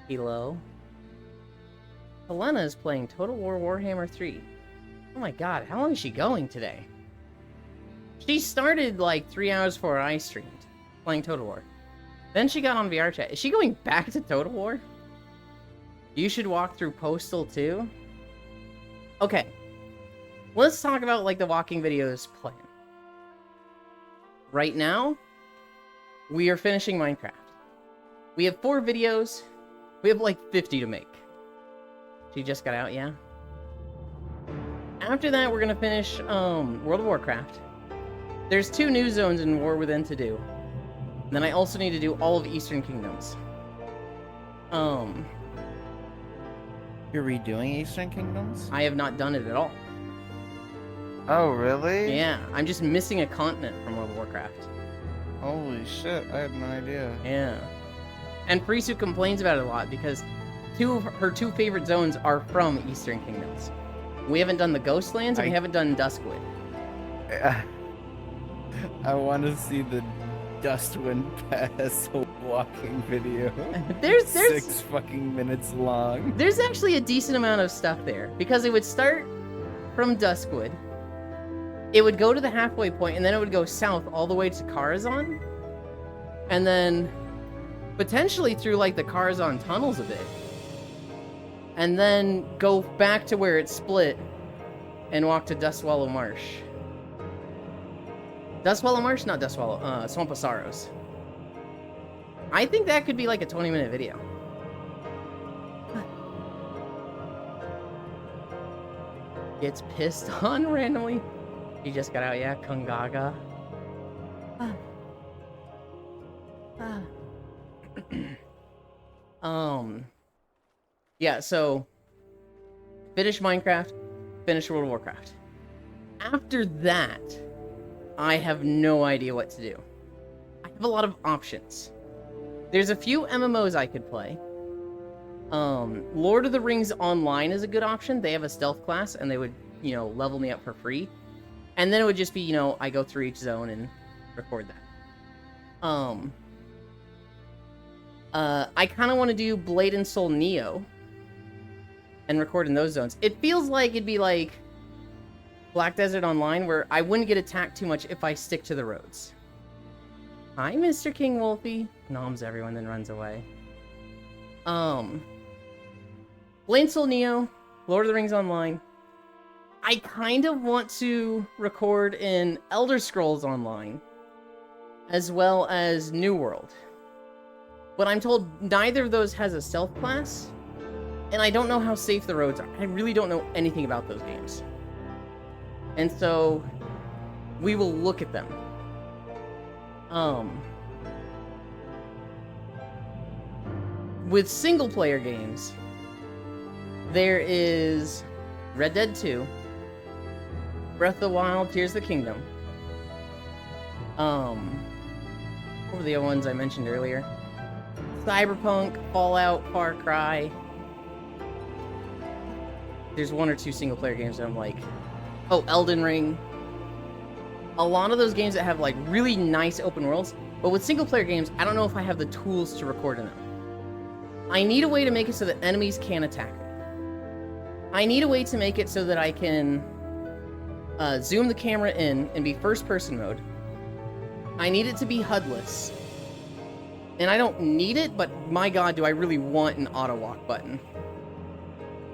Hello. Helena is playing Total War Warhammer 3. Oh my god, how long is she going today? She started like 3 hours before I streamed, playing Total War. Then she got on VR chat. Is she going back to Total War? You should walk through Postal too? Okay. Let's talk about like the walking videos plan. Right now, we are finishing Minecraft. We have 4 videos. We have like 50 to make. She just got out, yeah? After that, we're gonna finish World of Warcraft. There's 2 new zones in War Within to do. And then I also need to do all of Eastern Kingdoms. You're redoing Eastern Kingdoms? I have not done it at all. Oh, really? Yeah, I'm just missing a continent from World of Warcraft. Holy shit, I had no idea. Yeah. And Frisu complains about it a lot because her 2 favorite zones are from Eastern Kingdoms. We haven't done the Ghostlands and we haven't done Duskwood. I want to see the Dustwind Pass walking video. There's 6 fucking minutes long. There's actually a decent amount of stuff there because it would start from Duskwood. It would go to the halfway point and then it would go south all the way to Karazhan. And then potentially through like the Karazhan tunnels a bit. And then go back to where it split and walk to Dustswallow Marsh. Dustswallow Marsh? Not Dustswallow. Swamp of Sorrows. I think that could be like a 20-minute video. Gets pissed on randomly. He just got out, yeah. Kungaga. Yeah, so finish Minecraft, finish World of Warcraft. After that, I have no idea what to do. I have a lot of options. There's a few MMOs I could play. Lord of the Rings Online is a good option. They have a stealth class, and they would, you know, level me up for free. And then it would just be, you know, I go through each zone and record that. I kind of want to do Blade and Soul Neo and record in those zones. It feels like it'd be like Black Desert Online, where I wouldn't get attacked too much if I stick to the roads. Hi, Mr. King Wolfie. Noms everyone, then runs away. Blade and Soul Neo, Lord of the Rings Online. I kind of want to record in Elder Scrolls Online, as well as New World. But I'm told neither of those has a stealth class, and I don't know how safe the roads are. I really don't know anything about those games. And so, we will look at them. With single-player games, there is Red Dead 2, Breath of the Wild, Tears of the Kingdom. What were the other ones I mentioned earlier? Cyberpunk, Fallout, Far Cry. There's 1 or 2 single-player games that I'm like... Oh, Elden Ring. A lot of those games that have, like, really nice open worlds. But with single-player games, I don't know if I have the tools to record in them. I need a way to make it so that enemies can't attack me. I need a way to make it so that I can zoom the camera in and be first-person mode. I need it to be HUD-less. And I don't need it, but my god, do I really want an auto-walk button.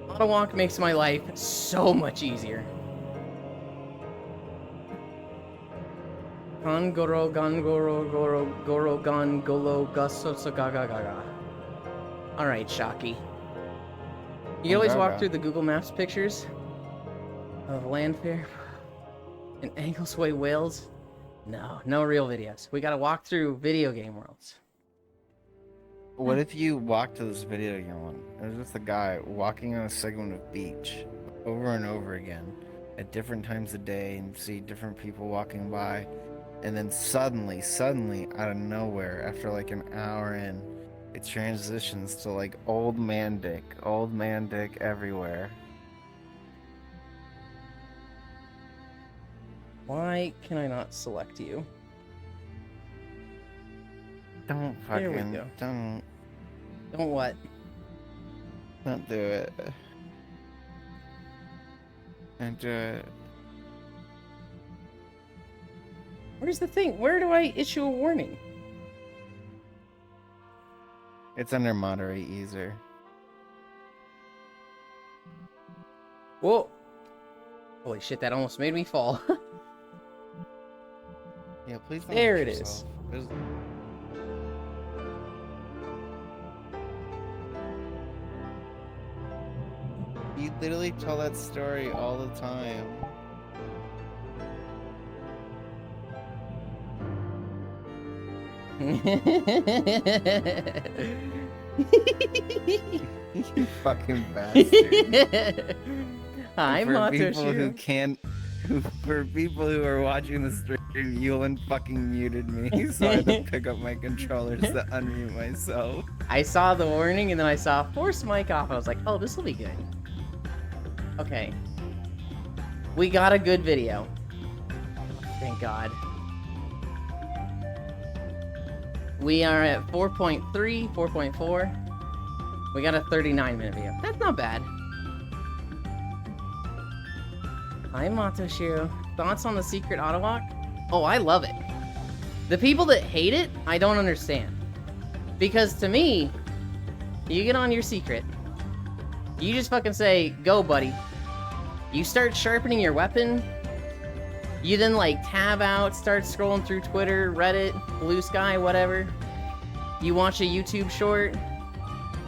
Auto-walk makes my life so much easier. Gan goro gan goro goro goro gan golo gusso ga ga ga ga. All right, Shocky. You can always walk through the Google Maps pictures of Landfair and Anglesway, Wales. No real videos. We gotta walk through video game worlds. What if you walk to this video game one? There's just a guy walking on a segment of beach over and over again at different times of day and see different people walking by. And then suddenly, out of nowhere, after like an hour in, it transitions to like old man dick everywhere. Why can I not select you? Don't There we fucking, go. don't What? do it. Don't do it. Where's the thing? Where do I issue a warning? It's under moderate user. Whoa. Holy shit, that almost made me fall. Yeah, please don't There hurt it is. yourself. There's- You literally tell that story all the time. You fucking bastard. Hi, For people who Matoshu. can't, for people who are watching the stream, Yulin fucking muted me, so I had to pick up my controllers to unmute myself. I saw the warning and then I saw force mic off. I was like, oh, this will be good. Okay. We got a good video. Thank God. We are at 4.3, 4.4. We got a 39-minute video. That's not bad. Hi, Matoshiro. Thoughts on the secret autolock? Oh, I love it. The people that hate it, I don't understand. Because to me, you get on your secret, you just fucking say, go, buddy. You start sharpening your weapon. You then, like, tab out, start scrolling through Twitter, Reddit, Blue Sky, whatever. You watch a YouTube short.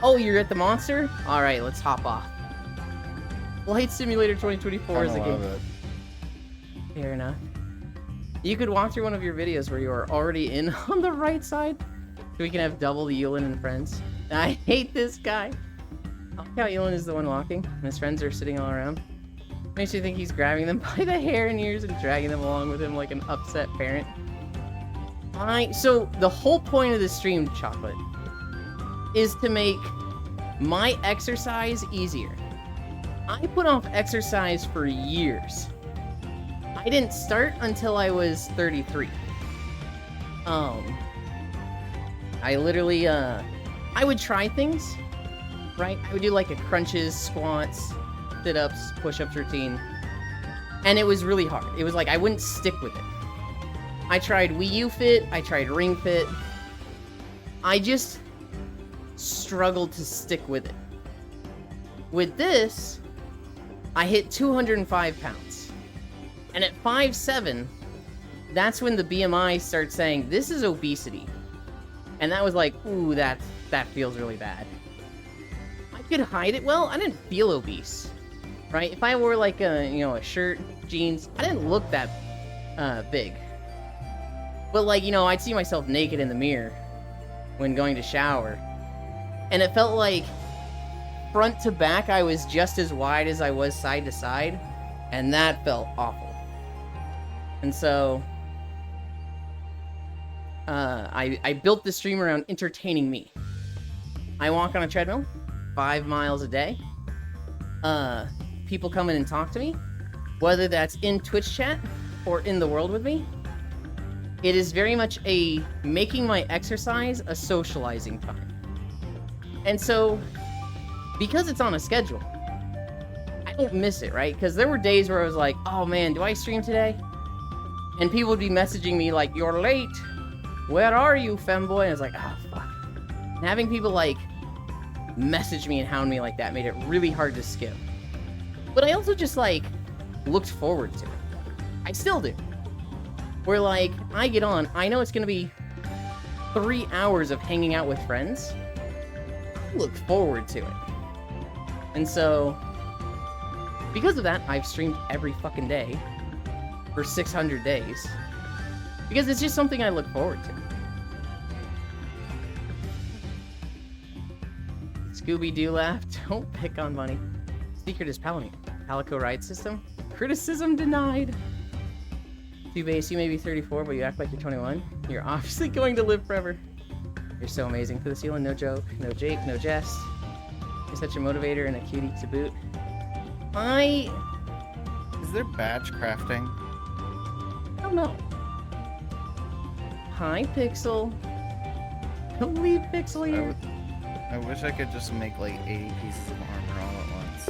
Oh, you're at the monster? Alright, let's hop off. Flight Simulator 2024 is a game. Fair enough. You could walk through one of your videos where you are already in on the right side, so we can have double the Yulin and friends. I hate this guy. I like how Yulin is the one walking, and his friends are sitting all around. Makes you think he's grabbing them by the hair and ears and dragging them along with him like an upset parent. So the whole point of this stream, Chocolate, is to make my exercise easier. I put off exercise for years. I didn't start until I was 33. I literally, I would try things, right? I would do like a crunches, squats, sit-ups, push-ups routine. And it was really hard. It was like I wouldn't stick with it. I tried Wii U Fit, I tried Ring Fit. I just struggled to stick with it. With this, I hit 205 pounds. And at 5'7", that's when the BMI starts saying, this is obesity. And that was like, ooh, that feels really bad. I could hide it well. I didn't feel obese, right? If I wore like a shirt, jeans, I didn't look that big. But like, I'd see myself naked in the mirror when going to shower. And it felt like front to back, I was just as wide as I was side to side. And that felt awful. And so I built the stream around entertaining me. I walk on a treadmill 5 miles a day. People come in and talk to me, whether that's in Twitch chat or in the world with me. It is very much a making my exercise a socializing time. And so, because it's on a schedule, I don't miss it, right? Because there were days where I was like, oh man, do I stream today? And people would be messaging me like, you're late. Where are you, femboy? And I was like, oh, fuck. And having people like message me and hound me like that made it really hard to skip. But I also just like looked forward to it. I still do. where like I get on, I know it's gonna be 3 hours of hanging out with friends. I look forward to it. And so, because of that, I've streamed every fucking day for 600 days. Because it's just something I look forward to. Scooby-Doo laugh. Don't pick on Bunny. Secret is Palamute. Calico ride system. Criticism denied. Two-Base, you may be 34, but you act like you're 21. You're obviously going to live forever. You're so amazing for the ceiling. No joke, no Jake, no jest. You're such a motivator and a cutie to boot. Is there badge crafting? I don't know. Hi, Pixel. Don't leave Pixel here. I wish I could just make like 80 pieces of armor all at once.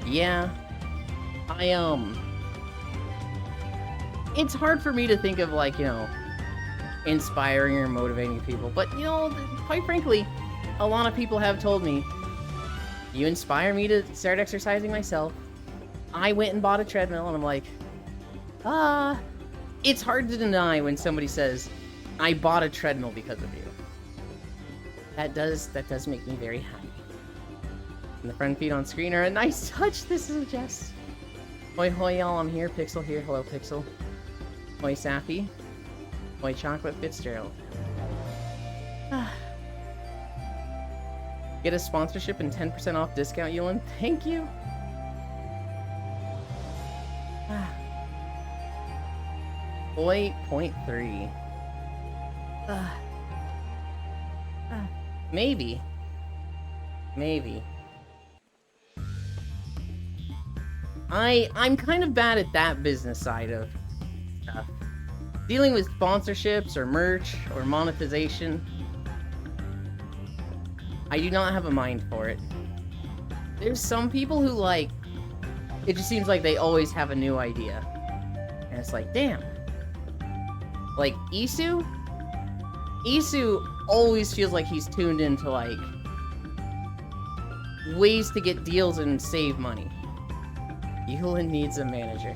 Yeah. It's hard for me to think of, like, you know, inspiring or motivating people. But, you know, quite frankly, a lot of people have told me, you inspire me to start exercising myself. I went and bought a treadmill, and I'm like, it's hard to deny when somebody says, I bought a treadmill because of you. That does make me very happy. And the friend feed on screen are a nice touch, this is a jest. Hoi hoi y'all, I'm here, Pixel here, hello Pixel. Hoi Sappy. Hoi Chocolate Fitzgerald. Get a sponsorship and 10% off discount, Yulin. Thank you. Boy, 0.3. Maybe. I'm kind of bad at that business side of stuff. Dealing with sponsorships or merch or monetization. I do not have a mind for it. There's some people who, like, it just seems like they always have a new idea. And it's like, damn. Like, Isu always feels like he's tuned into, like, ways to get deals and save money. Yulin needs a manager.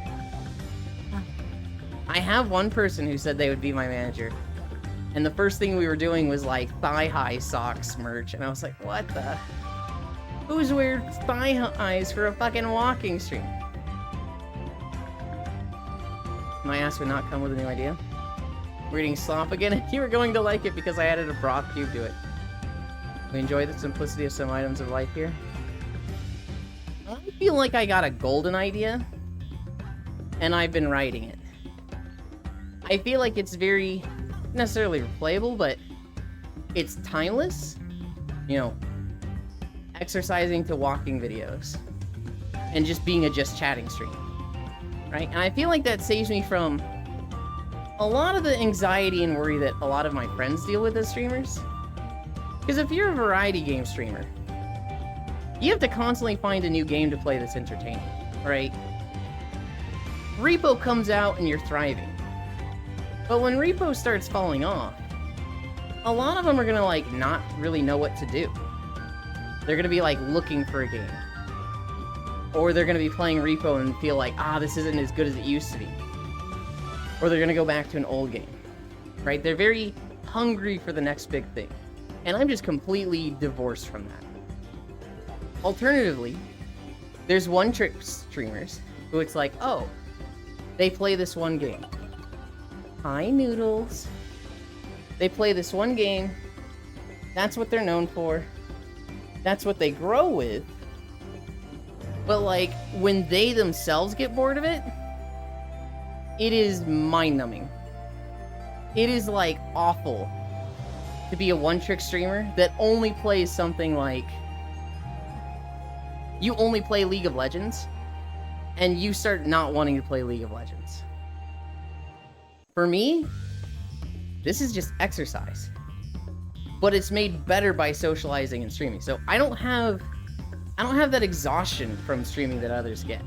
I have one person who said they would be my manager. And the first thing we were doing was, like, thigh-high socks merch. And I was like, what the? Who's wearing thigh-highs for a fucking walking stream? My ass would not come with a new idea. We're eating slop again, and you were going to like it because I added a broth cube to it. We enjoy the simplicity of some items of life here. I feel like I got a golden idea, and I've been writing it. I feel like it's very, necessarily replayable, but it's timeless. You know, exercising to walking videos, and just being a just chatting stream, right? And I feel like that saves me from a lot of the anxiety and worry that a lot of my friends deal with as streamers. Because if you're a variety game streamer, you have to constantly find a new game to play that's entertaining, right? Repo comes out and you're thriving. But when Repo starts falling off, a lot of them are gonna, like, not really know what to do. They're gonna be, like, looking for a game. Or they're gonna be playing Repo and feel like, this isn't as good as it used to be. Or they're gonna go back to an old game, right? They're very hungry for the next big thing. And I'm just completely divorced from that. Alternatively, there's one-trick streamers who it's like, they play this one game. Hi, Noodles. They play this one game. That's what they're known for. That's what they grow with. But, like, when they themselves get bored of it, it is mind-numbing. It is, like, awful to be a one-trick streamer that only plays something like... You only play League of Legends, and you start not wanting to play League of Legends. For me, this is just exercise. But it's made better by socializing and streaming. So I don't have that exhaustion from streaming that others get.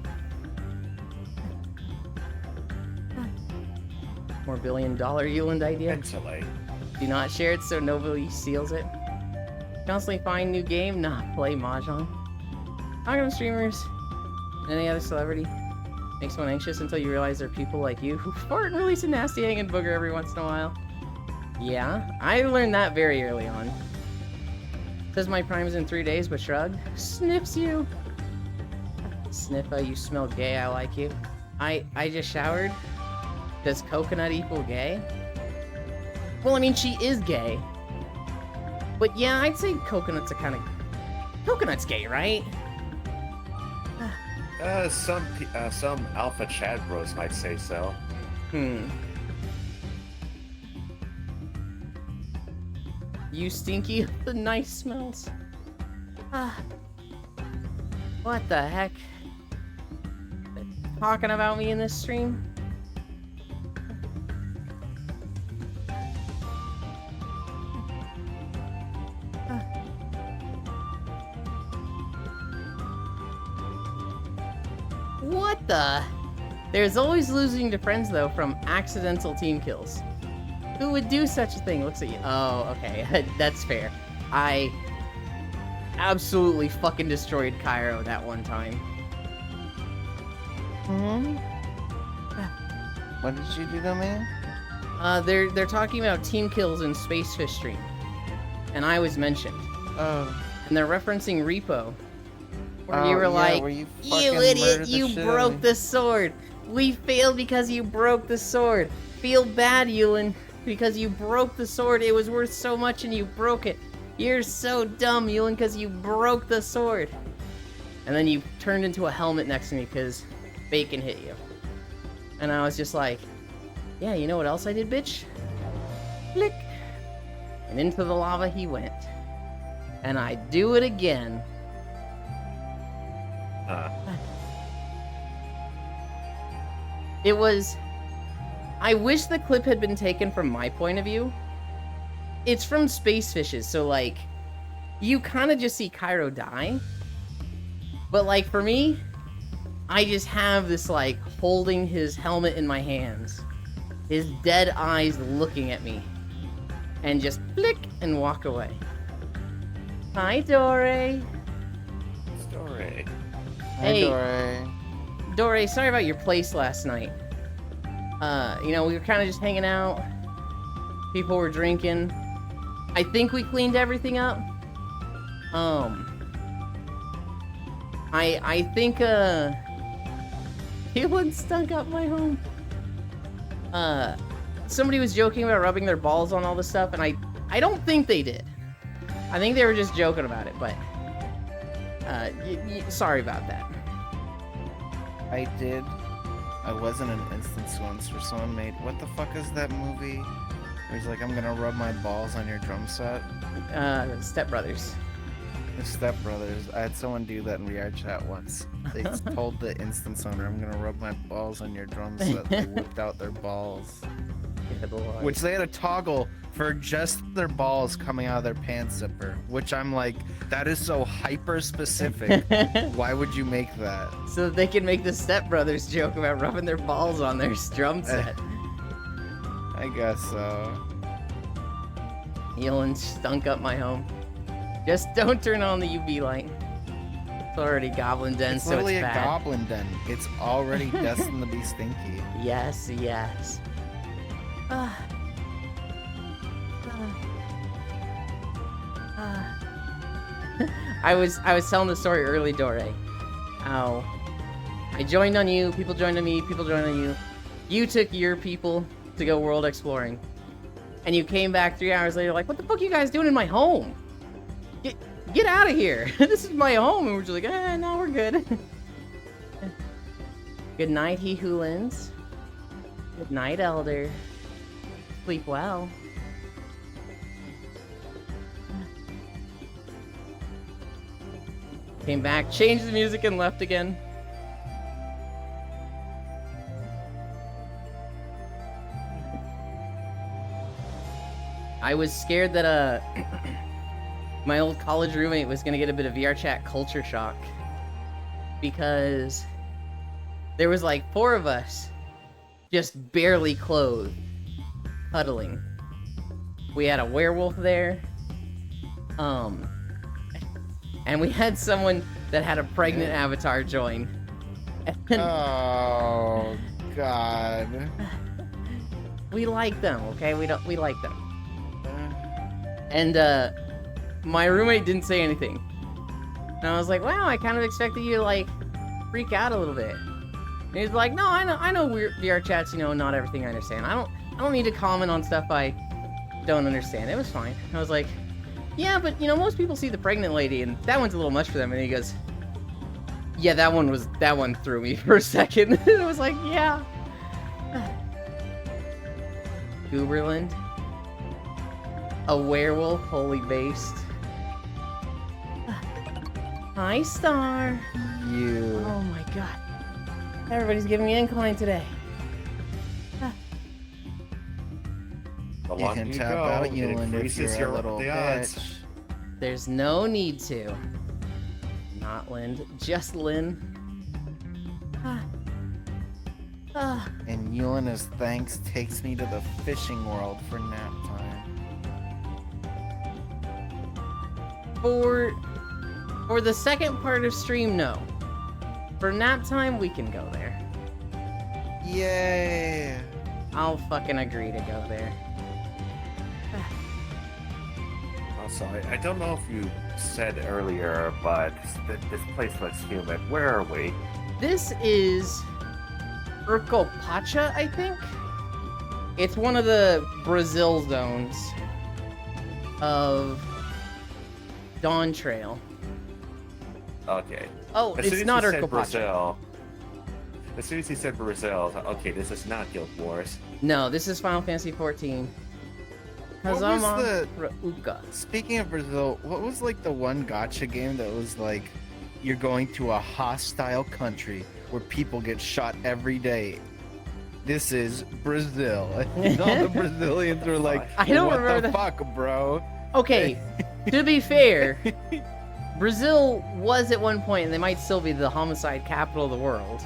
More $1 billion Yuland idea. Eventually. Do not share it so nobody steals it. Constantly find new game, not play Mahjong. Talking to streamers, any other celebrity. Makes one anxious until you realize there are people like you who fart and release a nasty hanging booger every once in a while. Yeah, I learned that very early on. Says my prime is in 3 days, but shrug. Sniffs you. Sniffa, you smell gay, I like you. I just showered. Does coconut equal gay? Well, I mean, she is gay. But yeah, I'd say coconut's a kind of... Coconut's gay, right? Some alpha Chad bros might say so. You stinky, the nice smells. What the heck? Talking about me in this stream? What the? There's always losing to friends though from accidental team kills. Who would do such a thing? Looks at you. Oh, okay. That's fair. I absolutely fucking destroyed Cairo that one time. What did you do to me? They're talking about team kills in Spacefish stream. And I was mentioned. Oh. And they're referencing Repo. Where you Oh, were yeah, like, where you you fucking idiot, murdered the you shit out broke of me." the sword. We failed because you broke the sword. Feel bad, Yulin, because you broke the sword. It was worth so much and you broke it. You're so dumb, Yulin, because you broke the sword. And then you turned into a helmet next to me because Bacon hit you. And I was just like, yeah, you know what else I did, bitch? Flick. And into the lava he went. And I do it again. It was... I wish the clip had been taken from my point of view. It's from Space Fishes, so like... You kind of just see Cairo die. But like, for me... I just have this like, holding his helmet in my hands. His dead eyes looking at me. And just flick and walk away. Hi, Dore. Story. Hey. Dore. Dore, sorry about your place last night. You know, we were kind of just hanging out. People were drinking. I think we cleaned everything up. I think, Caitlin stunk up my home. Somebody was joking about rubbing their balls on all this stuff, and I don't think they did. I think they were just joking about it, but, sorry about that. I did. I was in an instance once where someone made, what the fuck is that movie? Where he's like, I'm gonna rub my balls on your drum set. Step Brothers. The Step Brothers. I had someone do that in VR chat once. They told the instance owner, I'm gonna rub my balls on your drum set. They whipped out their balls. Good lord. Which they had a toggle for just their balls coming out of their pants zipper. Which I'm like, that is so hyper specific. Why would you make that? So that they can make the Step Brothers joke about rubbing their balls on their drum set. I guess so. Elon stunk up my home. Just don't turn on the UV light. It's already Goblin Den, It's so literally it's a bad. goblin den. It's already destined to be stinky. Yes, yes. I was telling the story early, Dore. How I joined on you, people joined on me, people joined on you. You took your people to go world exploring. And you came back 3 hours later like, what the fuck are you guys doing in my home? Get out of here. This is my home. And we're just like, no, we're good. Good night, he who lends. Good night, Elder. Sleep well. Came back, changed the music, and left again. I was scared that, my old college roommate was gonna get a bit of VR chat culture shock. Because there was like 4 of us just barely clothed, cuddling. We had a werewolf there. And we had someone that had a pregnant avatar join. And Oh God. we like them, okay? We like them. And my roommate didn't say anything. And I was like, wow, I kind of expected you to like freak out a little bit. And he's like, no, I know we're VR chats, not everything I understand. I don't need to comment on stuff I don't understand. It was fine. I was like, yeah, but most people see the pregnant lady and that one's a little much for them. And he goes, yeah, that one threw me for a second. And I was like, yeah. Gooberland. A werewolf, holy based. Hi, Star. You. Oh my god. Everybody's giving me incline today. The You longer can you tap go, out it Yulin if increases you're a your little the odds. bitch. There's no need to. Not Lynn, just Lynn. And Yulin as thanks takes me to the fishing world for nap time. For the second part of stream, no. For nap time, we can go there. Yay! I'll fucking agree to go there. Also, I don't know if you said earlier, but this place looks humid. Where are we? This is Urcopacha, I think? It's one of the Brazil zones of Dawn Trail. Okay. Oh, As soon it's as not you said Urcopacha. Brazil, as soon as you said Brazil, I thought, okay, this is not Guild Wars. No, this is Final Fantasy 14. What was Hazama the- Rauka. Speaking of Brazil, what was like the one gacha game that was like you're going to a hostile country where people get shot every day? This is Brazil. And all the Brazilians were like, I don't what remember the that. fuck, bro? Okay, to be fair, Brazil was at one point, and they might still be, the homicide capital of the world.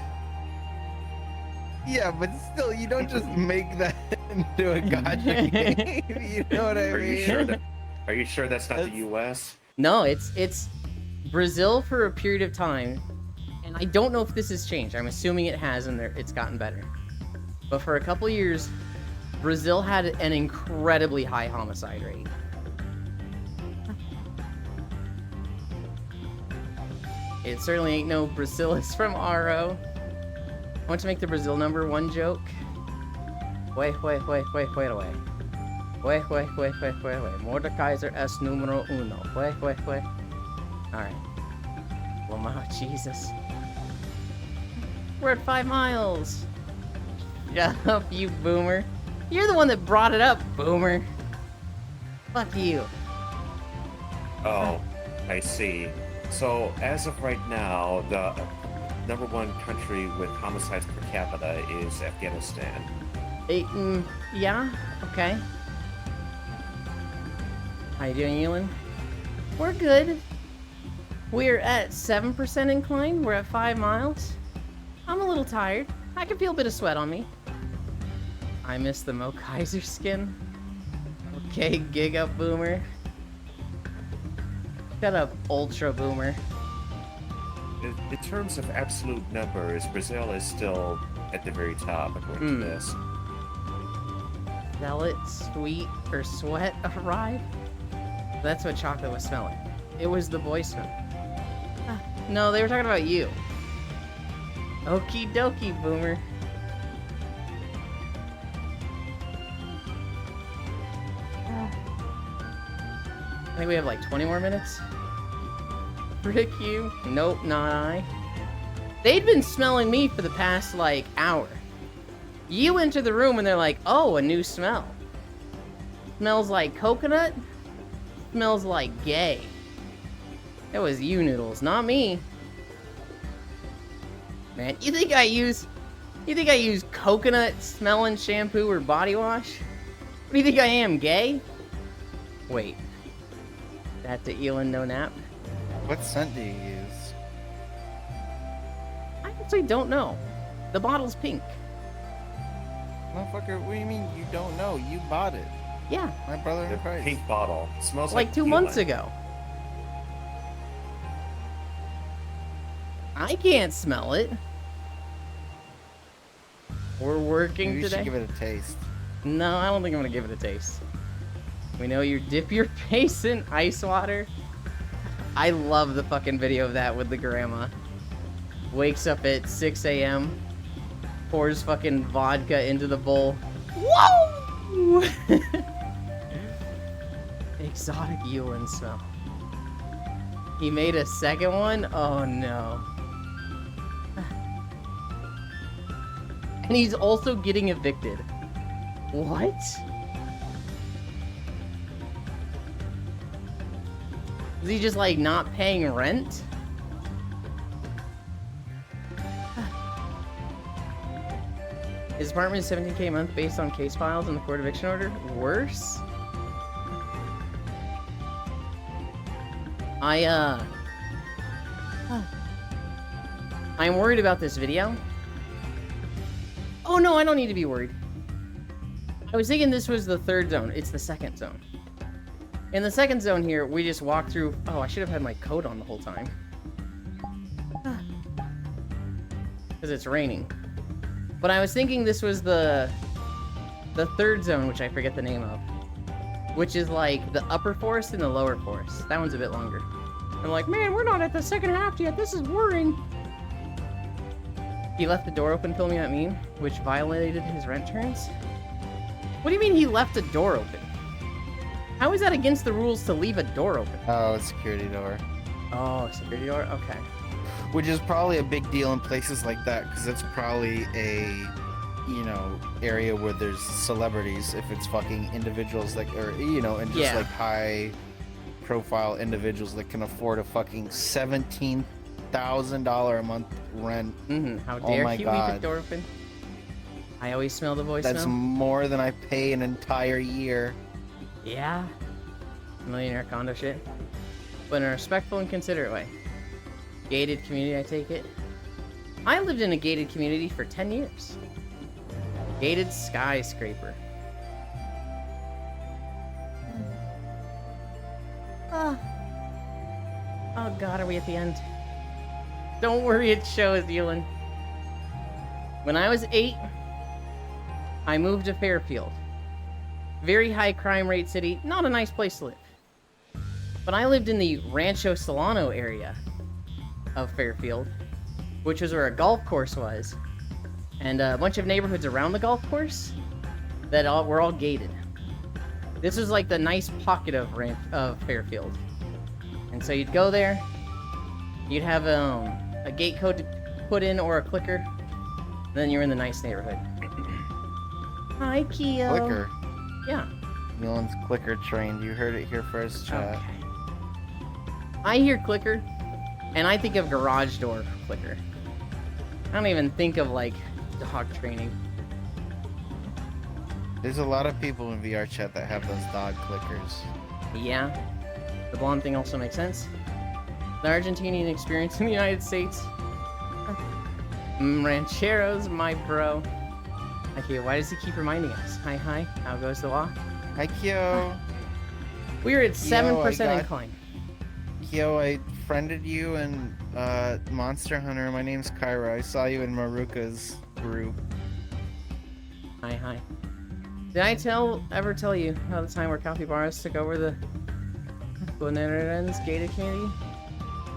Yeah, but still, you don't just make that into a gacha game. You know what I Are mean? you sure that? Are you sure that's not the That's- U.S.? No, it's Brazil for a period of time, and I don't know if this has changed. I'm assuming it has, and it's gotten better. But for a couple years, Brazil had an incredibly high homicide rate. It certainly ain't no Brazilians from RO. I want to make the Brazil number one joke. Wait away. Wait. Mordekaiser es numero uno. Wait. Alright. Lamar, Jesus. We're at 5 miles. Shut up, you boomer. You're the one that brought it up, boomer. Fuck you. Oh, I see. So as of right now, the number one country with homicides per capita is Afghanistan. Yeah, okay. How you doing, Ewan? We're good. We're at 7% incline. We're at 5 miles. I'm a little tired. I can feel a bit of sweat on me. I miss the Mo Kaiser skin. Okay, gig up, boomer. Shut up, ultra boomer. In terms of absolute numbers, Brazil is still at the very top according to this. Sell it, sweet, or sweat arrive? That's what Chocolate was smelling. It was the boy smell. No, they were talking about you. Okie dokie, boomer. I think we have like 20 more minutes. Frick you. Nope, not I. They'd been smelling me for the past, like, hour. You enter the room and they're like, oh, a new smell. Smells like coconut. Smells like gay. It was you, Noodles, not me. Man, you think I use coconut smelling shampoo or body wash? What do you think I am, gay? Wait. That's the Elon no nap? What scent do you use? I actually don't know. The bottle's pink. Motherfucker, what do you mean you don't know? You bought it. Yeah, My brother The in Christ. pink bottle smells like 2 months tequila. ago. I can't smell it. We're working Maybe you should today. give it a taste. No, I don't think I'm gonna give it a taste. We know you dip your face in ice water. I love the fucking video of that with the grandma. Wakes up at 6 a.m. Pours fucking vodka into the bowl. Whoa! Exotic Yulin smell. He made a second one? Oh no. And he's also getting evicted. What? Is he just like not paying rent? His apartment is 17K a month based on case files and the court eviction order. Worse? I'm worried about this video. Oh no, I don't need to be worried. I was thinking this was the third zone. It's the second zone. In the second zone here, we just walk through... Oh, I should have had my coat on the whole time. Because it's raining. But I was thinking this was the third zone, which I forget the name of. Which is like the upper forest and the lower forest. That one's a bit longer. I'm like, man, we're not at the second half yet. This is worrying. He left the door open, filming that meme, which violated his rent terms. What do you mean he left a door open? How is that against the rules to leave a door open? Oh, security door. Oh, security door? Okay. Which is probably a big deal in places like that, because it's probably a, you know, area where there's celebrities. If it's fucking individuals that, or you know, and just Yeah. like high profile individuals that can afford a fucking $17,000 a month rent. How Oh dare my he leave the God. door open? I always smell the voice That's smell. more than I pay an entire year. Yeah. Millionaire condo shit. But in a respectful and considerate way. Gated community, I take it. I lived in a gated community for 10 years. Gated skyscraper. Oh. Oh god, are we at the end? Don't worry, it shows, Yulin. When I was 8, I moved to Fairfield. Very high crime rate city, not a nice place to live. But I lived in the Rancho Solano area of Fairfield, which was where a golf course was, and a bunch of neighborhoods around the golf course that were all gated. This was like the nice pocket of Fairfield. And so you'd go there, you'd have a gate code to put in or a clicker, and then you're in the nice neighborhood. Hi, Keo. Clicker. Yeah. Milan's clicker trained. You heard it here first, chat. Okay. I hear clicker, and I think of garage door clicker. I don't even think of like dog training. There's a lot of people in VR chat that have those dog clickers. Yeah. The blonde thing also makes sense. The Argentinian experience in the United States. Rancheros, my bro. Okay, why does he keep reminding us? Hi, hi. How goes the walk? Hi, Kyo. We were at Yo, I 7% got- incline. Kyo, I friended you in Monster Hunter. My name's Kyra. I saw you in Maruka's group. Hi, hi. Did I ever tell you about the time where capybaras took over the Bonairen's gated community?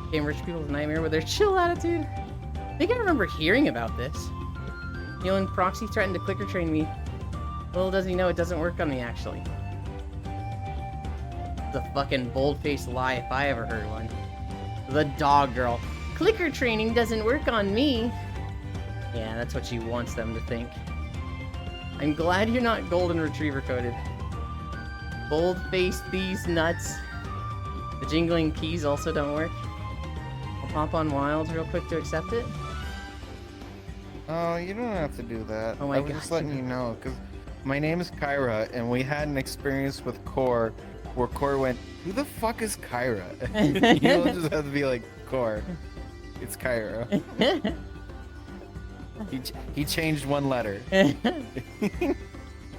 Became rich people's nightmare with their chill attitude? I think I remember hearing about this. Yulin Proxy threatened to clicker train me. Little does he know it doesn't work on me, actually. It's a fucking bold-faced lie if I ever heard one. The dog girl. Clicker training doesn't work on me. Yeah, that's what she wants them to think. I'm glad you're not golden retriever coded. Bold-faced these nuts. The jingling keys also don't work. I'll pop on Wilds real quick to accept it. Oh, you don't have to do that. Oh my I was just God. letting you know, because my name is Kyra, and we had an experience with Core where Core went, "Who the fuck is Kyra?" You don't just have to be like, "Core, it's Kyra." He changed one letter.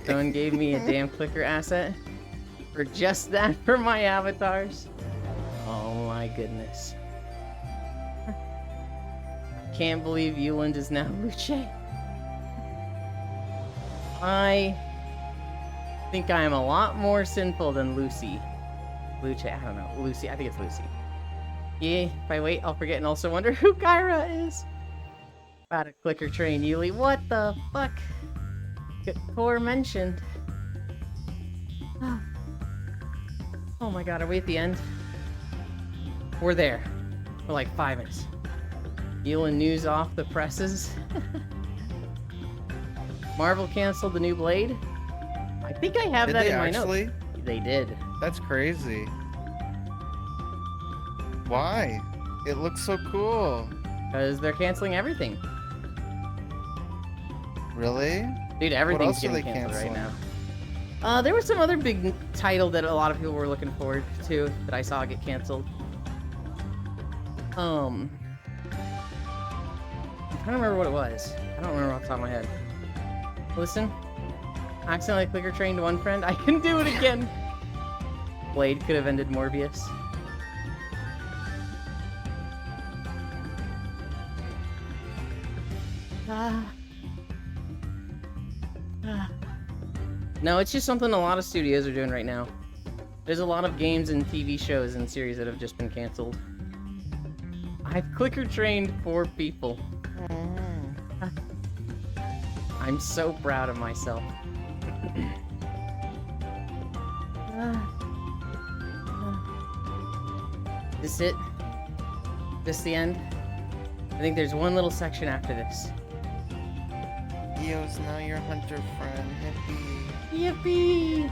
Someone gave me a damn clicker asset for just that for my avatars. Oh my goodness. Can't believe Yuland is now Luce. I think I am a lot more sinful than Lucy. Luce, I don't know. Lucy, I think it's Lucy. Yeah, if I wait, I'll forget and also wonder who Kyra is. About a clicker train, Yuli. What the fuck? Core mentioned. Oh my god, are we at the end? We're there. We're like 5 minutes. Yulin news off the presses. Marvel canceled the new Blade. I think I have Did that they in my actually? notes. They did. That's crazy. Why? It looks so cool. Because they're canceling everything. Really? Dude, What everything's else are getting they canceled right canceling? now. There was some other big title that a lot of people were looking forward to that I saw get canceled. I'm trying to remember what it was. I don't remember off the top of my head. Listen. Accidentally clicker trained one friend. I can do it again. Blade could have ended Morbius. No, it's just something a lot of studios are doing right now. There's a lot of games and TV shows and series that have just been canceled. I've clicker trained 4 people. I'm so proud of myself. This it? This the end? I think there's one little section after this. Eos, now your hunter friend. Hippie. Yippee!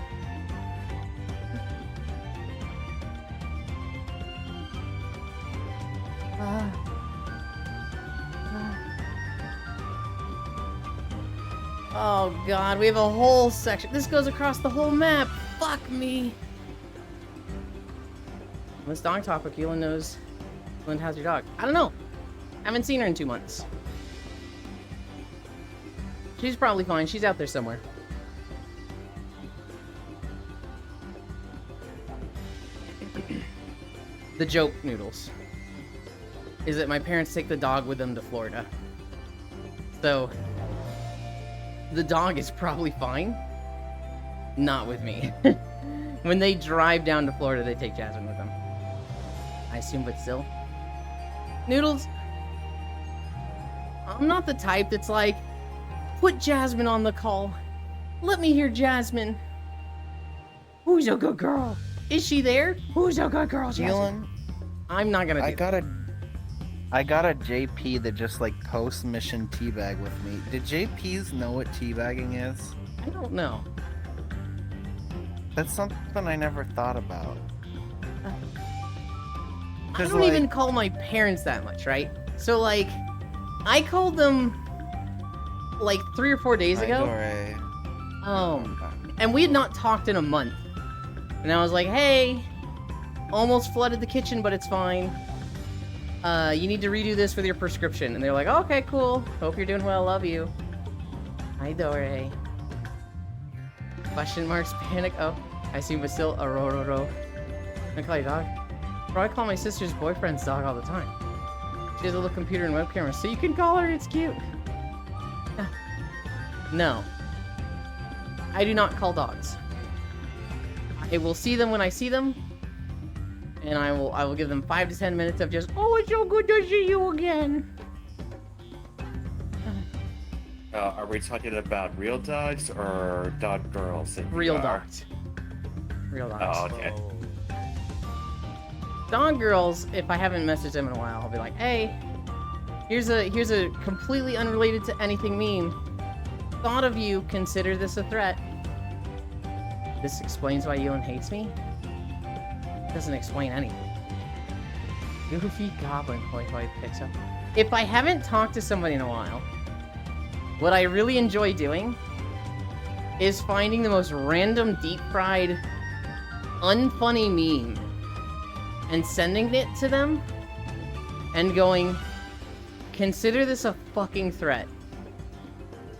Oh god, we have a whole section. This goes across the whole map. Fuck me. Let's dog talk with Keelan knows. Keelan, how's your dog? I don't know. Haven't seen her in 2 months. She's probably fine. She's out there somewhere. The joke, Noodles, is that my parents take the dog with them to Florida. So, the dog is probably fine. Not with me. When they drive down to Florida, they take Jasmine with them. I assume, but still. Noodles, I'm not the type that's like, put Jasmine on the call. Let me hear Jasmine. Who's a good girl? Is she there? Who's a good girl, Jasmine? Keelan, I'm not gonna do that. I got a JP that just like post mission teabag with me. Did JPs know what teabagging is? I don't know. That's something I never thought about. I 'Cause, don't like- even call my parents that much, right? So, like, I called them, like, 3 or 4 days ago. And we had not talked in a month. And I was like, hey, almost flooded the kitchen, but it's fine. You need to redo this with your prescription. And they're like, okay, cool. Hope you're doing well. Love you. Hi, Dore. Question marks, panic. Oh, I see, but still, a ro. Can I call your dog? Bro, I call my sister's boyfriend's dog all the time. She has a little computer and web camera, so you can call her. It's cute. No. I do not call dogs. I will see them when I see them, and I will give them 5 to 10 minutes of just, oh, it's so good to see you again. Are we talking about real dogs or dog girls? in Real VR? dogs. Real dogs. Oh, okay. Dog girls, if I haven't messaged them in a while, I'll be like, hey, here's a completely unrelated to anything meme. Thought of you, consider this a threat. This explains why Ewan hates me? Doesn't explain anything. Goofy Goblin Hoi Hoi picks up. If I haven't talked to somebody in a while, what I really enjoy doing is finding the most random deep-fried, unfunny meme and sending it to them and going, consider this a fucking threat.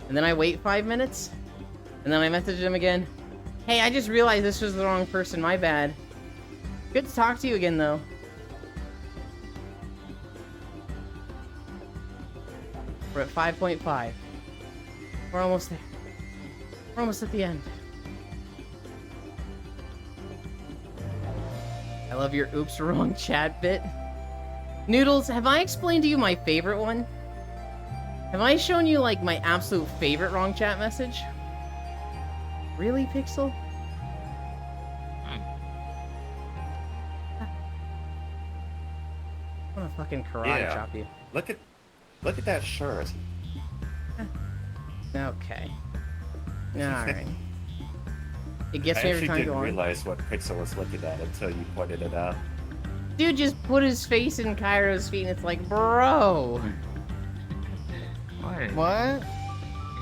And then I wait 5 minutes, and then I message them again. Hey, I just realized this was the wrong person, my bad. Good to talk to you again, though. We're at 5.5. We're almost there. We're almost at the end. I love your oops wrong chat bit. Noodles, have I explained to you my favorite one? Have I shown you like my absolute favorite wrong chat message? Really, Pixel? I'm gonna fucking karate chop you. Look at that shirt. Okay. Alright. It gets I me every actually time I didn't go on. realize what Pixel was looking at until you pointed it out. Dude just put his face in Cairo's feet and it's like, bro. What? What? It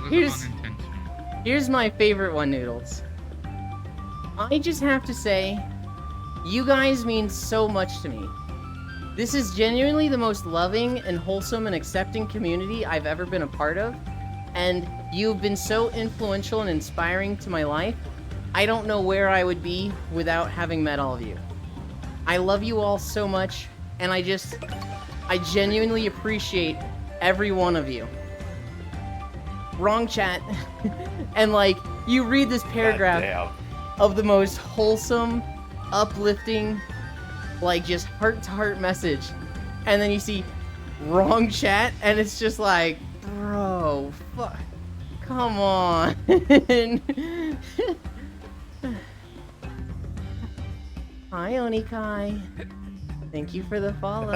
was Here's- unintentional. Here's my favorite one, Noodles. I just have to say, you guys mean so much to me. This is genuinely the most loving and wholesome and accepting community I've ever been a part of, and you've been so influential and inspiring to my life. I don't know where I would be without having met all of you. I love you all so much, and I genuinely appreciate every one of you. Wrong chat. And like, you read this paragraph Goddamn. of the most wholesome, uplifting, like just heart-to-heart message, and then you see wrong chat, and it's just like, bro, fuck, come on. Hi, Onikai. Thank you for the follow.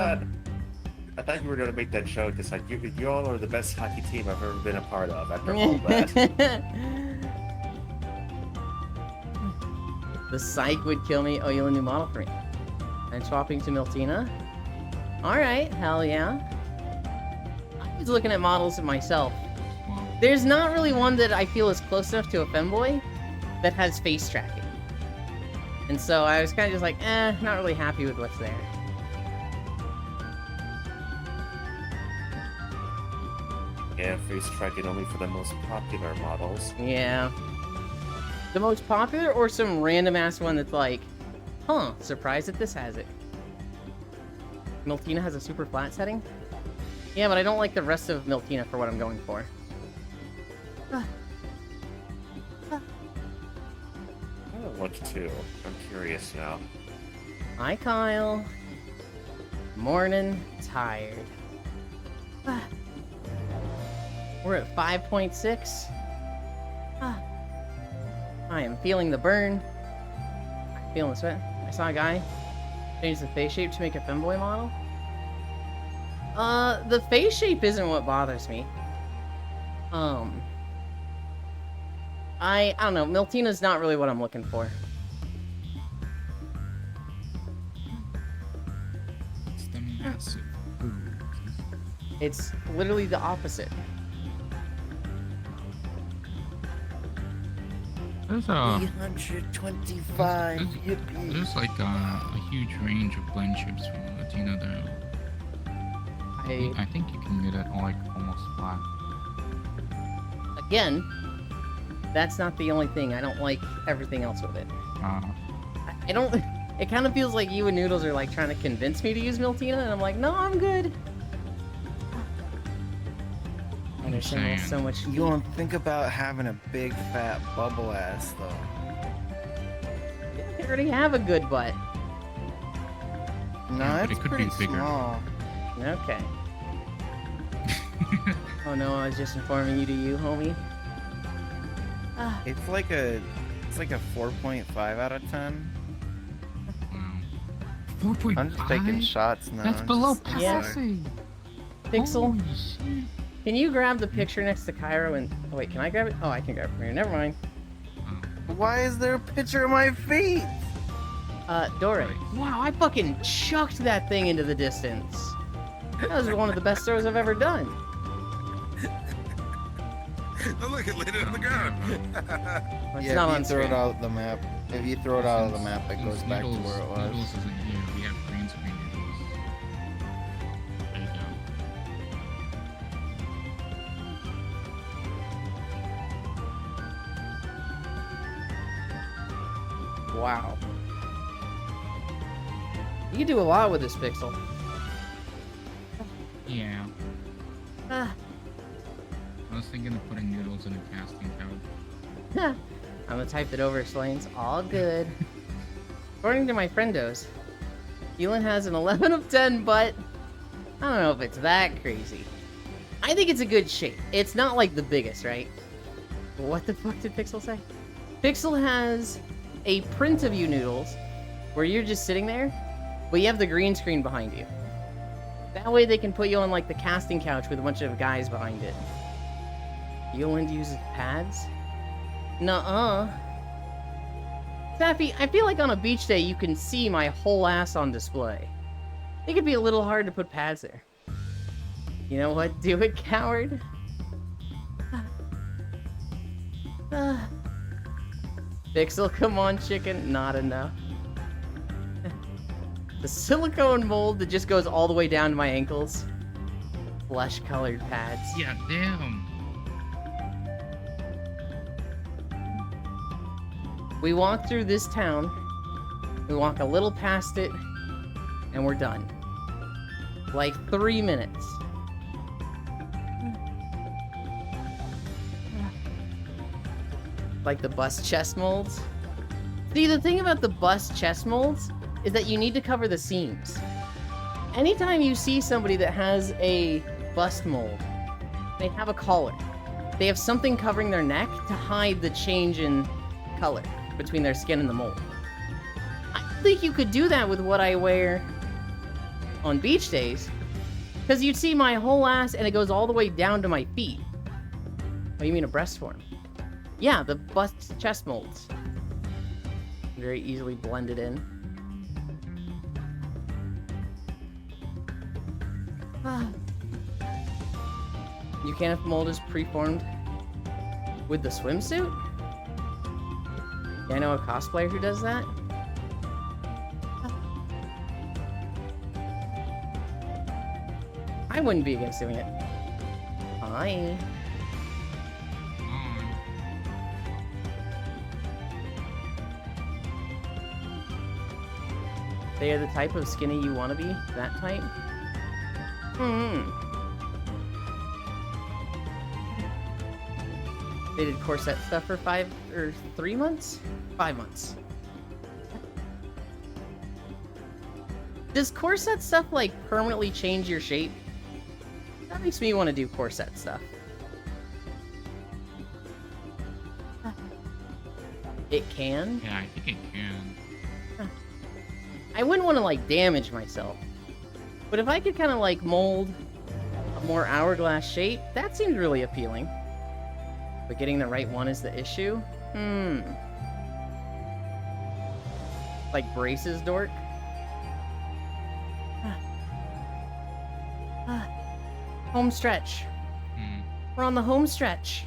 I thought you were gonna make that joke. It's like you all are the best hockey team I've ever been a part of. After all that, The psych would kill me. Oh, you have a new model for me. I'm swapping to Miltina. Alright, hell yeah. I was looking at models myself. Well, There's not really one that I feel is close enough to a femboy that has face tracking. And so I was kind of just like, not really happy with what's there. yeah, face tracking only for the most popular models. Yeah. The most popular or some random ass one that's like, huh, surprised that this has it. Miltina has a super flat setting? Yeah, but I don't like the rest of Miltina for what I'm going for. I want to. I'm curious now. Hi, Kyle. Morning, tired. We're at 5.6. I am feeling the burn. I'm feeling the sweat. I saw a guy change the face shape to make a femboy model. The face shape isn't what bothers me. I don't know. Miltina's not really what I'm looking for. it's the massive food. It's literally the opposite. There's 325. Yippee. there's like a huge range of blend chips from Latina there. I think you can get it like almost flat. Again, that's not the only thing. I don't like everything else with it. I don't. It kind of feels like you and Noodles are like trying to convince me to use Miltina, and I'm like, no, I'm good. I understand there's so much. You don't think about having a big fat bubble ass though. I already have a good butt. No, Yeah, but it's it could be pretty bigger. small. Okay. Oh no, I was just informing you to you, homie. It's like a 4.5 out of 10. Wow. 4.5? I'm just taking shots now. That's I'm below just- Yeah. passing. Pixel, Holy shit. can you grab the picture next to Cairo and... Oh wait, can I grab it? Oh, I can grab it from here. Never mind. Why is there a picture of my feet? Dore. Right. Wow, I fucking chucked that thing into the distance. That was one of the best throws I've ever done. Oh, look, it laid it on the ground. It's Yeah, not if on you throw it screen. out of the map, if you throw it out of the map, it goes Since back to Noodles- where it was. Noodles isn't here. We have green screen Noodles. There you go. Wow. You can do a lot with this pixel. Yeah. Ah, I was thinking of putting Noodles in a casting couch. I'm the type that over-explains. All good. According to my friendos, Elon has an 11 of 10, but I don't know if it's that crazy. I think it's a good shape. It's not like the biggest, right? What the fuck did Pixel say? Pixel has a print of you, Noodles, where you're just sitting there, but you have the green screen behind you. That way they can put you on like the casting couch with a bunch of guys behind it. Yoland uses pads? Nuh-uh. Sappy, I feel like on a beach day you can see my whole ass on display. I think it'd be a little hard to put pads there. You know what? Do it, coward. Pixel, come on, chicken. Not enough. The silicone mold that just goes all the way down to my ankles. Flesh-colored pads. Yeah, damn. We walk through this town. We walk a little past it. And we're done. Like 3 minutes. Like the bust chest molds. See, the thing about the bust chest molds is that you need to cover the seams. Anytime you see somebody that has a bust mold, they have a collar. They have something covering their neck to hide the change in color between their skin and the mold. I think you could do that with what I wear on beach days, because you'd see my whole ass and it goes all the way down to my feet. Oh, you mean a breast form? Yeah, the bust chest molds. Very easily blended in. You can if the mold is preformed with the swimsuit? Yeah, I know a cosplayer who does that. I wouldn't be against doing it. Hi. They are the type of skinny you want to be? That type? They did corset stuff for 3 months? 5 months. Does corset stuff, like, permanently change your shape? That makes me want to do corset stuff. It can? Yeah, I think it can. I wouldn't want to, like, damage myself. But if I could kind of, like, mold a more hourglass shape, that seems really appealing. But getting the right one is the issue? Like braces, dork? Home stretch. We're on the home stretch.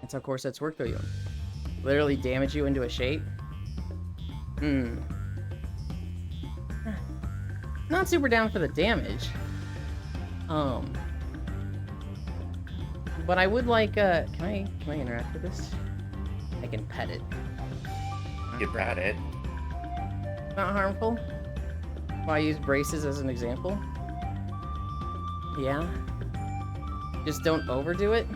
That's how corsets work, though, you literally damage you into a shape. Not super down for the damage. But I would like, can I interact with this? I can pet it. You pat it. Not harmful. Well, I use braces as an example. Yeah. Just don't overdo it.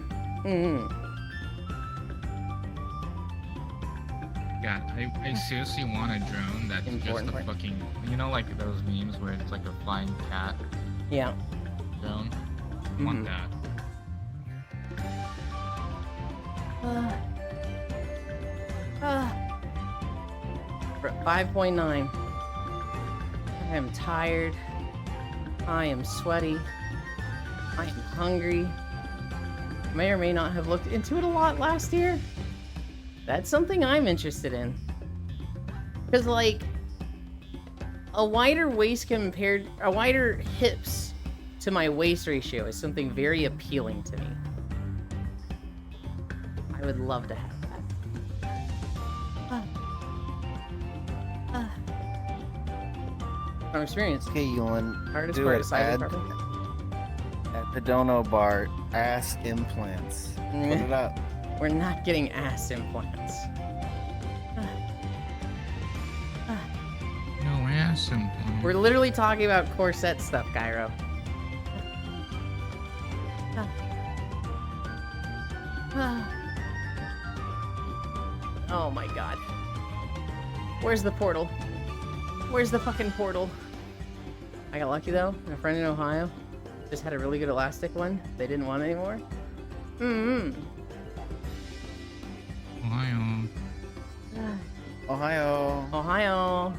Yeah, I seriously want a drone that's Important just a part. fucking, you know, like those memes where it's like a flying cat Yeah. drone? I want that. 5.9. I am tired. I am sweaty. I am hungry. May or may not have looked into it a lot last year. That's something I'm interested in. Because, like, a wider waist compared... a wider hips to my waist ratio is something very appealing to me. I would love to have that. From experience. Okay, Ewan, Hardest do part it. of side Add recovery? at Podono Bar, ass implants. Put it up. We're not getting ass implants. No ass implant. We're literally talking about corset stuff, Gyro. Oh my god. Where's the portal? Where's the fucking portal? I got lucky though. My friend in Ohio just had a really good elastic one. They didn't want anymore. Ohio. Ohio. Ohio.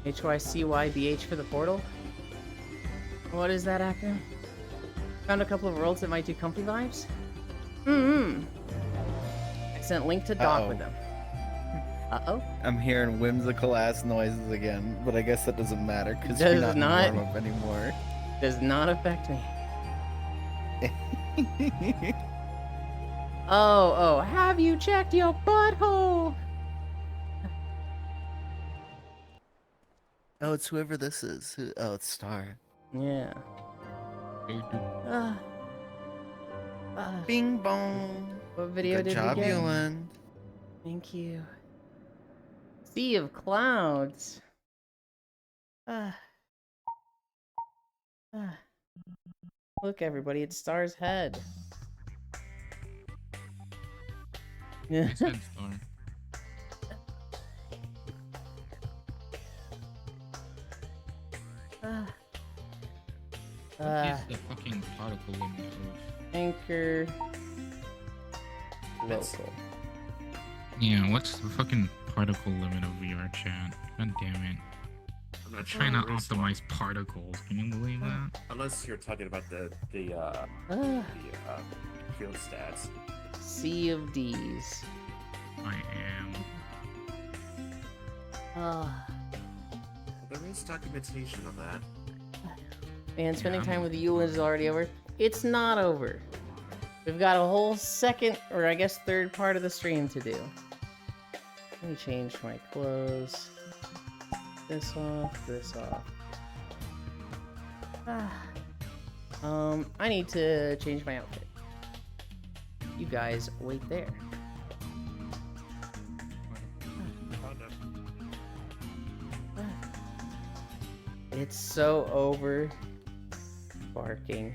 HYCYBH for the portal? What is that acronym? Found a couple of worlds that might do comfy vibes? I sent Link to dock with them. Uh-oh. I'm hearing whimsical ass noises again, but I guess that doesn't matter because you're Does not in not. warm-up anymore. Does not affect me. Oh, have you checked your butthole? Oh, it's whoever this is. Oh, it's Star. Yeah. Ah. Bing bong. What video Good did job, we get? Ewan. Thank you. Sea of clouds. Look, everybody, it's Star's head. Yeah. It's Head Star. What is the fucking particle limit of... Anchor. Local. Yeah, what's the fucking particle limit of VR chat? God damn it. I'm not Trying to raise one. optimize particles. Can you believe that? Unless you're talking about the field stats. Sea of D's. I am. There is documentation on that. Man, spending Yeah. time with Yulin is already over. It's not over. We've got a whole second, or I guess third part of the stream to do. Let me change my clothes. This off, this off. I need to change my outfit. You guys wait there. It's so over. Barking.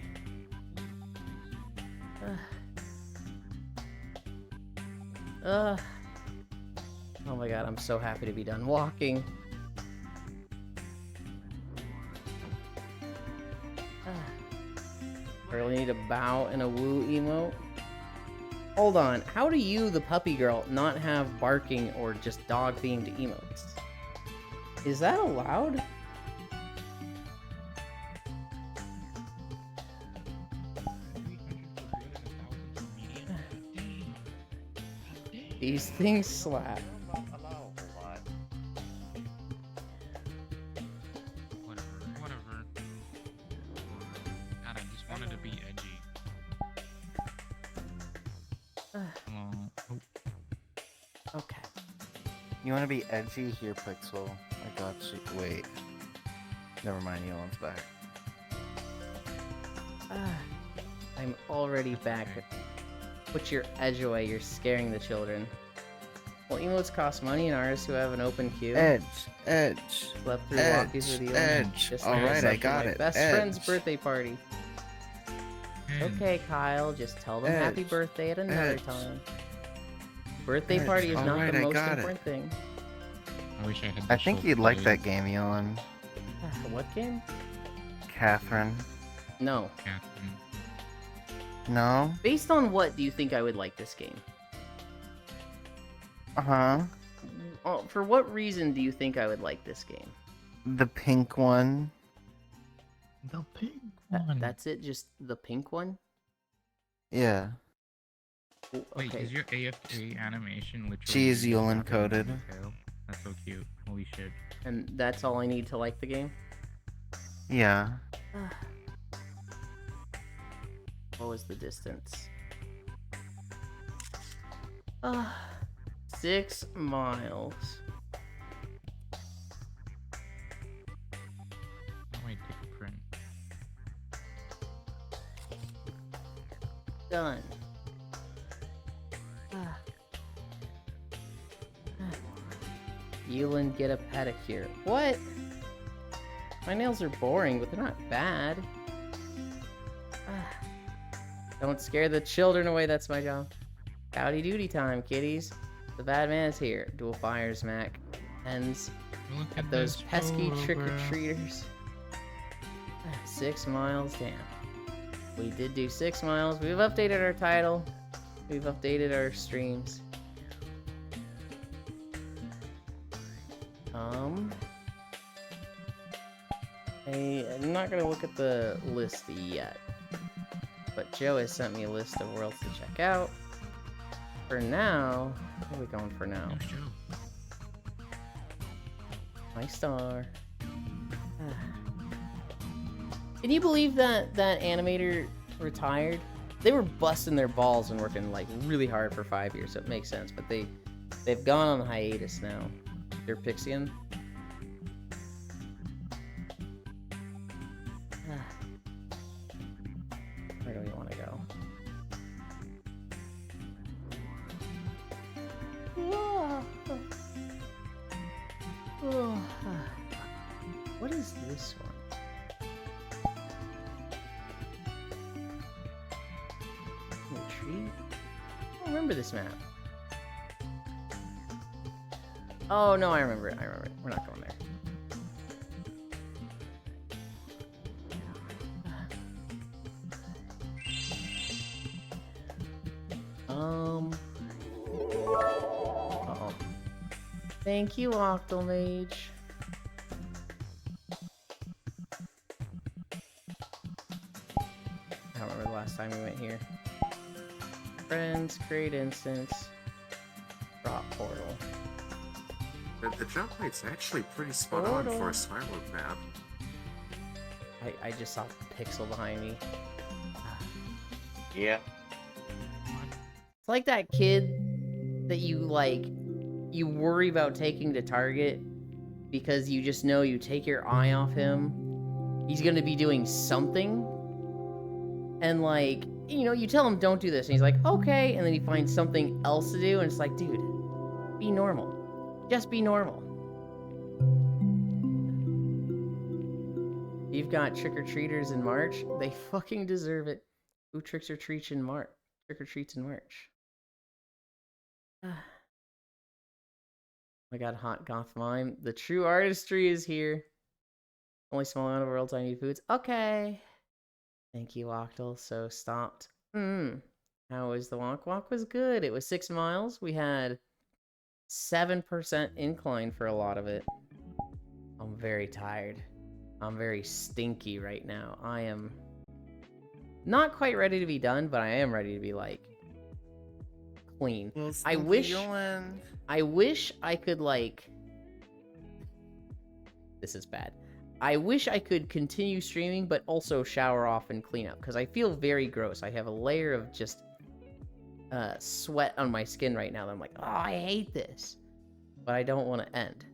Oh my god, I'm so happy to be done walking. I really need a bow and a woo emote. Hold on, how do you, the puppy girl, not have barking or just dog themed emotes? Is that allowed? These things slap. Whatever. God, I just wanted to be edgy. Hello. Oh, Okay. You want to be edgy here, Pixel? I got you. Wait. Never mind, Ewan's back. I'm already back. Put your edge away, you're scaring the children. Well, emotes cost money, and artists who have an open queue. Edge. Slept through Edge, walkies with you. edge. Just All like right, I such got my it. Best Edge. friend's birthday party. man. Okay, Kyle, just tell them happy Edge. birthday at another Edge. time. Birthday Edge. party is All not right, the I most got it. important thing. I wish I had. I the think show you'd like played. that game, Ewan. What game? Catherine. No. Catherine. No? Based on what do you think I would like this game? Uh-huh. For what reason do you think I would like this game? The pink one. The pink one. That's it? Just the pink one? Yeah. Ooh, Wait, okay. is your AFK animation literally? She is just Yulin having coded. detail? That's so cute. Holy shit. And that's all I need to like the game? Yeah. What was the distance? 6 miles. I might take a print. Done. Yulin, get a pedicure. What? My nails are boring, but they're not bad. Don't scare the children away, that's my job. Howdy doody time, kiddies. The bad man is here. Dual fires, Mac. Ends Look at those this pesky photograph. trick-or-treaters. 6 miles, damn. We did do 6 miles. We've updated our title. We've updated our streams. I'm not gonna look at the list yet. But Joe has sent me a list of worlds to check out. For now, what are we going for now? There's Joe. My star. Can you believe that that animator retired? They were busting their balls and working like really hard for 5 years, so it makes sense. But they've gone on hiatus now. They're Pixian. Where do we want to go? What is this one? Retreat? I don't remember this map. Oh no, I remember it. I remember it. We're not going there. Uh-oh. Thank you, Octomage. I don't remember the last time we went here. Friends, create instance, drop portal. The jump rate's actually pretty spot on for a Skyward map. I just saw Pixel behind me. Yeah. It's like that kid that you worry about taking to Target because you just know you take your eye off him, he's gonna be doing something. And like, you know, you tell him don't do this, and he's like, okay, and then he finds something else to do, and it's like, dude, be normal. Just be normal. You've got trick-or-treaters in March. They fucking deserve it. Who tricks or treats in March? Trick-or-treats in March. I got hot goth mime. The true artistry is here. Only small amount of worlds I need foods. Okay. Thank you, Octal. So stopped. How was the walk? Walk was good. It was 6 miles. We had 7% incline for a lot of it. I'm very tired. I'm very stinky right now. I am not quite ready to be done, but I am ready to be like clean. Well, I Stinky wish Yolan. I wish I could like this is bad. I wish I could continue streaming but also shower off and clean up because I feel very gross. I have a layer of just sweat on my skin right now that I'm like, oh, I hate this. But I don't want to end.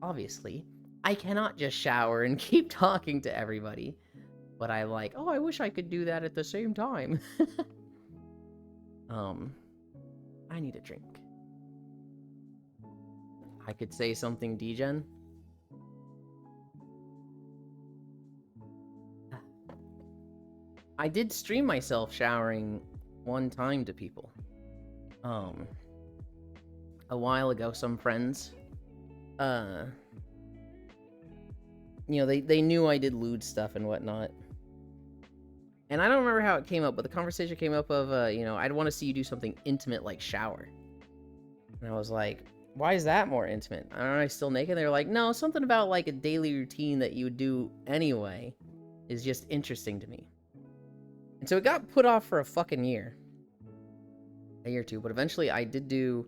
Obviously, I cannot just shower and keep talking to everybody. But I like, oh, I wish I could do that at the same time. I need a drink. I could say something, Degen. I did stream myself showering one time to people. A while ago, some friends, you know, they knew I did lewd stuff and whatnot. And I don't remember how it came up, but the conversation came up of, you know, I'd want to see you do something intimate like shower. And I was like, why is that more intimate? Aren't I still naked? They're like, no, something about like a daily routine that you would do anyway is just interesting to me. And so it got put off for a fucking year. A year or two, but eventually I did do,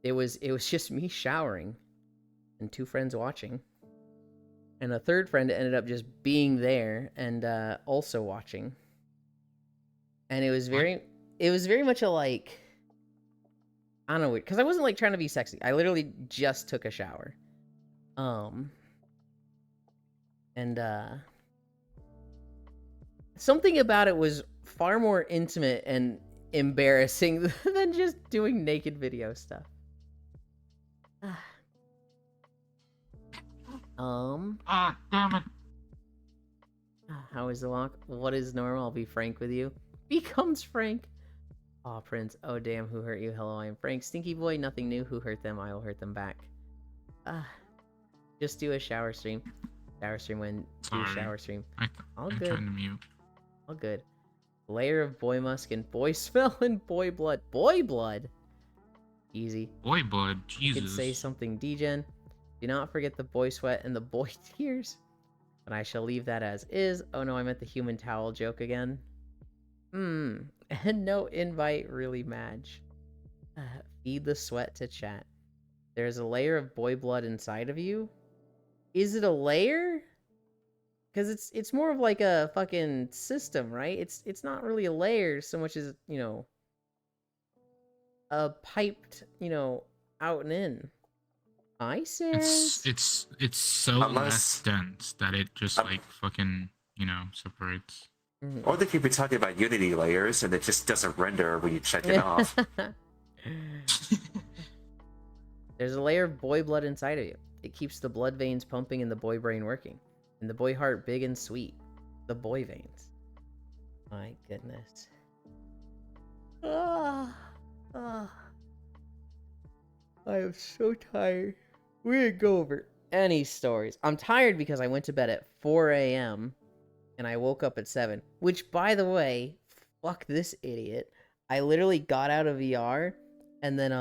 it was just me showering and 2 friends watching. And a third friend ended up just being there and also watching. And it was very much a like, I don't know, because I wasn't like trying to be sexy. I literally just took a shower. And something about it was far more intimate and embarrassing than just doing naked video stuff. Damn it. How is the walk? What is normal? I'll be frank with you. becomes Frank. Aw, Prince. Oh, damn, who hurt you? Hello, I am Frank. Stinky boy, nothing new. Who hurt them? I will hurt them back. Just do a shower stream. Shower stream when do a Sorry. shower stream. All I'm good. trying to mute. All good. Layer of boy musk and boy smell and boy blood. Boy blood? Easy. Boy blood, You Jesus. could say something degen. Do not forget the boy sweat and the boy tears. But I shall leave that as is. Oh no, I meant the human towel joke again. And no invite, really, Madge. Feed the sweat to chat. There's a layer of boy blood inside of you. Is it a layer? Because it's more of like a fucking system, right? It's not really a layer so much as, you know, a piped, you know, out and in. I say It's so Unless- less dense that it just like fucking, you know, separates. Or they could be talking about Unity layers and it just doesn't render when you check it off. There's a layer of boy blood inside of you. It keeps the blood veins pumping and the boy brain working. And the boy heart big and sweet. The boy veins. My goodness. I am so tired. We didn't go over any stories. I'm tired because I went to bed at 4 a.m. and I woke up at 7. Which, by the way, fuck this idiot. I literally got out of VR and then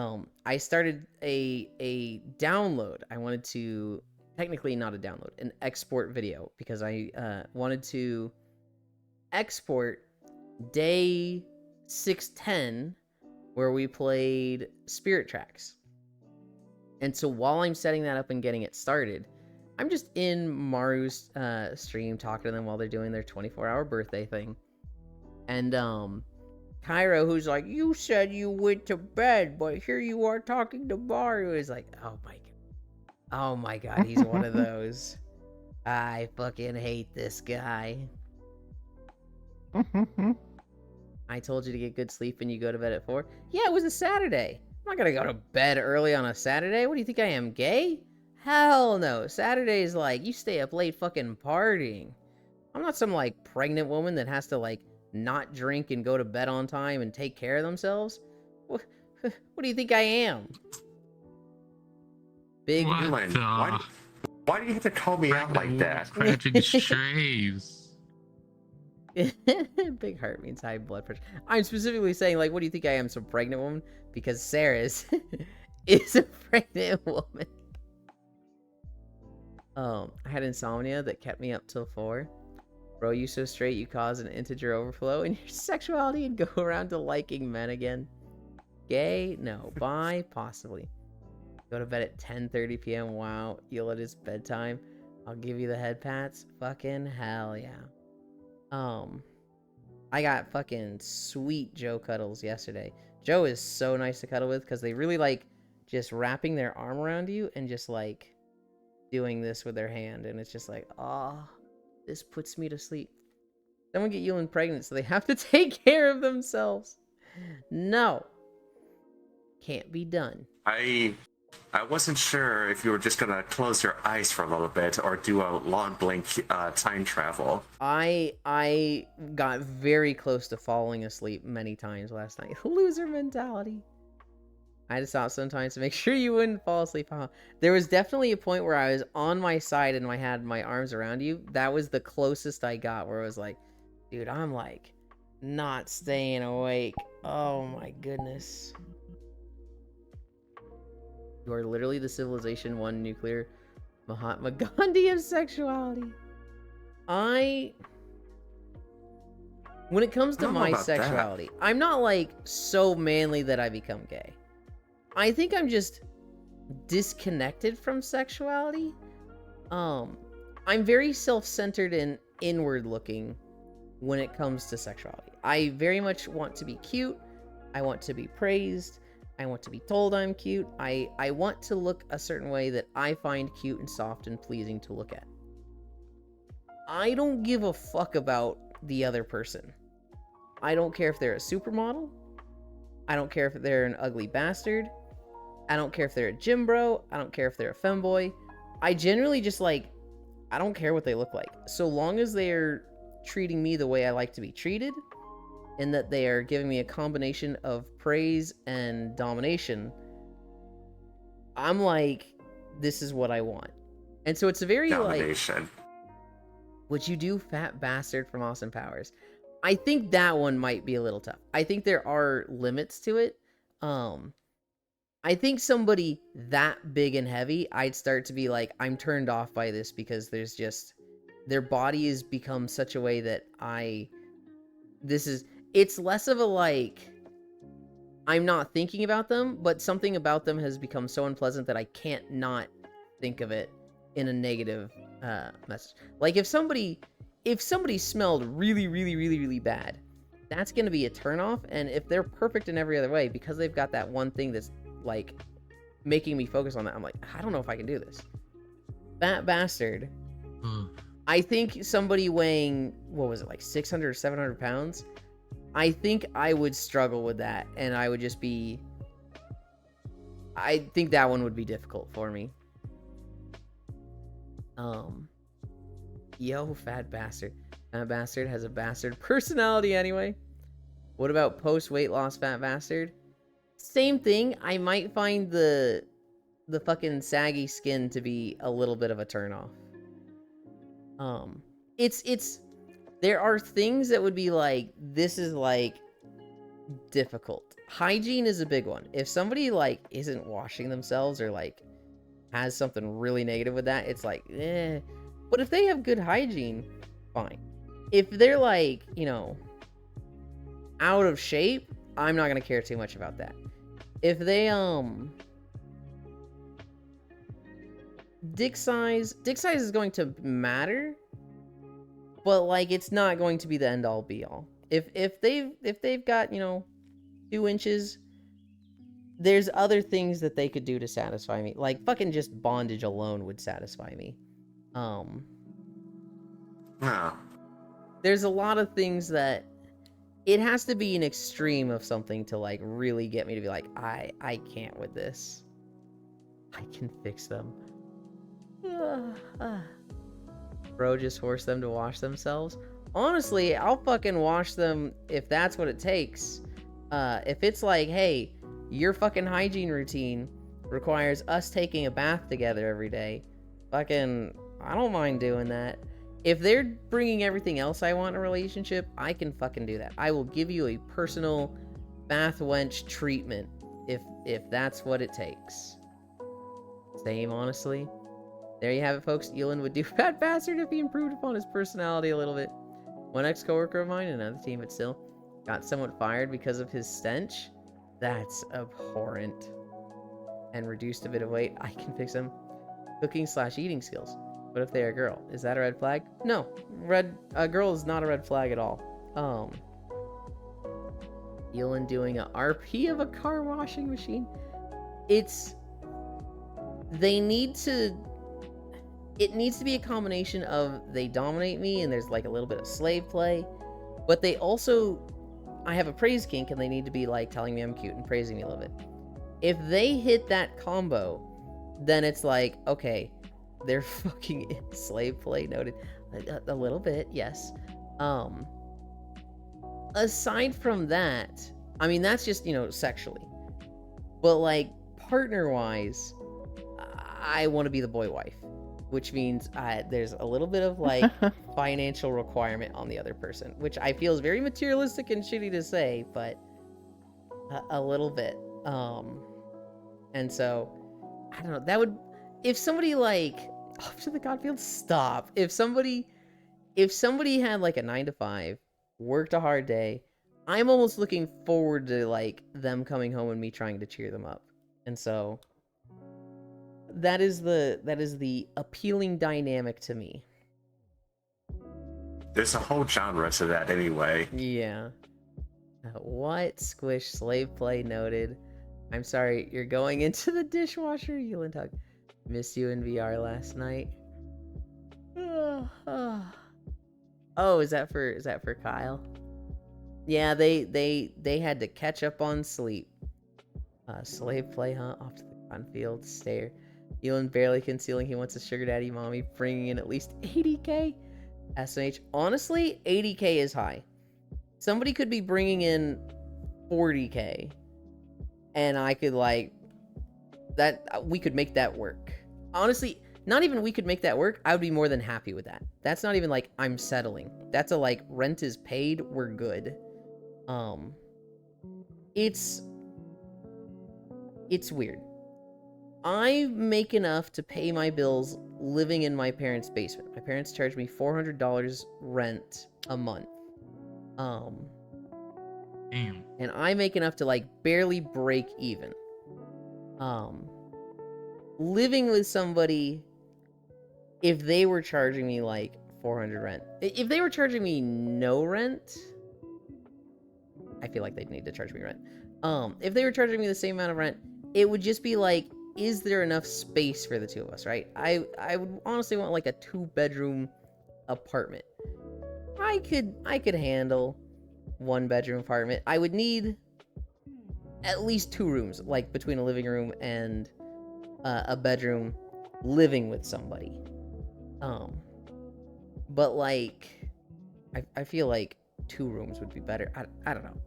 I started a download. I wanted to, technically not a download, an export video because I wanted to export day 610 where we played Spirit Tracks. And so while I'm setting that up and getting it started, I'm just in Maru's stream talking to them while they're doing their 24-hour birthday thing. And Cairo, who's like, you said you went to bed, but here you are talking to Maru, is like, oh my god, he's one of those. I fucking hate this guy. I told you to get good sleep and you go to bed at 4. Yeah, it was a Saturday. I'm not gonna go to bed early on a Saturday. What do you think I am, gay? Hell no. Saturday's like, you stay up late fucking partying. I'm not some like pregnant woman that has to like not drink and go to bed on time and take care of themselves. What do you think I am? Big What Dylan, the? why do you have to call me out like that? Cracking strays. Big heart means high blood pressure. I'm specifically saying, like, what do you think I am, some pregnant woman? Because Sarah is a pregnant woman. I had insomnia that kept me up till 4. Bro, you so straight you cause an integer overflow in your sexuality and go around to liking men again. Gay? No. Bi? Possibly. Go to bed at 10:30 p.m. Wow. You'll at his bedtime. I'll give you the head pats. Fucking hell yeah. I got fucking sweet Joe cuddles yesterday. Joe is so nice to cuddle with because they really like just wrapping their arm around you and just like doing this with their hand, and it's just like, this puts me to sleep. Someone get Yulin pregnant so they have to take care of themselves. No. Can't be done. I wasn't sure if you were just gonna close your eyes for a little bit or do a long blink time travel. I got very close to falling asleep many times last night. Loser mentality. I had to stop sometimes to make sure you wouldn't fall asleep. There was definitely a point where I was on my side and I had my arms around you. That was the closest I got where I was like, dude, I'm like not staying awake. Oh my goodness. You are literally the Civilization 1 nuclear Mahatma Gandhi of sexuality. When it comes to I don't know my about that. sexuality, I'm not like so manly that I become gay. I think I'm just disconnected from sexuality. I'm very self-centered and inward looking when it comes to sexuality. I very much want to be cute. I want to be praised. I want to be told I'm cute. I want to look a certain way that I find cute and soft and pleasing to look at. I don't give a fuck about the other person. I don't care if they're a supermodel. I don't care if they're an ugly bastard. I don't care if they're a gym bro. I don't care if they're a femboy. I generally just like, I don't care what they look like. So long as they're treating me the way I like to be treated, in that they are giving me a combination of praise and domination, I'm like, this is what I want. And so it's a very Domination. would you do Fat Bastard from Austin Powers? I think that one might be a little tough. I think there are limits to it. I think somebody that big and heavy, I'd start to be like, I'm turned off by this because there's just, their body has become such a way that it's less of a like, I'm not thinking about them, but something about them has become so unpleasant that I can't not think of it in a negative message. Like if somebody smelled really, really, really, really bad, that's going to be a turnoff. And if they're perfect in every other way, because they've got that one thing that's like making me focus on that, I'm like, I don't know if I can do this. Fat Bastard. I think somebody weighing, what was it, like 600 or 700 pounds? I think I would struggle with that, and I would just be... I think that one would be difficult for me. Yo, Fat Bastard. Fat Bastard has a bastard personality anyway. What about post-weight loss Fat Bastard? Same thing. I might find the fucking saggy skin to be a little bit of a turnoff. It's there are things that would be like, this is like difficult. Hygiene is a big one. If somebody like isn't washing themselves or like has something really negative with that, it's like, eh. But if they have good hygiene, fine. If they're like, you know, out of shape, I'm not gonna care too much about that. If they dick size is going to matter, but like it's not going to be the end all be all. If they've got, you know, 2 inches, there's other things that they could do to satisfy me. Like fucking just bondage alone would satisfy me. There's a lot of things that it has to be an extreme of something to like really get me to be like, I can't with this. I can fix them. Bro, just force them to wash themselves. Honestly, I'll fucking wash them if that's what it takes. If it's like, hey, your fucking hygiene routine requires us taking a bath together every day, fucking, I don't mind doing that. If they're bringing everything else I want in a relationship, I can fucking do that. I will give you a personal bath wench treatment if that's what it takes. Same, honestly. There you have it, folks. Elon would do Fat Bastard if he improved upon his personality a little bit. One ex-coworker of mine, another team, but still, got somewhat fired because of his stench. That's abhorrent. And reduced a bit of weight. I can fix him. Cooking/eating skills. What if they're a girl? Is that a red flag? No. A girl is not a red flag at all. Elon doing a RP of a car washing machine. It needs to be a combination of they dominate me and there's like a little bit of slave play, but they also, I have a praise kink and they need to be like telling me I'm cute and praising me a little bit. If they hit that combo, then it's like, okay, they're fucking in slave play, noted. A little bit, yes. Aside from that, I mean, that's just, you know, sexually. But like partner-wise, I want to be the boy wife. Which means there's a little bit of like financial requirement on the other person, which I feel is very materialistic and shitty to say, but a little bit. And so I don't know. That would, if somebody like off to the Godfield, stop. If somebody had like a 9-to-5, worked a hard day, I'm almost looking forward to like them coming home and me trying to cheer them up. And so that is the appealing dynamic to me. There's a whole genre to that anyway. Yeah. What? Squish slave play noted. I'm sorry, you're going into the dishwasher, Yulin Tug. Miss you in VR last night. Oh, is that for Kyle? Yeah, they had to catch up on sleep. Slave play, huh? Off to the cornfield stare. Elon barely concealing he wants a sugar daddy mommy, bringing in at least 80k. SMH, honestly, 80k is high. somebody could be bringing in 40K, and I could like that. We could make that work. Honestly, not even we could make that work. I would be more than happy with that. That's not even like I'm settling. That's a like rent is paid. We're good. It's weird. I make enough to pay my bills living in my parents' basement. My parents charge me $400 rent a month. Damn. And I make enough to like barely break even. Living with somebody, if they were charging me like 400 rent, if they were charging me no rent, I feel like they'd need to charge me rent. If they were charging me the same amount of rent, it would just be like, is there enough space for the two of us, right? I would honestly want like a 2-bedroom apartment. I could handle 1-bedroom apartment. I would need at least 2 rooms, like between a living room and a bedroom, living with somebody. But like, I feel like 2 rooms would be better. I don't know,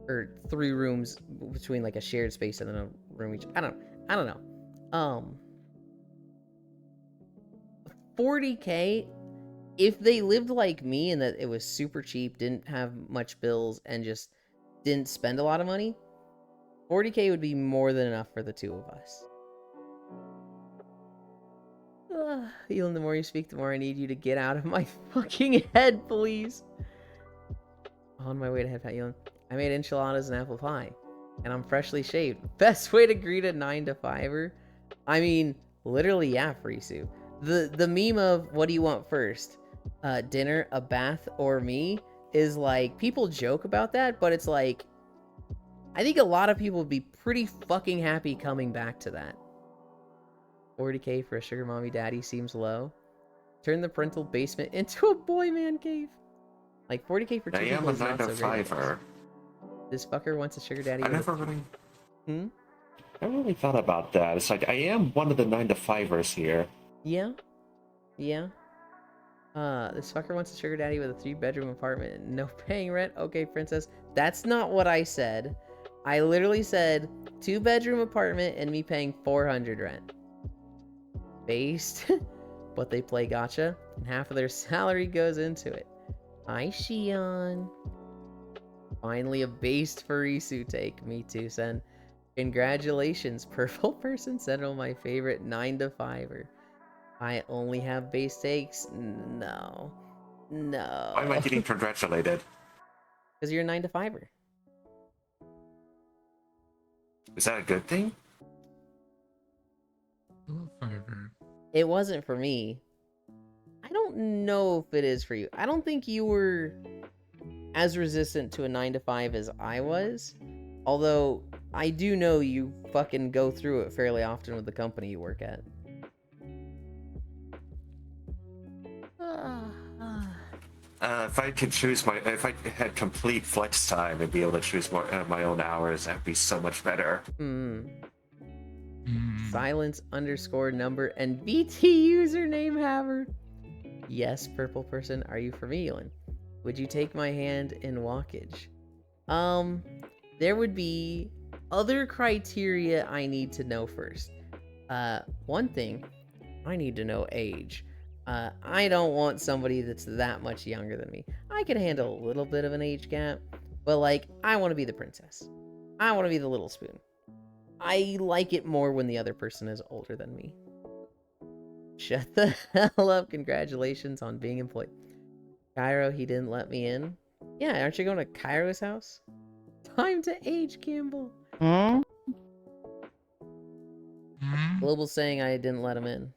or 3 rooms between like a shared space and then a room each. I don't know. 40K, if they lived like me and that it was super cheap, didn't have much bills, and just didn't spend a lot of money, 40K would be more than enough for the two of us. Elon, the more you speak, the more I need you to get out of my fucking head, please. On my way to head pat, Elon. I made enchiladas and apple pie, and I'm freshly shaved. Best way to greet a 9-to-5er? I mean, literally, yeah, Frisu. The meme of what do you want first? Dinner, a bath, or me? Is like, people joke about that, but it's like, I think a lot of people would be pretty fucking happy coming back to that. 40K for a sugar mommy daddy seems low. Turn the parental basement into a boy man cave. Like 40K for 2 I people am a is not so great. 9-to-5er. This fucker wants a sugar daddy. I never really Hmm? I really thought about that. It's like I am one of the 9-to-5ers here. Yeah. Yeah. This fucker wants a sugar daddy with a 3-bedroom apartment and no paying rent. Okay, princess. That's not what I said. I literally said 2-bedroom apartment and me paying 400 rent. Based. But they play gacha and half of their salary goes into it. Hi, Shion. Finally a based Furisu take. Me too, Sen. Congratulations, purple person. Sentinel, my favorite 9-to-5er. I only have base takes? No. No. Why am I getting congratulated? Because you're a 9-to-5er. Is that a good thing? Fiverr. It wasn't for me. I don't know if it is for you. I don't think you were as resistant to a 9-to-5 as I was. Although, I do know you fucking go through it fairly often with the company you work at. If I could choose if I had complete flex time and be able to choose my own hours, that'd be so much better. Silence _ number and BT username haver. Yes, purple person, are you from Elon? Would you take my hand in walkage? There would be other criteria I need to know first. One thing, I need to know age. I don't want somebody that's that much younger than me. I can handle a little bit of an age gap, but like, I want to be the princess. I want to be the little spoon. I like it more when the other person is older than me. Shut the hell up. Congratulations on being employed. Cairo, he didn't let me in. Yeah, aren't you going to Cairo's house? Time to age, Campbell. Global saying I didn't let him in.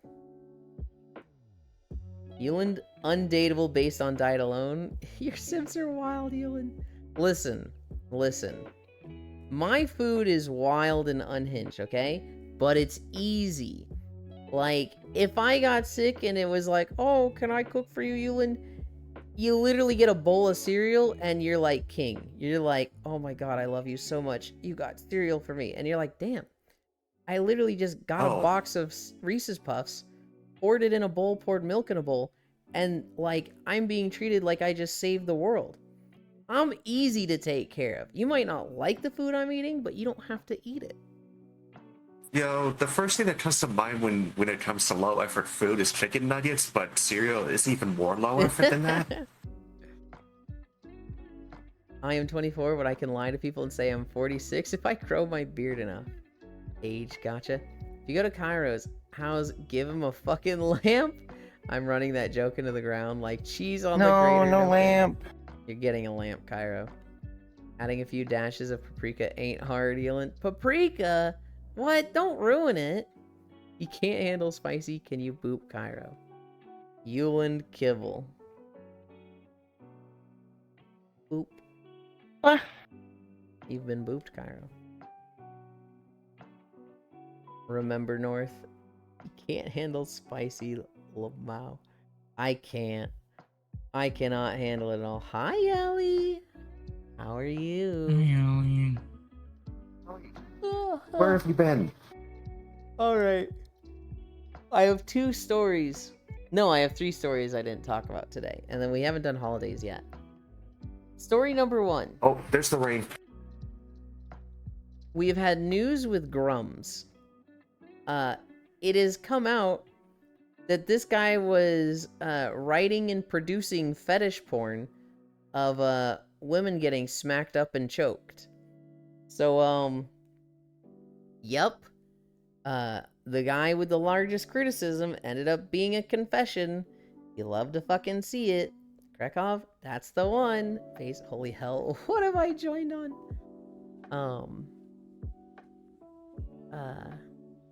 Eland, undateable based on diet alone. Your sims are wild, Eland. Listen. My food is wild and unhinged, okay? But it's easy. Like, if I got sick and it was like, oh, can I cook for you, Eland? You literally get a bowl of cereal and you're like king. You're like, oh my god, I love you so much. You got cereal for me. And you're like, damn. I literally just got a box of Reese's Puffs, poured it in a bowl, poured milk in a bowl, and like, I'm being treated like I just saved the world. I'm easy to take care of. You might not like the food I'm eating, but you don't have to eat it. The first thing that comes to mind when it comes to low effort food is chicken nuggets, but cereal is even more low effort than that. I am 24, but I can lie to people and say I'm 46 if I grow my beard enough. Age, gotcha. If you go to Cairo's house, give him a fucking lamp. I'm running that joke into the ground like cheese on the grater. No lamp. You're getting a lamp, Cairo. Adding a few dashes of paprika ain't hard, Elon. Paprika? What? Don't ruin it. You can't handle spicy. Can you boop Cairo? Yuland Kibble. Boop. What? You've been booped, Cairo. Remember, North. You can't handle spicy, Lamau. I can't. I cannot handle it all. Hi, Ellie. How are you? Really? Where have you been? Alright. I have 2 stories. No, I have 3 stories I didn't talk about today. And then we haven't done holidays yet. Story number 1. Oh, there's the rain. We have had news with Grums. It has come out that this guy was writing and producing fetish porn of women getting smacked up and choked. So, yep. The guy with the largest criticism ended up being a confession. You love to fucking see it. Krekov, that's the one. Face, holy hell. What have I joined on?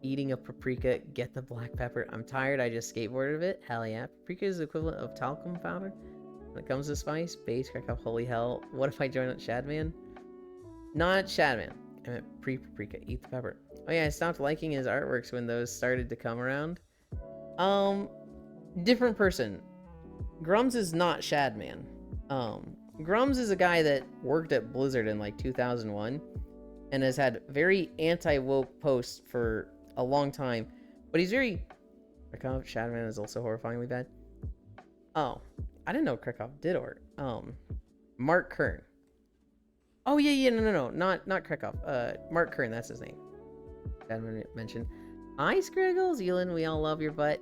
Eating a paprika, get the black pepper. I'm tired, I just skateboarded a bit. Hell yeah. Paprika is the equivalent of talcum powder. When it comes to spice, base, Krekov, holy hell. What if I join on Shadman? Not Shadman. I meant pre-paprika. Eat the pepper. Oh yeah, I stopped liking his artworks when those started to come around. Different person. Grums is not Shadman. Grums is a guy that worked at Blizzard in like 2001 and has had very anti-woke posts for a long time. But he's very... Krekov, Shadman is also horrifyingly bad. Oh, I didn't know Krekov did art. Mark Kern. Oh yeah, no, not Krekov. Mark Kern, that's his name. Shadman mentioned. Hi, Scriggles, Elon, we all love your butt.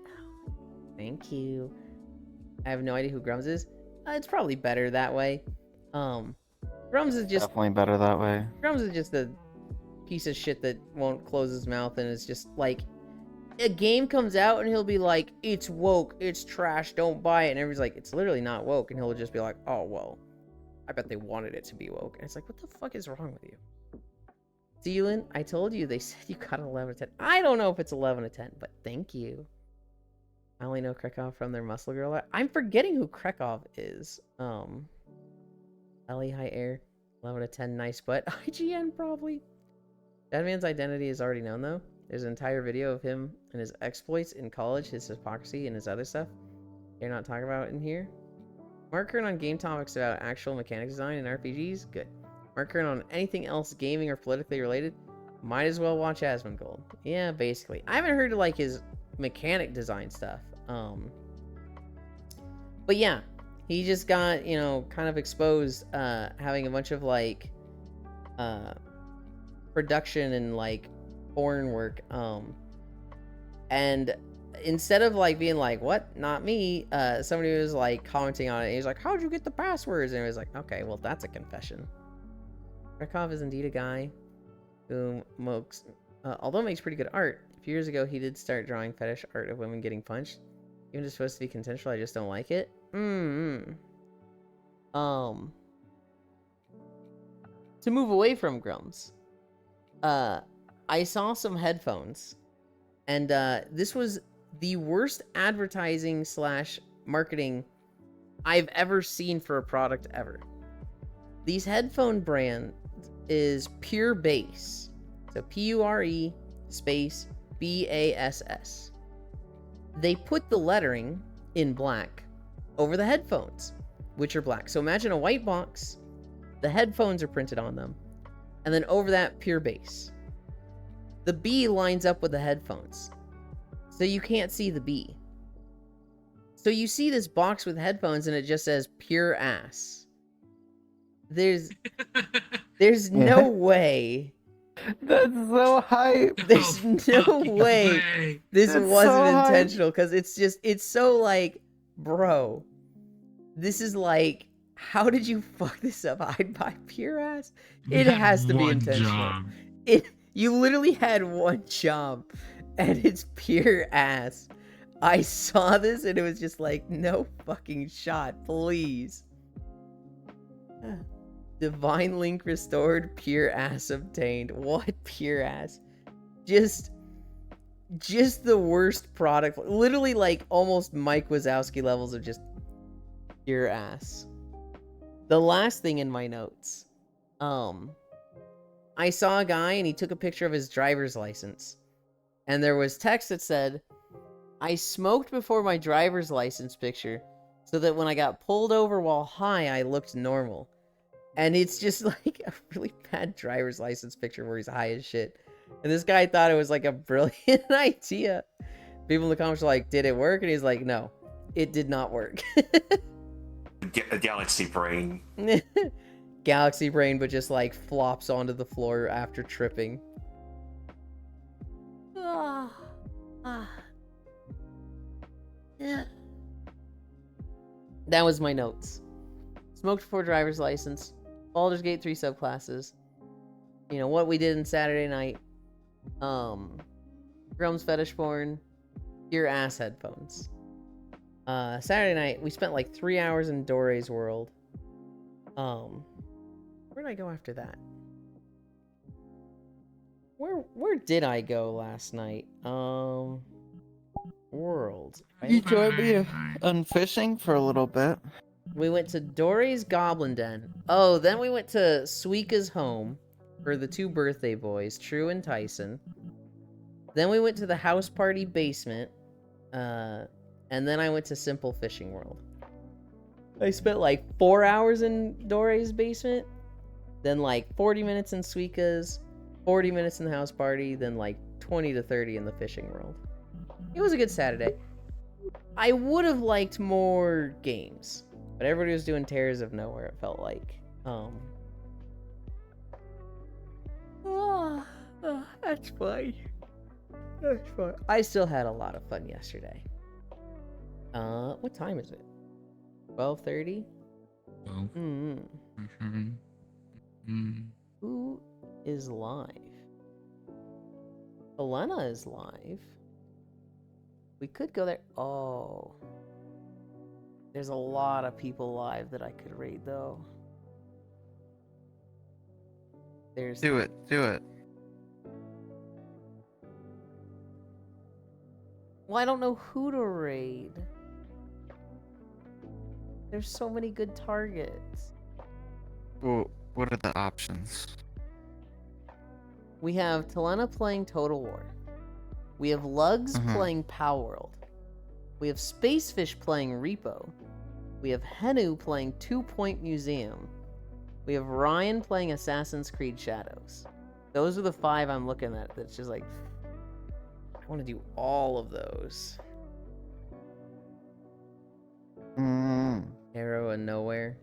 Thank you. I have no idea who Grums is. It's probably better that way. Grums is just Definitely better that way. Grums is just a piece of shit that won't close his mouth, and it's just like a game comes out and he'll be like, it's woke, it's trash, don't buy it, and everybody's like, it's literally not woke, and he'll just be like, oh well, I bet they wanted it to be woke, and it's like, what the fuck is wrong with you? Dylan, I told you, they said you got 11 to 10. I don't know if it's 11 to 10, but thank you. I only know Krekov from their Muscle Girl art. I'm forgetting who Krekov is. Ellie, hi air. 11 to 10, nice butt. IGN, probably. That man's identity is already known, though. There's an entire video of him and his exploits in college, his hypocrisy, and his other stuff. You're not talking about it in here? Mark Kern on game topics about actual mechanic design and RPGs? Good. Mark Kern on anything else gaming or politically related? Might as well watch Asmongold. Yeah, basically. I haven't heard of, like, his mechanic design stuff. But yeah, he just got, you know, kind of exposed, having a bunch of, like, production and, like, porn work, and instead of, like, being like, what? Not me, somebody was, like, commenting on it, and he was like, how'd you get the passwords? And it was like, okay, well, that's a confession. Krekov is indeed a guy who although makes pretty good art. A few years ago, he did start drawing fetish art of women getting punched. Even if it's supposed to be consensual, I just don't like it. To move away from Grums, I saw some headphones, and this was the worst advertising / marketing I've ever seen for a product ever. These headphone brand is Pure Bass. So Pure space BASS. They put the lettering in black over the headphones, which are black. So imagine a white box, the headphones are printed on them, and then over that, Pure Bass. The B lines up with the headphones, so you can't see the B. So you see this box with headphones and it just says Pure Ass. There's no way. That's so hype. There's No no fucking way this That's wasn't so hype. intentional, because it's so like, bro, this is like, how did you fuck this up? I'd buy pure ass. You It had has to be one intentional. job. You literally had one job, and it's pure ass. I saw this and it was just like, no fucking shot, please. Divine link restored, pure ass obtained. What pure ass? Just the worst product. Literally like almost Mike Wazowski levels of just pure ass. The last thing in my notes. I saw a guy and he took a picture of his driver's license. And there was text that said, I smoked before my driver's license picture so that when I got pulled over while high, I looked normal. And it's just like a really bad driver's license picture where he's high as shit. And this guy thought it was like a brilliant idea. People in the comments were like, did it work? And he's like, no, it did not work. Galaxy brain. Galaxy brain, but just like flops onto the floor after tripping. Yeah. That was my notes. Smoked before driver's license. Baldur's Gate 3 subclasses. You know, what we did in Saturday night. Grum's Fetish Porn. Your ass headphones. Saturday night, we spent like 3 hours in Dore's world. Where did I go after that? Where did I go last night? World. You joined me on fishing for a little bit. We went to Dory's Goblin Den. Oh, then we went to Suika's home for the 2 birthday boys, True and Tyson. Then we went to the house party basement. And then I went to Simple Fishing World. I spent like 4 hours in Dory's basement. Then like 40 minutes in Suika's. 40 minutes in the house party. Then like 20 to 30 in the fishing world. It was a good Saturday. I would have liked more games. But everybody was doing Tears of Nowhere, it felt like. That's fine. That's fine. I still had a lot of fun yesterday. What time is it? 12:30? Well, Who is live? Elena is live. We could go there. Oh. There's a lot of people live that I could raid, though. There's... Do it. Well, I don't know who to raid. There's so many good targets. Well, what are the options? We have Talena playing Total War. We have Lugs playing Palworld. We have Spacefish playing Repo. We have Henu playing 2 Point Museum. We have Ryan playing Assassin's Creed Shadows. Those are the 5 I'm looking at. That's just like, I want to do all of those. Arrow and Nowhere.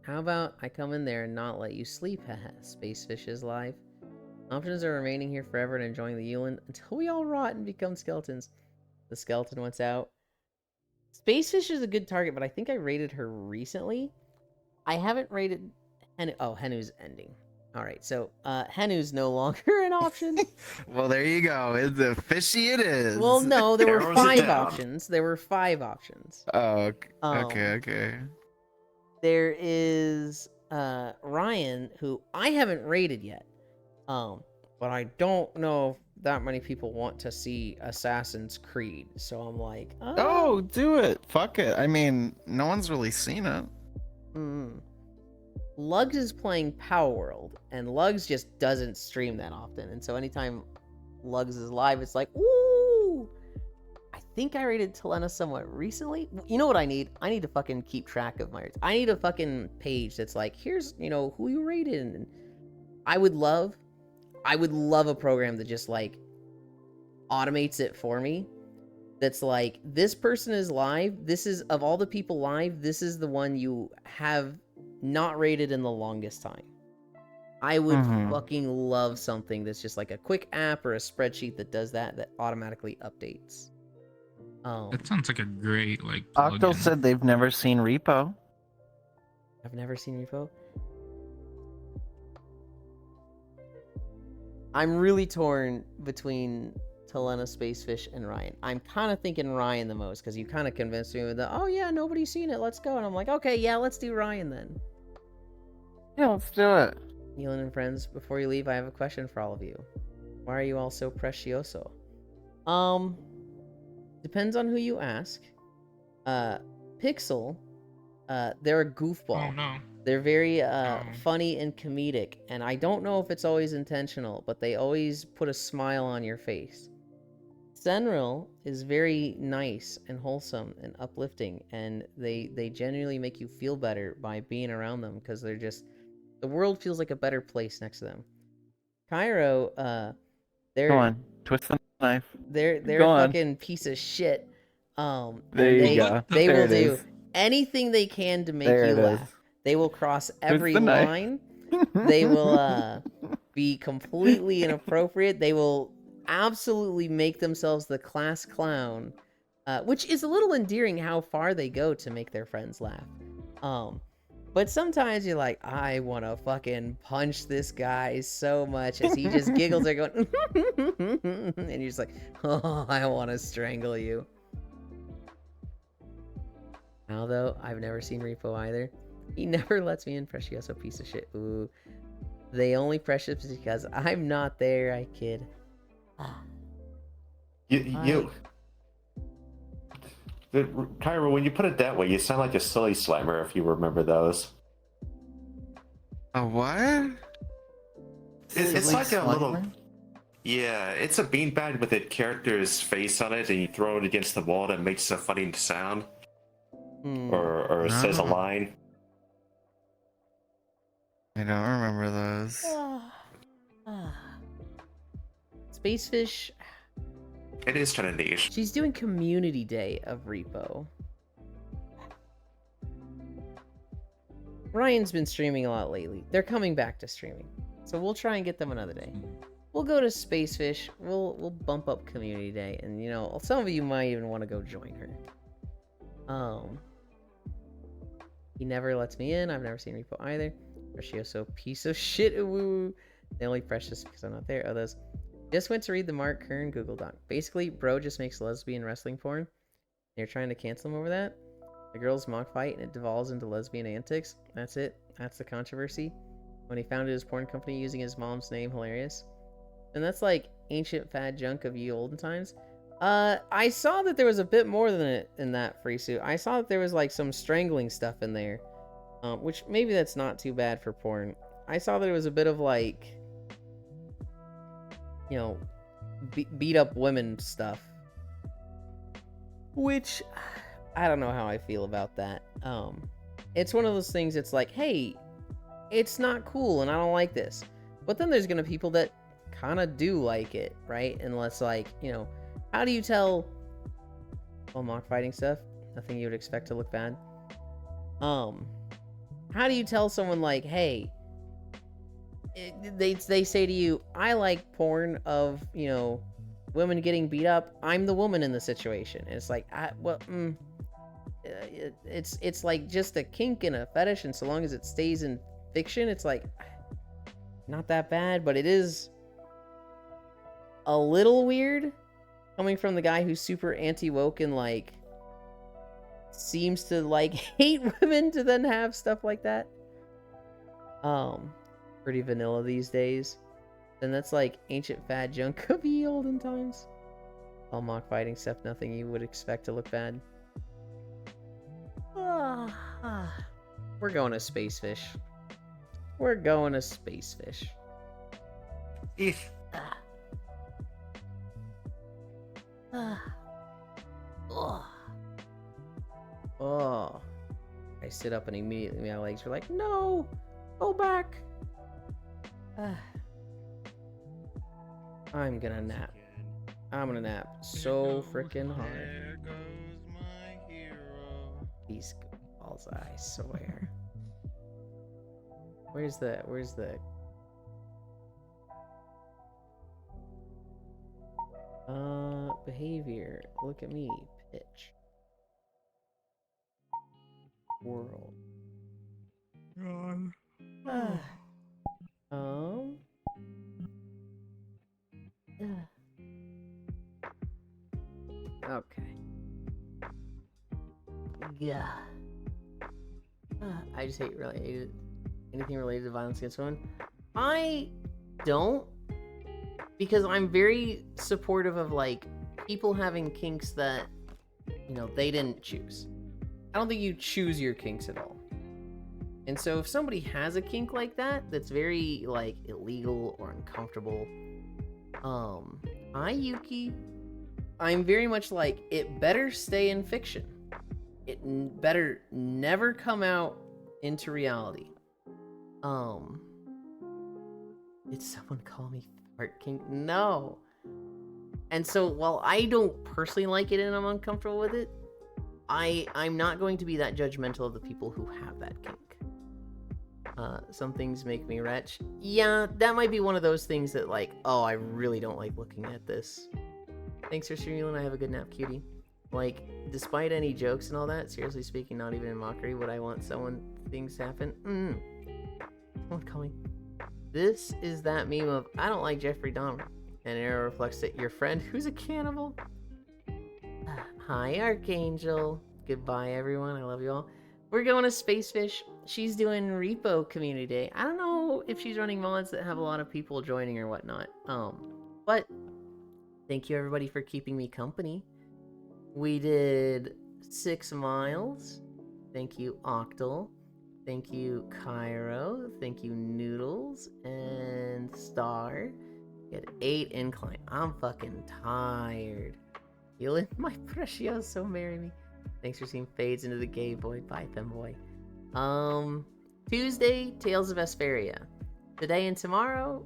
How about I come in there and not let you sleep? Haha. Spacefish is live. Options are remaining here forever and enjoying the Yulin until we all rot and become skeletons. The skeleton wants out. Spacefish is a good target, but I think I rated her recently. I haven't rated Henu. Oh, Henu's ending. Alright, so Henu's no longer an option. Well, there you go. It's a fishy it is. Well, no, there were Narrows it 5 down. options. There were 5 options. Oh, Um, okay. There is Ryan, who I haven't rated yet. But I don't know if that many people want to see Assassin's Creed. So I'm like, Oh, do it. Fuck it. I mean, no one's really seen it. Lugs is playing Palworld, and Lugs just doesn't stream that often. And so anytime Lugs is live, it's like, ooh! I think I rated Talena somewhat recently. You know what I need? I need to fucking keep track of my rates. I need a fucking page that's like, here's, you know, who you rated. And I would love a program that just like automates it for me. That's like, this person is live. This is, of all the people live, this is the one you have not rated in the longest time. I would Mhm. fucking love something that's just like a quick app or a spreadsheet that does that automatically updates. That sounds like a great like Octo plugin. said they've never seen Repo. I've never seen Repo. I'm really torn between Talena, Spacefish, and Ryan. I'm kind of thinking Ryan the most because you kind of convinced me with the, oh yeah, nobody's seen it, let's go. And I'm like, okay, yeah, let's do Ryan then. Yeah, let's do it. Elon and friends, before you leave, I have a question for all of you. Why are you all so precioso? Depends on who you ask. Pixel, they're a goofball. Oh no. They're very Oh. funny and comedic, and I don't know if it's always intentional, but they always put a smile on your face. Senril is very nice and wholesome and uplifting, and they genuinely make you feel better by being around them because they're just, the world feels like a better place next to them. Cairo, they're Go on, twist the knife. they're Go a on. fucking piece of shit. And There you they, go. They There will it do is. anything they can to make There you it is. laugh. They will cross every the knife. line. They will be completely inappropriate. They will absolutely make themselves the class clown, which is a little endearing how far they go to make their friends laugh. But sometimes you're like, I want to fucking punch this guy so much as he just giggles there going, and you're just like, oh, I want to strangle you. Although I've never seen Repo either. He never lets me in. Precioso piece of shit. Ooh. They only precious because I'm not there, I kid. Kyra, when you put it that way, you sound like a silly slammer if you remember those. A what? It's like a Slimer? little. Yeah, it's a beanbag with a character's face on it, and you throw it against the wall and it makes a funny sound. Or it says a Oh. line. I don't remember those. Spacefish, It is kind of niche. she's doing Community Day of Repo. Ryan's been streaming a lot lately. They're coming back to streaming. So we'll try and get them another day. We'll go to Spacefish. We'll bump up Community Day. And, you know, some of you might even want to go join her. He never lets me in. I've never seen Repo either. Precioso piece of shit. Woo. The only precious because I'm not there. Others. Just went to read the Mark Kern Google Doc. Basically, bro just makes lesbian wrestling porn. You're trying to cancel him over that? The girls mock fight and it devolves into lesbian antics. That's it. That's the controversy. When he founded his porn company using his mom's name, hilarious. And that's like ancient fad junk of ye olden times. I saw that there was a bit more than it in that free suit. I saw that there was like some strangling stuff in there. Which maybe that's not too bad for porn. I saw that it was a bit of like, you know, beat up women stuff. Which, I don't know how I feel about that. It's one of those things, it's like, hey, it's not cool and I don't like this. But then there's gonna be people that kind of do like it, right? Unless, like, you know, how do you tell... Well, mock fighting stuff, nothing you would expect to look bad. How do you tell someone, like, hey, they say to you, I like porn of, you know, women getting beat up. I'm the woman in the situation. And it's like, it's like just a kink and a fetish, and so long as it stays in fiction, it's like not that bad, but it is a little weird coming from the guy who's super anti-woke and like seems to like hate women to then have stuff like that. Pretty vanilla these days. And that's like ancient fad junk of the olden times. All mock fighting stuff, nothing you would expect to look bad. We're going to Spacefish. We're going to Spacefish. If Oh. I sit up and immediately my legs were like, no! Go back! I'm gonna nap. I'm gonna nap so freaking hard. There goes my hero. These balls, I swear. Where's the behavior? Look at me. Pitch. World. Okay. Yeah. I just hate anything related to violence against women. I don't, because I'm very supportive of like people having kinks that, you know, they didn't choose. I don't think you choose your kinks at all. And so if somebody has a kink like that that's very like illegal or uncomfortable, Yuki, I'm very much like, it better stay in fiction. It better never come out into reality. Did someone call me fart kink? No. And so while I don't personally like it and I'm uncomfortable with it, I'm not going to be that judgmental of the people who have that kink. Some things make me retch. Yeah, that might be one of those things that like, oh, I really don't like looking at this. Thanks for streaming, I have a good nap, cutie. Like, despite any jokes and all that, seriously speaking, not even in mockery, would I want things happen? Someone call me. This is that meme of, I don't like Jeffrey Dahmer. And arrow reflects that your friend who's a cannibal. Hi, Archangel. Goodbye, everyone. I love you all. We're going to Spacefish. She's doing Repo Community Day. I don't know if she's running mods that have a lot of people joining or whatnot. But thank you, everybody, for keeping me company. We did 6 miles. Thank you, Octal. Thank you, Cairo. Thank you, Noodles and Star. We had 8 incline. I'm fucking tired. Healing my precioso, marry me. Thanks for seeing Fades into the Gay Void. Bye, Femboy. Tuesday, Tales of Vesperia. Today and tomorrow,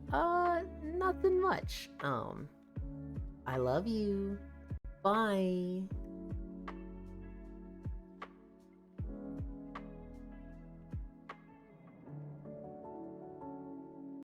nothing much. I love you. Bye.